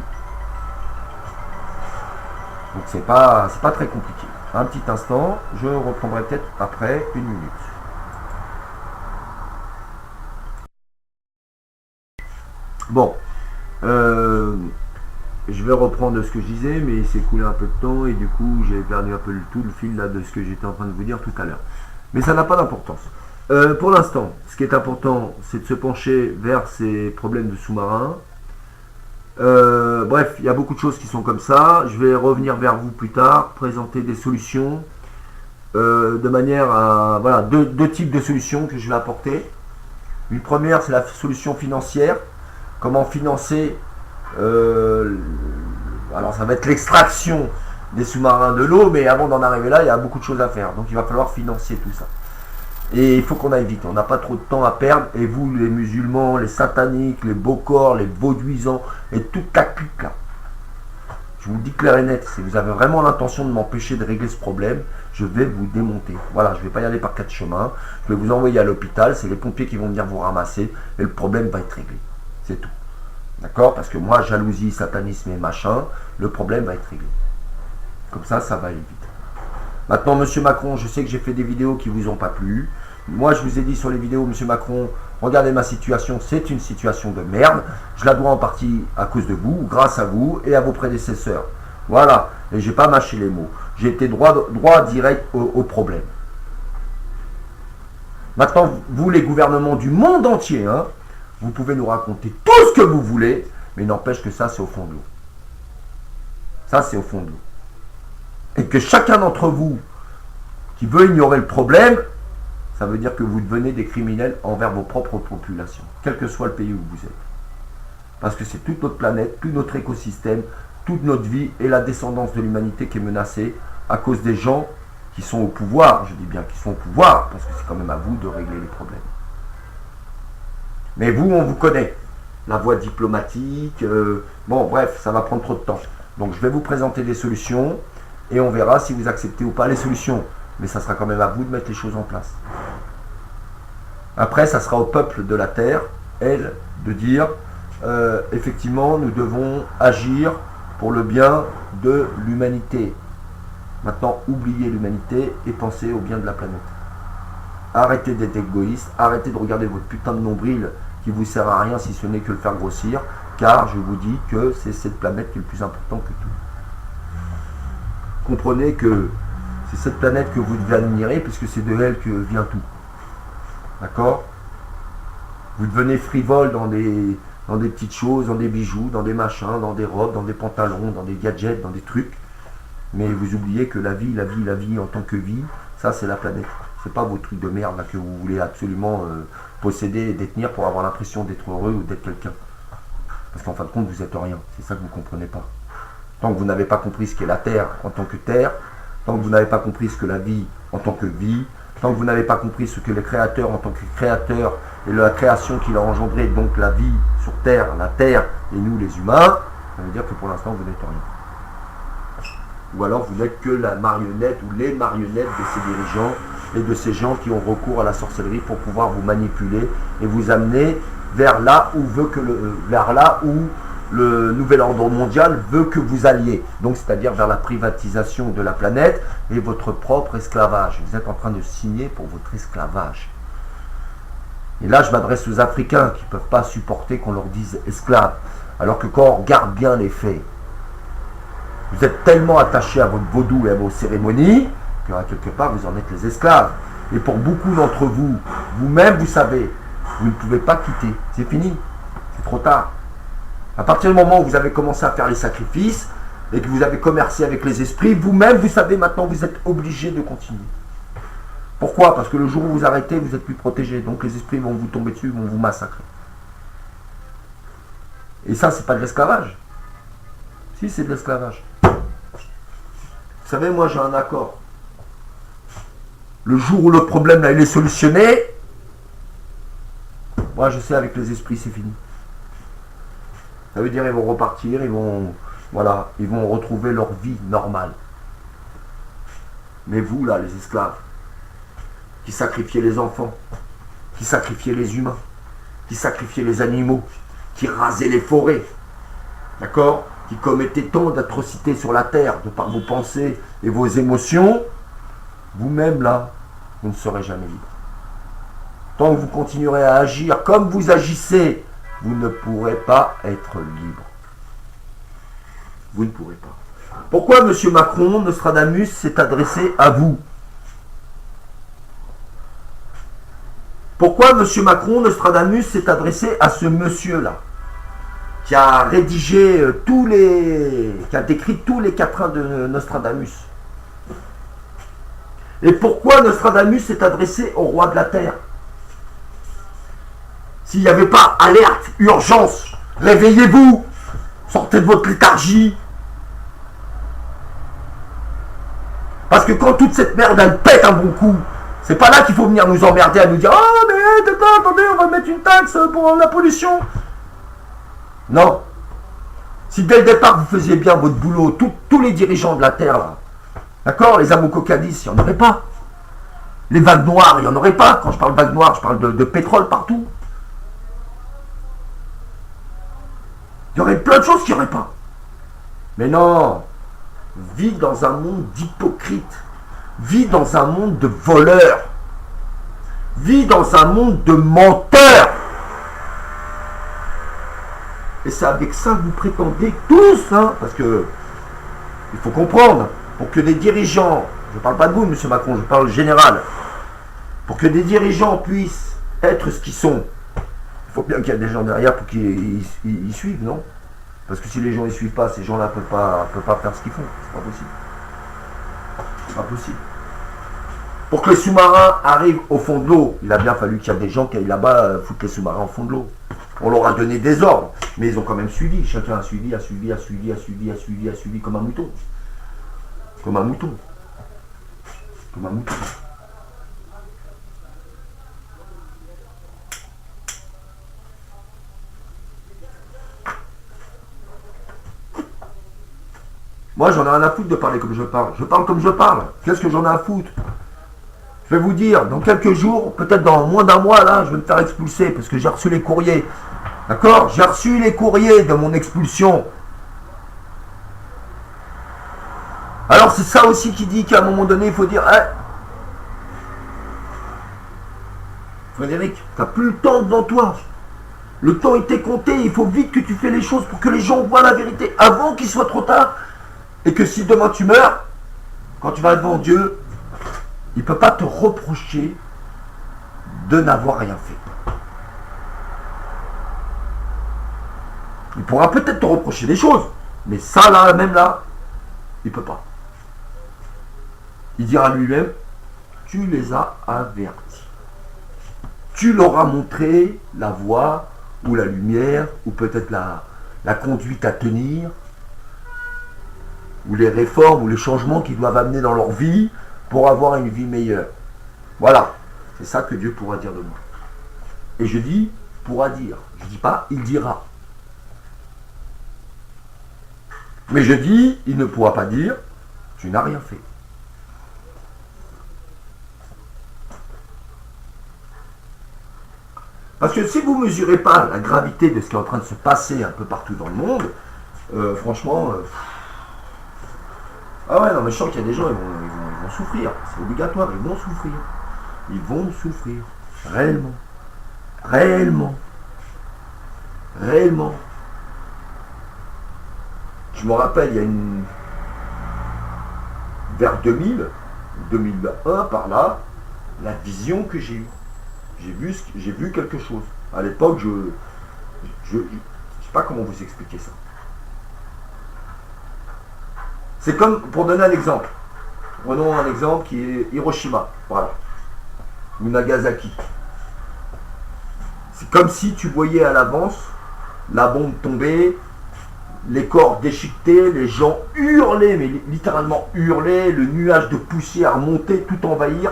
[SPEAKER 1] Donc c'est pas très compliqué. Un petit instant, je reprendrai peut-être après 1 minute. Bon, je vais reprendre ce que je disais, mais il s'est écoulé un peu de temps et du coup j'ai perdu un peu le fil là de ce que j'étais en train de vous dire tout à l'heure. Mais ça n'a pas d'importance. Pour l'instant, ce qui est important, c'est de se pencher vers ces problèmes de sous-marins. Bref, il y a beaucoup de choses qui sont comme ça. Je vais revenir vers vous plus tard, présenter des solutions de manière à... Voilà, deux types de solutions que je vais apporter. Une première, c'est la solution financière. Comment financer alors ça va être l'extraction des sous-marins de l'eau, mais avant d'en arriver là, il y a beaucoup de choses à faire. Donc il va falloir financer tout ça. Et il faut qu'on aille vite, on n'a pas trop de temps à perdre. Et vous, les musulmans, les sataniques, les beaux corps, les vauduisants, et toute la clique là. Je vous le dis clair et net, si vous avez vraiment l'intention de m'empêcher de régler ce problème, je vais vous démonter. Voilà, je ne vais pas y aller par 4 chemins. Je vais vous envoyer à l'hôpital, c'est les pompiers qui vont venir vous ramasser, et le problème va être réglé. C'est tout. D'accord? Parce que moi, jalousie, satanisme et machin, le problème va être réglé. Comme ça va aller vite. Maintenant, monsieur Macron, je sais que j'ai fait des vidéos qui ne vous ont pas plu. Moi, je vous ai dit sur les vidéos, monsieur Macron, regardez ma situation, c'est une situation de merde. Je la dois en partie à cause de vous, grâce à vous et à vos prédécesseurs. Voilà. Et je n'ai pas mâché les mots. J'ai été droit direct au problème. Maintenant, vous, les gouvernements du monde entier, hein, vous pouvez nous raconter tout ce que vous voulez, mais il n'empêche que ça, c'est au fond de l'eau. Ça, c'est au fond de l'eau. Et que chacun d'entre vous qui veut ignorer le problème, ça veut dire que vous devenez des criminels envers vos propres populations, quel que soit le pays où vous êtes. Parce que c'est toute notre planète, tout notre écosystème, toute notre vie et la descendance de l'humanité qui est menacée à cause des gens qui sont au pouvoir. Je dis bien qui sont au pouvoir, parce que c'est quand même à vous de régler les problèmes. Mais vous, on vous connaît. La voie diplomatique, bon bref, ça va prendre trop de temps. Donc je vais vous présenter des solutions. et on verra si vous acceptez ou pas les solutions. Mais ça sera quand même à vous de mettre les choses en place. Après, ça sera au peuple de la Terre, elle, de dire, effectivement, nous devons agir pour le bien de l'humanité. Maintenant, oubliez l'humanité et pensez au bien de la planète. Arrêtez d'être égoïste, arrêtez de regarder votre putain de nombril qui vous sert à rien si ce n'est que le faire grossir, car je vous dis que c'est cette planète qui est le plus important que tout. Comprenez que c'est cette planète que vous devez admirer, puisque c'est de elle que vient tout. D'accord? Vous devenez frivole dans des petites choses, dans des bijoux, dans des machins, dans des robes, dans des pantalons, dans des gadgets, dans des trucs. Mais vous oubliez que la vie en tant que vie, ça c'est la planète. C'est pas vos trucs de merde là, que vous voulez absolument posséder et détenir pour avoir l'impression d'être heureux ou d'être quelqu'un. Parce qu'en fin de compte, vous n'êtes rien. C'est ça que vous ne comprenez pas. Tant que vous n'avez pas compris ce qu'est la Terre en tant que Terre, tant que vous n'avez pas compris ce que la vie en tant que vie, tant que vous n'avez pas compris ce que le Créateur en tant que Créateur et la création qu'il a engendré, donc la vie sur Terre, la Terre et nous les humains, ça veut dire que pour l'instant vous n'êtes rien. Ou alors vous n'êtes que la marionnette ou les marionnettes de ces dirigeants et de ces gens qui ont recours à la sorcellerie pour pouvoir vous manipuler et vous amener vers là où le nouvel ordre mondial veut que vous alliez. Donc c'est-à-dire vers la privatisation de la planète et votre propre esclavage. Vous êtes en train de signer pour votre esclavage. Et là je m'adresse aux Africains qui ne peuvent pas supporter qu'on leur dise esclaves. Alors que quand on regarde bien les faits, vous êtes tellement attachés à votre vaudou et à vos cérémonies qu'à quelque part vous en êtes les esclaves. Et pour beaucoup d'entre vous, vous-même vous savez, vous ne pouvez pas quitter. C'est fini. C'est trop tard. À partir du moment où vous avez commencé à faire les sacrifices et que vous avez commercé avec les esprits, vous-même vous savez maintenant vous êtes obligé de continuer. Pourquoi? Parce que le jour où vous arrêtez, vous êtes plus protégé. Donc les esprits vont vous tomber dessus, vont vous massacrer. Et ça, c'est pas de l'esclavage. Si, c'est de l'esclavage. Vous savez, moi j'ai un accord. Le jour où le problème là, il est solutionné, moi je sais avec les esprits c'est fini. Ça veut dire ils vont repartir, ils vont retrouver leur vie normale. Mais vous là, les esclaves, qui sacrifiez les enfants, qui sacrifiez les humains, qui sacrifiez les animaux, qui rasez les forêts, d'accord, qui commettez tant d'atrocités sur la terre de par vos pensées et vos émotions, vous-même là, vous ne serez jamais libre. Tant que vous continuerez à agir comme vous agissez, vous ne pourrez pas être libre. Vous ne pourrez pas. Pourquoi M. Macron, Nostradamus, s'est adressé à vous? Pourquoi M. Macron, Nostradamus, s'est adressé à ce monsieur-là, qui a rédigé qui a décrit tous les quatrains de Nostradamus? Et pourquoi Nostradamus s'est adressé au roi de la terre? S'il n'y avait pas alerte, urgence, réveillez-vous, sortez de votre léthargie. Parce que quand toute cette merde elle pète un bon coup, c'est pas là qu'il faut venir nous emmerder à nous dire oh mais attendez, on va mettre une taxe pour la pollution. Non. Si dès le départ vous faisiez bien votre boulot, tous les dirigeants de la terre là, d'accord, les Amokokadis, il n'y en aurait pas. Les vagues noires, il n'y en aurait pas. Quand je parle de vagues noires, je parle de pétrole partout. Il y aurait plein de choses qu'il n'y aurait pas. Mais non, vis dans un monde d'hypocrites. Vis dans un monde de voleurs. Vis dans un monde de menteurs. Et c'est avec ça que vous prétendez tous, hein, parce que il faut comprendre, pour que des dirigeants, je ne parle pas de vous, M. Macron, je parle général, pour que des dirigeants puissent être ce qu'ils sont, il faut bien qu'il y ait des gens derrière pour qu'ils suivent, non? Parce que si les gens ne suivent pas, ces gens-là ne peuvent pas faire ce qu'ils font. C'est pas possible. C'est pas possible. Pour que les sous-marins arrivent au fond de l'eau, il a bien fallu qu'il y ait des gens qui aillent là-bas foutre les sous-marins au fond de l'eau. On leur a donné des ordres, mais ils ont quand même suivi. Chacun a suivi comme un mouton. Comme un mouton. Comme un mouton. Moi, j'en ai rien à foutre de parler comme je parle. Je parle comme je parle. Qu'est-ce que j'en ai à foutre? Je vais vous dire, dans quelques jours, peut-être dans moins d'un mois, là, je vais me faire expulser parce que j'ai reçu les courriers. D'accord? J'ai reçu les courriers de mon expulsion. Alors, c'est ça aussi qui dit qu'à un moment donné, il faut dire, hey, Frédéric, t'as plus le temps devant toi. Le temps était compté, il faut vite que tu fais les choses pour que les gens voient la vérité avant qu'il soit trop tard. Et que si demain tu meurs, quand tu vas devant Dieu, il ne peut pas te reprocher de n'avoir rien fait. Il pourra peut-être te reprocher des choses, mais ça là, même là, il ne peut pas. Il dira lui-même, tu les as avertis. Tu leur as montré la voie ou la lumière, ou peut-être la conduite à tenir, ou les réformes, ou les changements qu'ils doivent amener dans leur vie pour avoir une vie meilleure. Voilà, c'est ça que Dieu pourra dire de moi. Et je dis, pourra dire. Je ne dis pas, il dira. Mais je dis, il ne pourra pas dire, tu n'as rien fait. Parce que si vous ne mesurez pas la gravité de ce qui est en train de se passer un peu partout dans le monde, franchement, ah ouais, non, mais je sens qu'il y a des gens, ils vont souffrir. C'est obligatoire, ils vont souffrir. Ils vont souffrir. Réellement. Réellement. Réellement. Je me rappelle, il y a vers 2000, 2001, par là, la vision que j'ai eue. J'ai vu quelque chose. À l'époque, je ne sais pas comment vous expliquer ça. C'est comme, pour donner un exemple, prenons un exemple qui est Hiroshima, voilà, ou Nagasaki. C'est comme si tu voyais à l'avance la bombe tomber, les corps déchiquetés, les gens hurler, mais littéralement hurler, le nuage de poussière monter, tout envahir.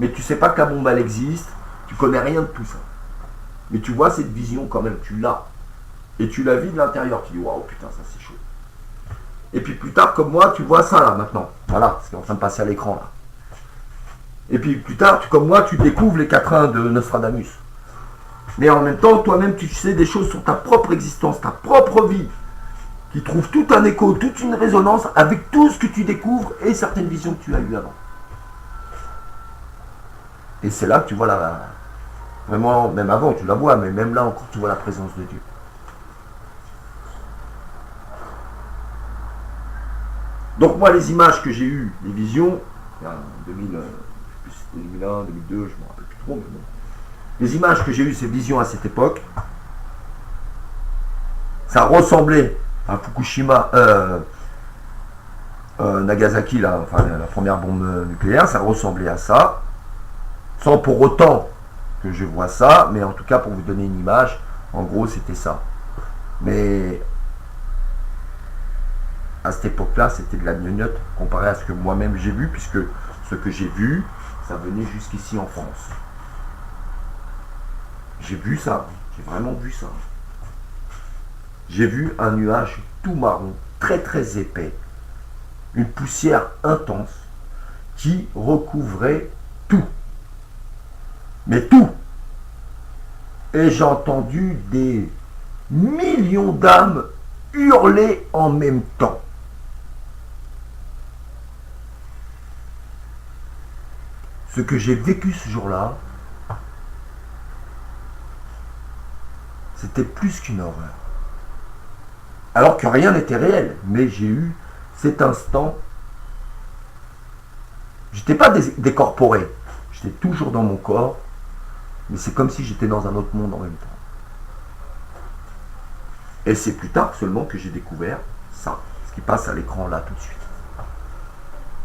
[SPEAKER 1] Mais tu sais pas que la bombe elle existe, tu connais rien de tout ça. Mais tu vois cette vision quand même, tu l'as. Et tu la vis de l'intérieur, tu dis waouh putain ça c'est chaud. Et puis plus tard comme moi tu vois ça là maintenant. Voilà, ce qui est en train de passer à l'écran là. Et puis plus tard, comme moi, tu découvres les quatrains de Nostradamus. Mais en même temps, toi-même tu sais des choses sur ta propre existence, ta propre vie, qui trouvent tout un écho, toute une résonance avec tout ce que tu découvres et certaines visions que tu as eues avant. Et c'est là que tu vois vraiment, même avant tu la vois, mais même là encore tu vois la présence de Dieu. Donc moi les images que j'ai eues, les visions, en 2001, 2002, je ne me rappelle plus trop, mais bon. Les images que j'ai eues, ces visions à cette époque, ça ressemblait à Fukushima, Nagasaki, là, enfin la première bombe nucléaire, ça ressemblait à ça. Sans pour autant que je vois ça, mais en tout cas pour vous donner une image, en gros c'était ça. Mais à cette époque-là, c'était de la gnognotte comparé à ce que moi-même j'ai vu, puisque ce que j'ai vu, ça venait jusqu'ici en France. J'ai vu ça, j'ai vraiment vu ça. J'ai vu un nuage tout marron, très très épais, une poussière intense qui recouvrait tout. Mais tout. Et j'ai entendu des millions d'âmes hurler en même temps. Ce que j'ai vécu ce jour-là, c'était plus qu'une horreur. Alors que rien n'était réel, mais j'ai eu cet instant. J'étais pas décorporé, j'étais toujours dans mon corps. Mais c'est comme si j'étais dans un autre monde en même temps. Et c'est plus tard seulement que j'ai découvert ça, ce qui passe à l'écran là tout de suite.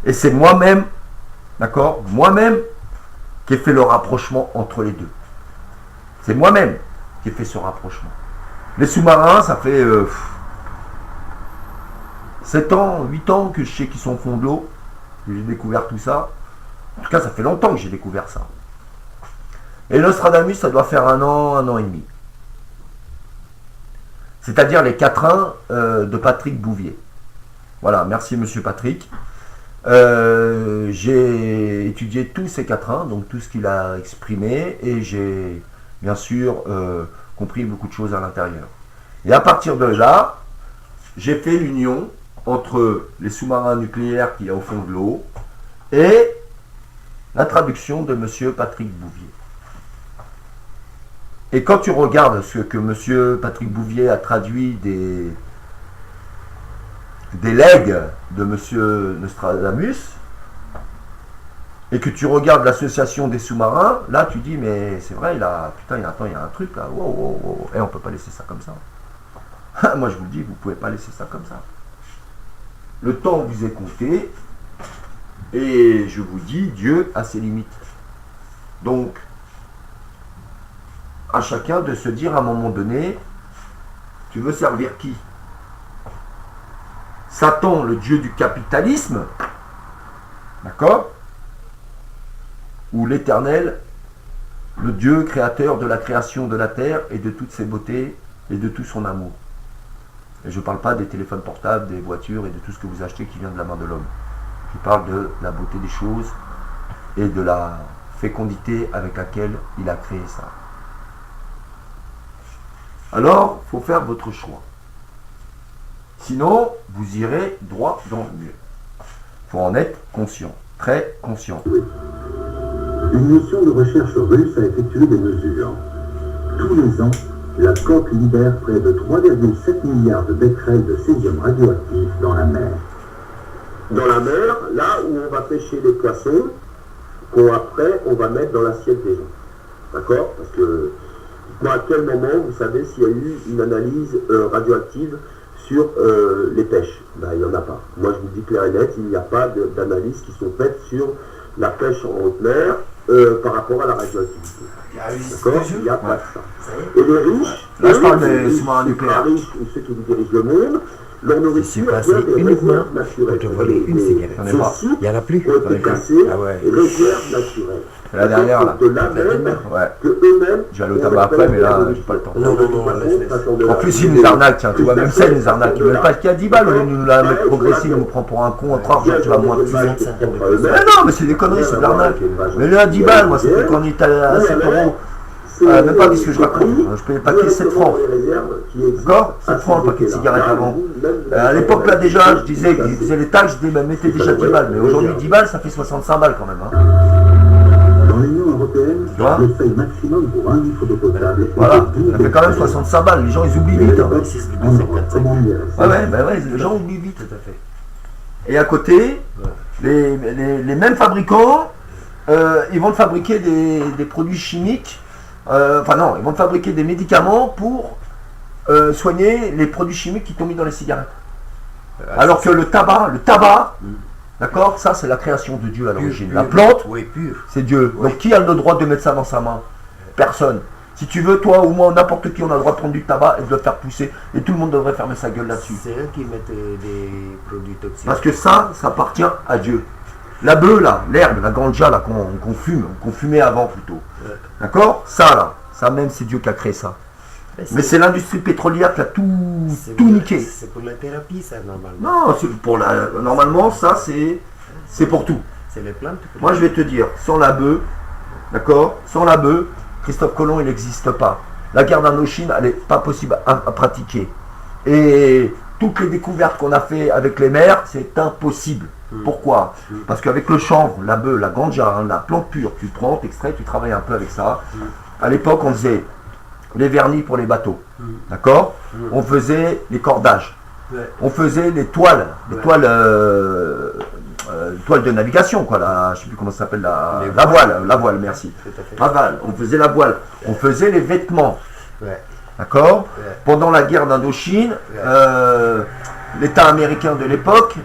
[SPEAKER 1] Et c'est moi-même, d'accord, moi-même qui ai fait le rapprochement entre les deux. C'est moi-même qui ai fait ce rapprochement. Les sous-marins, ça fait 7 ans, 8 ans que je sais qu'ils sont au fond de l'eau, que j'ai découvert tout ça. En tout cas, ça fait longtemps que j'ai découvert ça. Et Nostradamus, ça doit faire un an et demi. C'est-à-dire les quatrains de Patrick Bouvier. Voilà, merci Monsieur Patrick. J'ai étudié tous ces quatrains, donc tout ce qu'il a exprimé, et j'ai bien sûr compris beaucoup de choses à l'intérieur. Et à partir de là, j'ai fait l'union entre les sous-marins nucléaires qu'il y a au fond de l'eau et la traduction de Monsieur Patrick Bouvier. Et quand tu regardes ce que Monsieur Patrick Bouvier a traduit des legs de Monsieur Nostradamus, et que tu regardes l'association des sous-marins, là tu dis mais c'est vrai, il y a un truc là, wow. Et on peut pas laisser ça comme ça. Moi je vous le dis, vous pouvez pas laisser ça comme ça. Le temps vous est compté, et je vous dis, Dieu a ses limites. Donc, à chacun de se dire à un moment donné, tu veux servir qui? Satan, le dieu du capitalisme, d'accord? Ou l'Éternel, le Dieu créateur de la création de la terre et de toutes ses beautés et de tout son amour. Et je ne parle pas des téléphones portables, des voitures et de tout ce que vous achetez qui vient de la main de l'homme. Je parle de la beauté des choses et de la fécondité avec laquelle il a créé ça. Alors, il faut faire votre choix. Sinon, vous irez droit dans le mur. Il faut en être conscient, très conscient.
[SPEAKER 3] Une mission de recherche russe a effectué des mesures. Tous les ans, la coque libère près de 3,7 milliards de becquerels de césium radioactif dans la mer.
[SPEAKER 2] Dans la mer, là où on va pêcher les poissons, qu'après on va mettre dans l'assiette des gens. D'accord? Parce que, moi, à quel moment, vous savez, s'il y a eu une analyse radioactive sur les pêches? Ben, il n'y en a pas. Moi, je vous dis clair et net, il n'y a pas d'analyses qui sont faites sur la pêche en haute mer par rapport à la radioactivité. D'accord? Il n'y a pas de ça. Et les riches,
[SPEAKER 1] là je parle des sous-marins nucléaires.
[SPEAKER 2] Les riches ou ceux qui dirigent le monde, leur nourriture
[SPEAKER 4] passé
[SPEAKER 2] vient des
[SPEAKER 4] uniquement
[SPEAKER 2] réserves naturelles.
[SPEAKER 4] pour te voler une cigarette.
[SPEAKER 1] J'en ai pas.
[SPEAKER 2] Ces sites
[SPEAKER 4] Il y en a plus.
[SPEAKER 2] ont été classés
[SPEAKER 4] Ah ouais.
[SPEAKER 2] réserves naturelles.
[SPEAKER 1] La dernière là.
[SPEAKER 2] De là même
[SPEAKER 1] Ouais.
[SPEAKER 2] que eux-mêmes.
[SPEAKER 1] Je vais aller au tabac après, mais là, j'ai pas le temps.
[SPEAKER 4] Non,
[SPEAKER 1] En plus, il nous arnaque, tiens, tu vois, même ça, il nous arnaque. Il ne veut pas qu'il y a 10 balles, au lieu de nous la mettre progressive, il nous prend pour un con, encore, genre, tu vas moins de plus. Mais non, mais c'est des conneries, c'est de l'arnaque. Mais là, 10 balles, moi, ça fait qu'on est à 7 euros. Même pas ce que je raconte. Je payais le paquet 7 francs. D'accord? 7 francs le paquet de cigarettes avant. À l'époque, là, déjà, je disais qu'ils faisaient les taxes, je disais, mettez déjà 10 balles. Mais aujourd'hui, 10 balles, ça fait 65 balles quand même. Hein.
[SPEAKER 3] Dans l'Union européenne,
[SPEAKER 1] Tu vois?
[SPEAKER 3] le seuil maximum pour un litre d'eau potable.
[SPEAKER 1] Voilà, ça fait quand même 65 balles. Les gens, ils oublient vite. Hein. Ouais, les gens oublient vite.
[SPEAKER 4] Tout à fait.
[SPEAKER 1] Et à côté, les mêmes fabricants, ils vont te fabriquer des produits chimiques. Enfin non, ils vont te fabriquer des médicaments pour soigner les produits chimiques qui t'ont mis dans les cigarettes. Alors que le tabac, d'accord, ça c'est la création de Dieu à l'origine. La plante,
[SPEAKER 4] Oui, pur.
[SPEAKER 1] c'est Dieu. Donc qui a le droit de mettre ça dans sa main? Personne. Si tu veux, toi ou moi, n'importe qui, on a le droit de prendre du tabac et de le faire pousser. Et tout le monde devrait fermer sa gueule là-dessus.
[SPEAKER 4] C'est eux qui mettent des produits toxiques.
[SPEAKER 1] Parce que ça appartient à Dieu. La bœuf là, l'herbe, la ganja là qu'on fume, qu'on fumait avant plutôt. D'accord? Ça même c'est Dieu qui a créé ça. Mais c'est l'industrie pétrolière qui a tout niqué.
[SPEAKER 4] C'est pour la thérapie, ça, normalement.
[SPEAKER 1] Non, normalement ça c'est pour tout.
[SPEAKER 4] C'est les plantes.
[SPEAKER 1] Moi je vais te dire, sans la bœuf, d'accord? Sans la bœuf, Christophe Colomb il n'existe pas. La guerre d'Indochine, elle n'est pas possible à pratiquer. Et toutes les découvertes qu'on a fait avec les mers, c'est impossible. Pourquoi? Parce qu'avec le chanvre, la bœuf, la ganja, la plante pure, tu prends, t'extrais, tu travailles un peu avec ça. À l'époque, on faisait les vernis pour les bateaux. D'accord? On faisait les cordages. On faisait les toiles. Les toiles de navigation, quoi. Je ne sais plus comment ça s'appelle, la voile, merci. La voile, on faisait la voile. On faisait les vêtements. D'accord? Pendant la guerre d'Indochine, l'État américain de l'époque,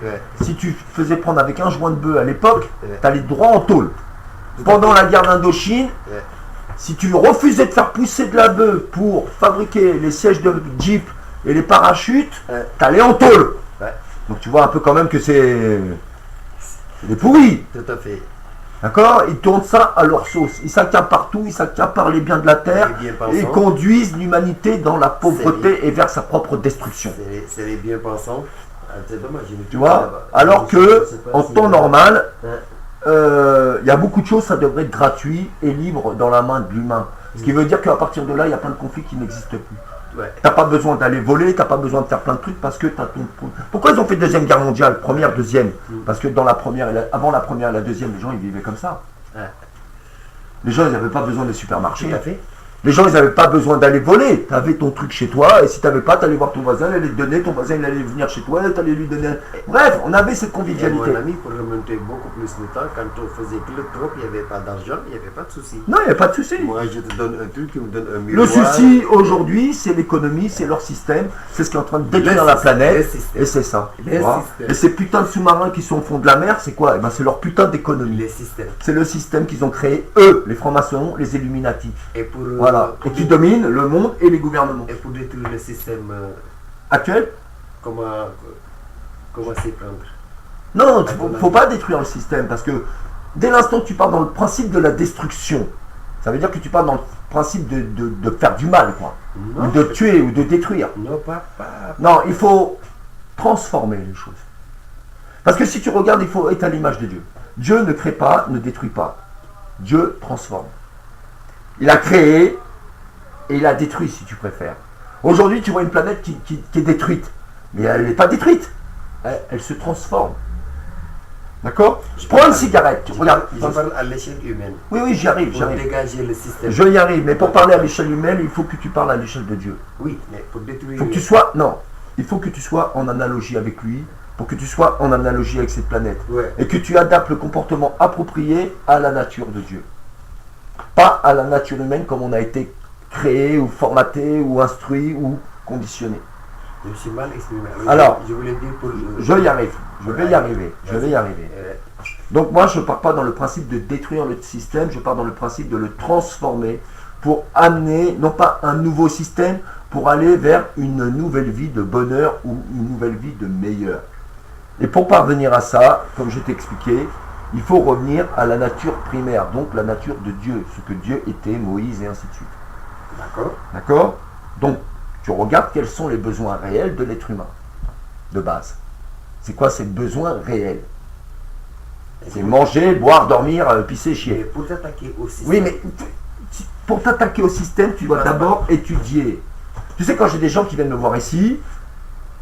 [SPEAKER 1] si tu faisais prendre avec un joint de bœuf à l'époque, tu allais droit en tôle. Pendant la guerre d'Indochine, si tu refusais de faire pousser de la bœuf pour fabriquer les sièges de Jeep et les parachutes, tu allais en tôle. Donc tu vois un peu quand même que c'est des pourris.
[SPEAKER 4] Tout à fait.
[SPEAKER 1] D'accord? Ils tournent ça à leur sauce. Ils s'accaparent partout, ils s'accaparent les biens de la terre et ils conduisent l'humanité dans la pauvreté et vers sa propre destruction.
[SPEAKER 4] C'est les bien-pensants. C'est dommage.
[SPEAKER 1] Tu vois? Alors que, en temps normal, il y a beaucoup de choses, ça devrait être gratuit et libre dans la main de l'humain. Ce qui veut dire qu'à partir de là, il y a plein de conflits qui n'existent plus.
[SPEAKER 4] Ouais.
[SPEAKER 1] T'as pas besoin d'aller voler, t'as pas besoin de faire plein de trucs parce que t'as ton... Pourquoi ils ont fait Deuxième Guerre mondiale? Première, deuxième. Parce que dans la première avant la première et la deuxième, les gens ils vivaient comme ça.
[SPEAKER 4] Ouais.
[SPEAKER 1] Les gens ils n'avaient pas besoin des supermarchés.
[SPEAKER 4] Tout à fait.
[SPEAKER 1] Les gens ils n'avaient pas besoin d'aller voler. Tu avais ton truc chez toi et si tu n'avais pas, tu allais voir ton voisin, il allait te donner, ton voisin il allait venir chez toi, tu allais lui donner. Bref, on avait cette
[SPEAKER 4] Et
[SPEAKER 1] convivialité.
[SPEAKER 4] mon ami, pour remonter beaucoup plus le temps, quand on faisait que le trop, il n'y avait pas d'argent, il n'y avait pas de souci.
[SPEAKER 1] Non, il n'y a pas de souci.
[SPEAKER 4] Moi, je te donne un truc, tu me donnes un
[SPEAKER 1] Le
[SPEAKER 4] miroir.
[SPEAKER 1] souci aujourd'hui, c'est l'économie, c'est leur système, c'est ce qui est en train de détruire la planète. Et c'est ça.
[SPEAKER 4] Les
[SPEAKER 1] tu vois.
[SPEAKER 4] systèmes.
[SPEAKER 1] Et ces putains de sous-marins qui sont au fond de la mer, c'est quoi? Eh ben, c'est leur putain d'économie.
[SPEAKER 4] Les systèmes.
[SPEAKER 1] C'est le système qu'ils ont créé, eux, les francs-maçons, les Illuminati.
[SPEAKER 4] Et pour,
[SPEAKER 1] Voilà. Et qui dominent le monde et les gouvernements.
[SPEAKER 4] et pour détruire le système,
[SPEAKER 1] Actuel?
[SPEAKER 4] comment s'y prendre?
[SPEAKER 1] Non, il ne faut pas détruire le système parce que dès l'instant que tu pars dans le principe de la destruction, ça veut dire que tu pars dans le principe de faire du mal, quoi.
[SPEAKER 4] Non.
[SPEAKER 1] Ou de tuer ou de détruire.
[SPEAKER 4] Non, pas.
[SPEAKER 1] Non, il faut transformer les choses. Parce que si tu regardes, il faut être à l'image de Dieu. Dieu ne crée pas, ne détruit pas. Dieu transforme. Il a créé et il a détruit, si tu préfères. Aujourd'hui, tu vois une planète qui est détruite. Mais elle n'est pas détruite. Elle se transforme. D'accord? Prends une cigarette. Regarde.
[SPEAKER 4] Je parle à l'échelle humaine.
[SPEAKER 1] Oui, j'y arrive,
[SPEAKER 4] Pour dégager le système.
[SPEAKER 1] Je y arrive, mais pour parler à l'échelle humaine, il faut que tu parles à l'échelle de Dieu.
[SPEAKER 4] Oui, mais pour détruire.
[SPEAKER 1] Il faut que tu sois, non, il faut que tu sois en analogie avec lui, pour que tu sois en analogie avec cette planète.
[SPEAKER 4] Ouais.
[SPEAKER 1] Et que tu adaptes le comportement approprié à la nature de Dieu. Pas à la nature humaine comme on a été créé, ou formaté, ou instruit, ou conditionné.
[SPEAKER 4] Je me suis mal exprimé.
[SPEAKER 1] Alors,
[SPEAKER 4] je voulais dire pour.
[SPEAKER 1] Je y arrive, je vais y arriver, je vais y arriver. Donc moi, je ne pars pas dans le principe de détruire le système, je pars dans le principe de le transformer pour amener, non pas un nouveau système, pour aller vers une nouvelle vie de bonheur ou une nouvelle vie de meilleur. Et pour parvenir à ça, comme je t'ai expliqué, il faut revenir à la nature primaire, donc la nature de Dieu, ce que Dieu était, Moïse et ainsi de suite.
[SPEAKER 4] D'accord.
[SPEAKER 1] D'accord? Donc, tu regardes quels sont les besoins réels de l'être humain, de base. C'est quoi ces besoins réels? C'est manger, boire, dormir, pisser,
[SPEAKER 4] Mais
[SPEAKER 1] chier.
[SPEAKER 4] pour t'attaquer au système.
[SPEAKER 1] Oui, mais pour t'attaquer au système, tu dois d'abord étudier. Tu sais, quand j'ai des gens qui viennent me voir ici,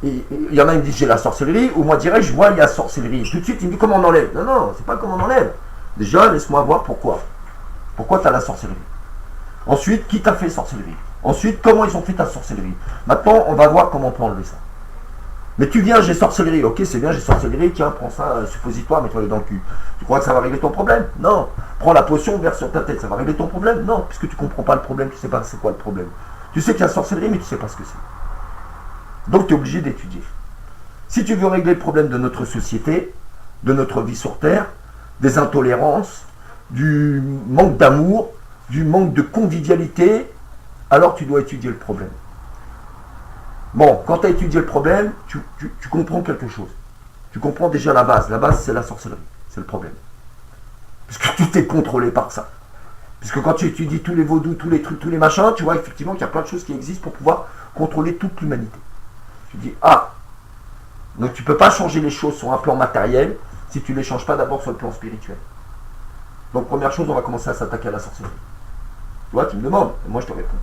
[SPEAKER 1] et il y en a qui me disent j'ai la sorcellerie, ou moi direct je vois il y a sorcellerie. Tout de suite, il me dit comment on enlève. Non, c'est pas comment on enlève. Déjà, laisse-moi voir pourquoi. Pourquoi tu as la sorcellerie? Ensuite, qui t'a fait sorcellerie? Ensuite, comment ils ont fait ta sorcellerie? Maintenant, on va voir comment on peut enlever ça. Mais tu viens, j'ai sorcellerie. Ok, c'est bien, j'ai sorcellerie. Tiens, prends ça, suppositoire, mets-toi dans le cul. Tu crois que ça va régler ton problème? Non. Prends la potion, verse sur ta tête. Ça va régler ton problème? Non, puisque tu comprends pas le problème, tu sais pas c'est quoi le problème. Tu sais qu'il y a sorcellerie, mais tu sais pas ce que c'est. Donc, tu es obligé d'étudier. Si tu veux régler le problème de notre société, de notre vie sur Terre, des intolérances, du manque d'amour, du manque de convivialité, alors tu dois étudier le problème. Bon, quand tu as étudié le problème, tu comprends quelque chose. Tu comprends déjà la base. La base, c'est la sorcellerie. C'est le problème. Puisque tout est contrôlé par ça. Puisque quand tu étudies tous les vaudous, tous les trucs, tous les machins, tu vois effectivement qu'il y a plein de choses qui existent pour pouvoir contrôler toute l'humanité. Tu dis, ah, donc tu ne peux pas changer les choses sur un plan matériel si tu ne les changes pas d'abord sur le plan spirituel. Donc première chose, on va commencer à s'attaquer à la sorcellerie. Tu vois, tu me demandes, et moi je te réponds.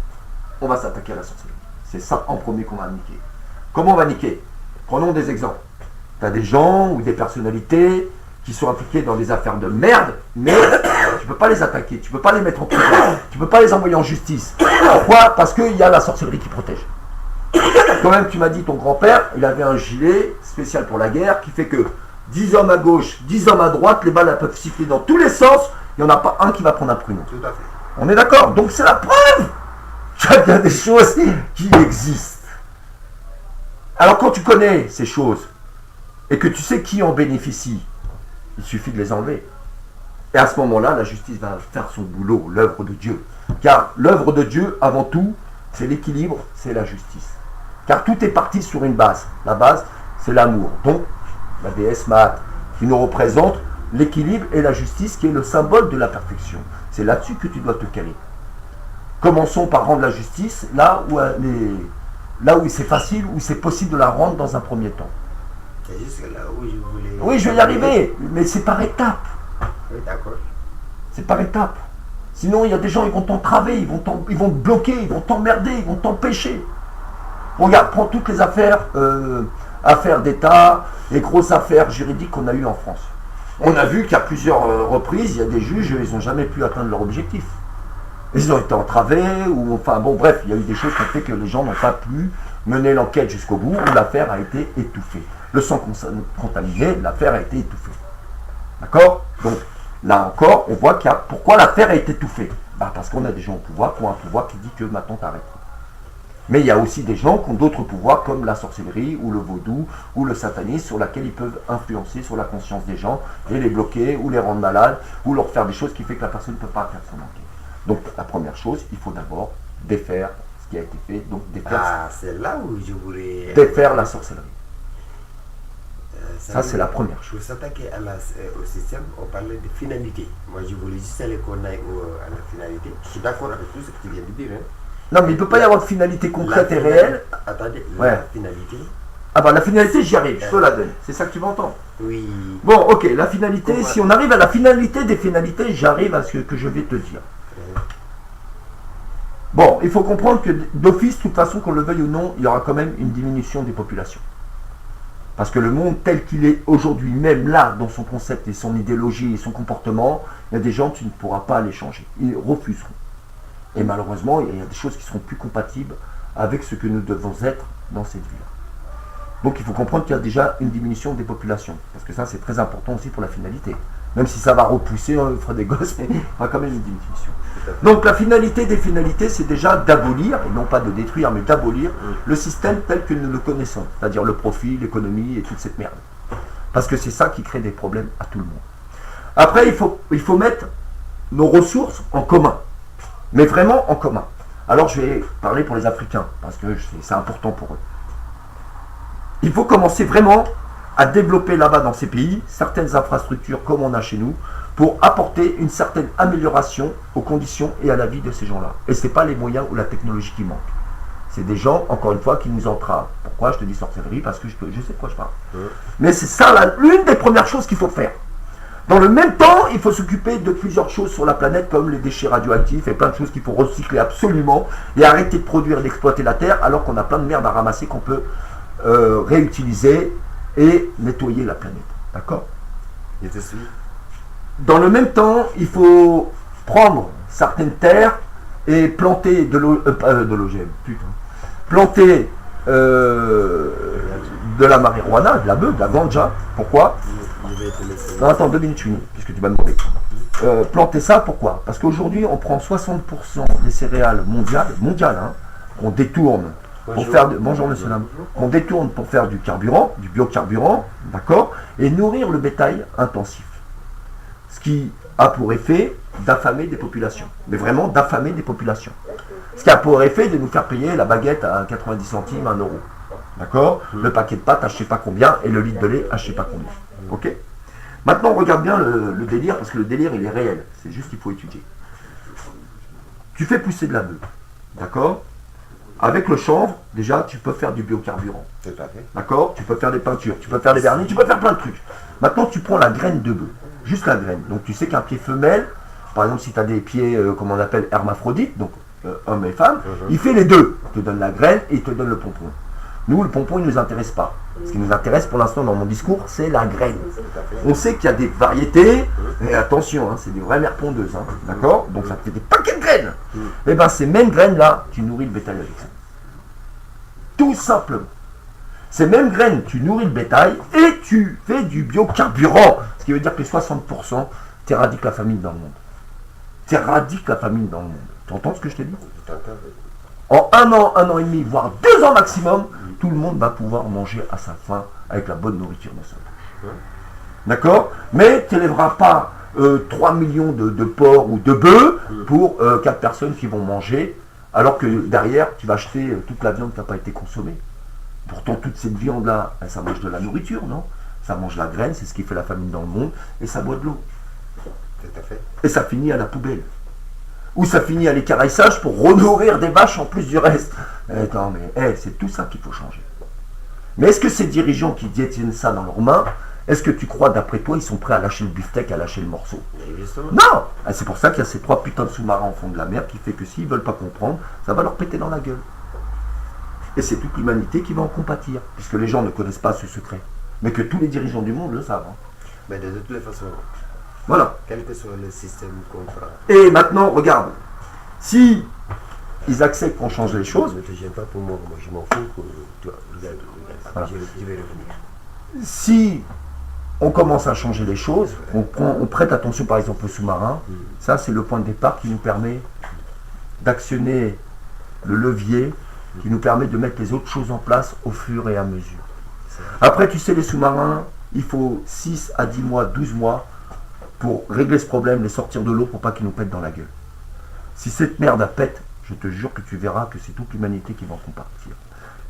[SPEAKER 1] On va s'attaquer à la sorcellerie. C'est ça en premier qu'on va niquer. Comment on va niquer? Prenons des exemples. Tu as des gens ou des personnalités qui sont impliqués dans des affaires de merde, mais tu ne peux pas les attaquer, tu ne peux pas les mettre en prison, tu ne peux pas les envoyer en justice. Pourquoi? Parce qu'il y a la sorcellerie qui protège. Quand même, tu m'as dit, ton grand-père, il avait un gilet spécial pour la guerre qui fait que 10 hommes à gauche, 10 hommes à droite, les balles elles peuvent siffler dans tous les sens, il n'y en a pas un qui va prendre un pruneau.
[SPEAKER 4] Tout à fait.
[SPEAKER 1] On est d'accord? Donc c'est la preuve qu'il y a des choses qui existent. Alors quand tu connais ces choses et que tu sais qui en bénéficie, il suffit de les enlever. Et à ce moment-là, la justice va faire son boulot, l'œuvre de Dieu. Car l'œuvre de Dieu, avant tout, c'est l'équilibre, c'est la justice. Car tout est parti sur une base. La base, c'est l'amour. Donc, la déesse Maat, qui nous représente l'équilibre et la justice, qui est le symbole de la perfection. C'est là-dessus que tu dois te caler. Commençons par rendre la justice là où c'est facile, où c'est possible de la rendre dans un premier temps.
[SPEAKER 4] C'est juste là où je voulais...
[SPEAKER 1] Oui, je vais y arriver, mais c'est par étapes.
[SPEAKER 4] Oui, d'accord.
[SPEAKER 1] C'est par étapes. Sinon, il y a des gens, ils vont t'entraver, ils vont te bloquer, ils vont t'emmerder, ils vont t'empêcher. Regarde, prends toutes les affaires, affaires d'État, les grosses affaires juridiques qu'on a eues en France. On a vu qu'à plusieurs reprises, il y a des juges, ils n'ont jamais pu atteindre leur objectif. Ils ont été entravés, ou enfin bon, bref, il y a eu des choses qui ont fait que les gens n'ont pas pu mener l'enquête jusqu'au bout, où l'affaire a été étouffée. Le sang contaminé, l'affaire a été étouffée. D'accord? Donc, là encore, on voit qu'il y a... Pourquoi l'affaire a été étouffée? Parce qu'on a des gens au pouvoir qui ont un pouvoir qui dit que maintenant t'arrêtes. Mais il y a aussi des gens qui ont d'autres pouvoirs comme la sorcellerie ou le vaudou ou le satanisme sur laquelle ils peuvent influencer sur la conscience des gens et les bloquer ou les rendre malades ou leur faire des choses qui fait que la personne ne peut pas faire son enquête. Donc la première chose, il faut d'abord défaire ce qui a été fait, donc
[SPEAKER 4] c'est là où je voulais...
[SPEAKER 1] défaire la sorcellerie. Ça, c'est la première chose.
[SPEAKER 4] Pour s'attaquer au système, on parlait de finalité. Moi, je voulais juste aller qu'on aille à la finalité. Je suis d'accord avec tout ce que tu viens de dire. Hein.
[SPEAKER 1] Non, mais il ne peut pas y avoir de finalité concrète et réelle.
[SPEAKER 4] Attendez,
[SPEAKER 1] Ouais.
[SPEAKER 4] La finalité.
[SPEAKER 1] Ah bah la finalité, j'y arrive, je peux la donner. C'est ça que tu vas entendre.
[SPEAKER 4] Oui.
[SPEAKER 1] Bon, ok, la finalité, si on arrive à la finalité des finalités, j'arrive à ce que je vais te dire. Bon, il faut comprendre que d'office, de toute façon, qu'on le veuille ou non, il y aura quand même une diminution des populations. Parce que le monde tel qu'il est aujourd'hui, même là, dans son concept et son idéologie et son comportement, il y a des gens que tu ne pourras pas les changer. Ils refuseront. Et malheureusement, il y a des choses qui seront plus compatibles avec ce que nous devons être dans cette vie-là. Donc il faut comprendre qu'il y a déjà une diminution des populations. Parce que ça, c'est très important aussi pour la finalité. Même si ça va repousser, on fera des gosses, mais il y aura quand même une diminution. Donc la finalité des finalités, c'est déjà d'abolir, et non pas de détruire, mais d'abolir le système tel que nous le connaissons. C'est-à-dire le profit, l'économie et toute cette merde. Parce que c'est ça qui crée des problèmes à tout le monde. Après, il faut mettre nos ressources en commun. Mais vraiment en commun. Alors je vais parler pour les Africains, parce que c'est important pour eux. Il faut commencer vraiment à développer là-bas dans ces pays certaines infrastructures comme on a chez nous, pour apporter une certaine amélioration aux conditions et à la vie de ces gens-là. Et ce n'est pas les moyens ou la technologie qui manquent. C'est des gens, encore une fois, qui nous entravent. Pourquoi je te dis sorcellerie? Parce que je sais de quoi je parle. Mais c'est ça l'une des premières choses qu'il faut faire. Dans le même temps, il faut s'occuper de plusieurs choses sur la planète, comme les déchets radioactifs et plein de choses qu'il faut recycler absolument, et arrêter de produire et d'exploiter la Terre, alors qu'on a plein de merde à ramasser qu'on peut réutiliser et nettoyer la planète. D'accord?
[SPEAKER 4] Je te suis.
[SPEAKER 1] Dans le même temps, il faut prendre certaines terres et planter de l'OGM, putain. Planter de la marijuana, de la beuh, de la ganja. Pourquoi? Non, attends, 2 minutes, puisque tu m'as demandé. Planter ça, pourquoi? Parce qu'aujourd'hui, on prend 60% des céréales mondiales, hein, qu'on détourne pour faire bonjour monsieur Lam, qu'on détourne pour faire du carburant, du biocarburant, d'accord, et nourrir le bétail intensif. Ce qui a pour effet d'affamer des populations, mais vraiment d'affamer des populations. Ce qui a pour effet de nous faire payer la baguette à 90 centimes, 1 euro. D'accord? Le paquet de pâtes à je sais pas combien et le litre de lait à je sais pas combien. Ok? Maintenant, on regarde bien le délire, parce que le délire, il est réel. C'est juste qu'il faut étudier. Tu fais pousser de la beuh. D'accord? Avec le chanvre, déjà, tu peux faire du biocarburant. D'accord? Tu peux faire des peintures, tu peux faire des vernis, tu peux faire plein de trucs. Maintenant, tu prends la graine de bœuf. Juste la graine. Donc, tu sais qu'un pied femelle, par exemple, si tu as des pieds, comme on appelle, hermaphrodites, donc homme et femme, il fait les deux. Il te donne la graine et il te donne le pompon. Nous, le pompon, il ne nous intéresse pas. Ce qui nous intéresse pour l'instant dans mon discours, c'est la graine. On sait qu'il y a des variétés, et attention, hein, c'est des vraies mères pondeuses, hein, d'accord? Donc ça te fait des paquets de graines. Et bien ces mêmes graines-là, tu nourris le bétail avec ça. Tout simplement. Ces mêmes graines, tu nourris le bétail et tu fais du biocarburant. Ce qui veut dire que les 60%, tu éradiques la famine dans le monde. Tu éradiques la famine dans le monde. Tu entends ce que je te dis? En 1 an et demi, voire 2 ans maximum, tout le monde va pouvoir manger à sa faim avec la bonne nourriture dans sa bouche. D'accord? Mais tu n'élèveras pas 3 millions de porcs ou de bœufs pour 4 personnes qui vont manger, alors que derrière, tu vas acheter toute la viande qui n'a pas été consommée. Pourtant, toute cette viande-là, ça mange de la nourriture, non? Ça mange la graine, c'est ce qui fait la famine dans le monde, et ça boit de l'eau.
[SPEAKER 4] Tout à fait.
[SPEAKER 1] Et ça finit à la poubelle. Ou ça finit à l'équarrissage pour renourrir des vaches en plus du reste. Attends, mais c'est tout ça qu'il faut changer. Mais est-ce que ces dirigeants qui détiennent ça dans leurs mains, est-ce que tu crois, d'après toi, ils sont prêts à lâcher le beefsteak, à lâcher le morceau?
[SPEAKER 4] Mais justement.
[SPEAKER 1] Non. Ah, c'est pour ça qu'il y a ces 3 putains de sous-marins au fond de la mer qui fait que s'ils veulent pas comprendre, ça va leur péter dans la gueule. Et c'est toute l'humanité qui va en compatir, puisque les gens ne connaissent pas ce secret. Mais que tous les dirigeants du monde le savent. Hein.
[SPEAKER 4] Mais de toutes les façons,
[SPEAKER 1] Voilà.
[SPEAKER 4] quel que soit le système qu'on fera,
[SPEAKER 1] Et maintenant, regarde, si ils acceptent qu'on change les choses,
[SPEAKER 4] ne te gêne pas pour moi, je m'en fous. Tu vois, regarde,
[SPEAKER 1] Voilà.
[SPEAKER 4] je vais revenir.
[SPEAKER 1] si on commence à changer les choses, on prête attention par exemple au sous-marin, ça c'est le point de départ qui nous permet d'actionner le levier, qui nous permet de mettre les autres choses en place au fur et à mesure. Après, tu sais, les sous-marins, il faut 6 à 10 mois, 12 mois pour régler ce problème, les sortir de l'eau pour pas qu'ils nous pètent dans la gueule. Si cette merde a pète, je te jure que tu verras que c'est toute l'humanité qui va en compartir.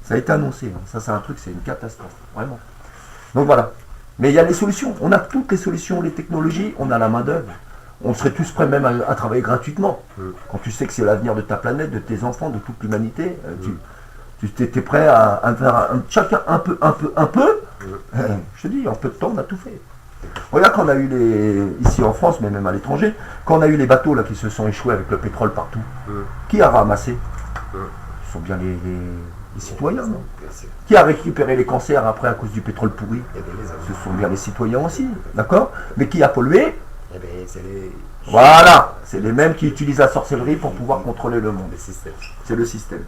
[SPEAKER 1] Ça a été annoncé, hein. Ça c'est un truc, c'est une catastrophe, vraiment. Donc voilà. Mais il y a les solutions, on a toutes les solutions, les technologies, on a la main d'œuvre. On serait tous prêts même à travailler gratuitement. Quand tu sais que c'est l'avenir de ta planète, de tes enfants, de toute l'humanité, tu étais prêt à faire chacun un peu. Je te dis, en peu de temps, on a tout fait. Regarde quand on a eu ici en France, mais même à l'étranger, quand on a eu les bateaux là qui se sont échoués avec le pétrole partout, qui a ramassé? Ce sont bien les citoyens, non?
[SPEAKER 4] Bien sûr.
[SPEAKER 1] Qui a récupéré les cancers après à cause du pétrole pourri?
[SPEAKER 4] Eh bien, les
[SPEAKER 1] Ce
[SPEAKER 4] enfants.
[SPEAKER 1] sont bien les citoyens aussi, d'accord? Mais qui a pollué?
[SPEAKER 4] Eh bien, c'est les.
[SPEAKER 1] Voilà, c'est les mêmes qui utilisent la sorcellerie pour pouvoir contrôler le monde.
[SPEAKER 4] Le système.
[SPEAKER 1] C'est le système.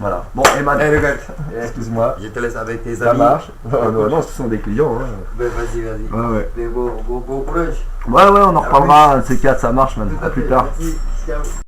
[SPEAKER 1] Voilà. Bon, Eman,
[SPEAKER 4] regarde.
[SPEAKER 1] excuse-moi,
[SPEAKER 4] Je te laisse avec tes
[SPEAKER 1] ça
[SPEAKER 4] amis.
[SPEAKER 1] marche. Non, ce sont des clients. Hein.
[SPEAKER 4] Ben, vas-y, vas-y.
[SPEAKER 1] Ouais, ouais.
[SPEAKER 4] Mais bon courage.
[SPEAKER 1] Ouais, on en reparlera. Un de ces 4, ça marche, man.
[SPEAKER 4] Tout
[SPEAKER 1] À
[SPEAKER 4] à
[SPEAKER 1] plus
[SPEAKER 4] fait.
[SPEAKER 1] tard.
[SPEAKER 4] Merci. Ciao.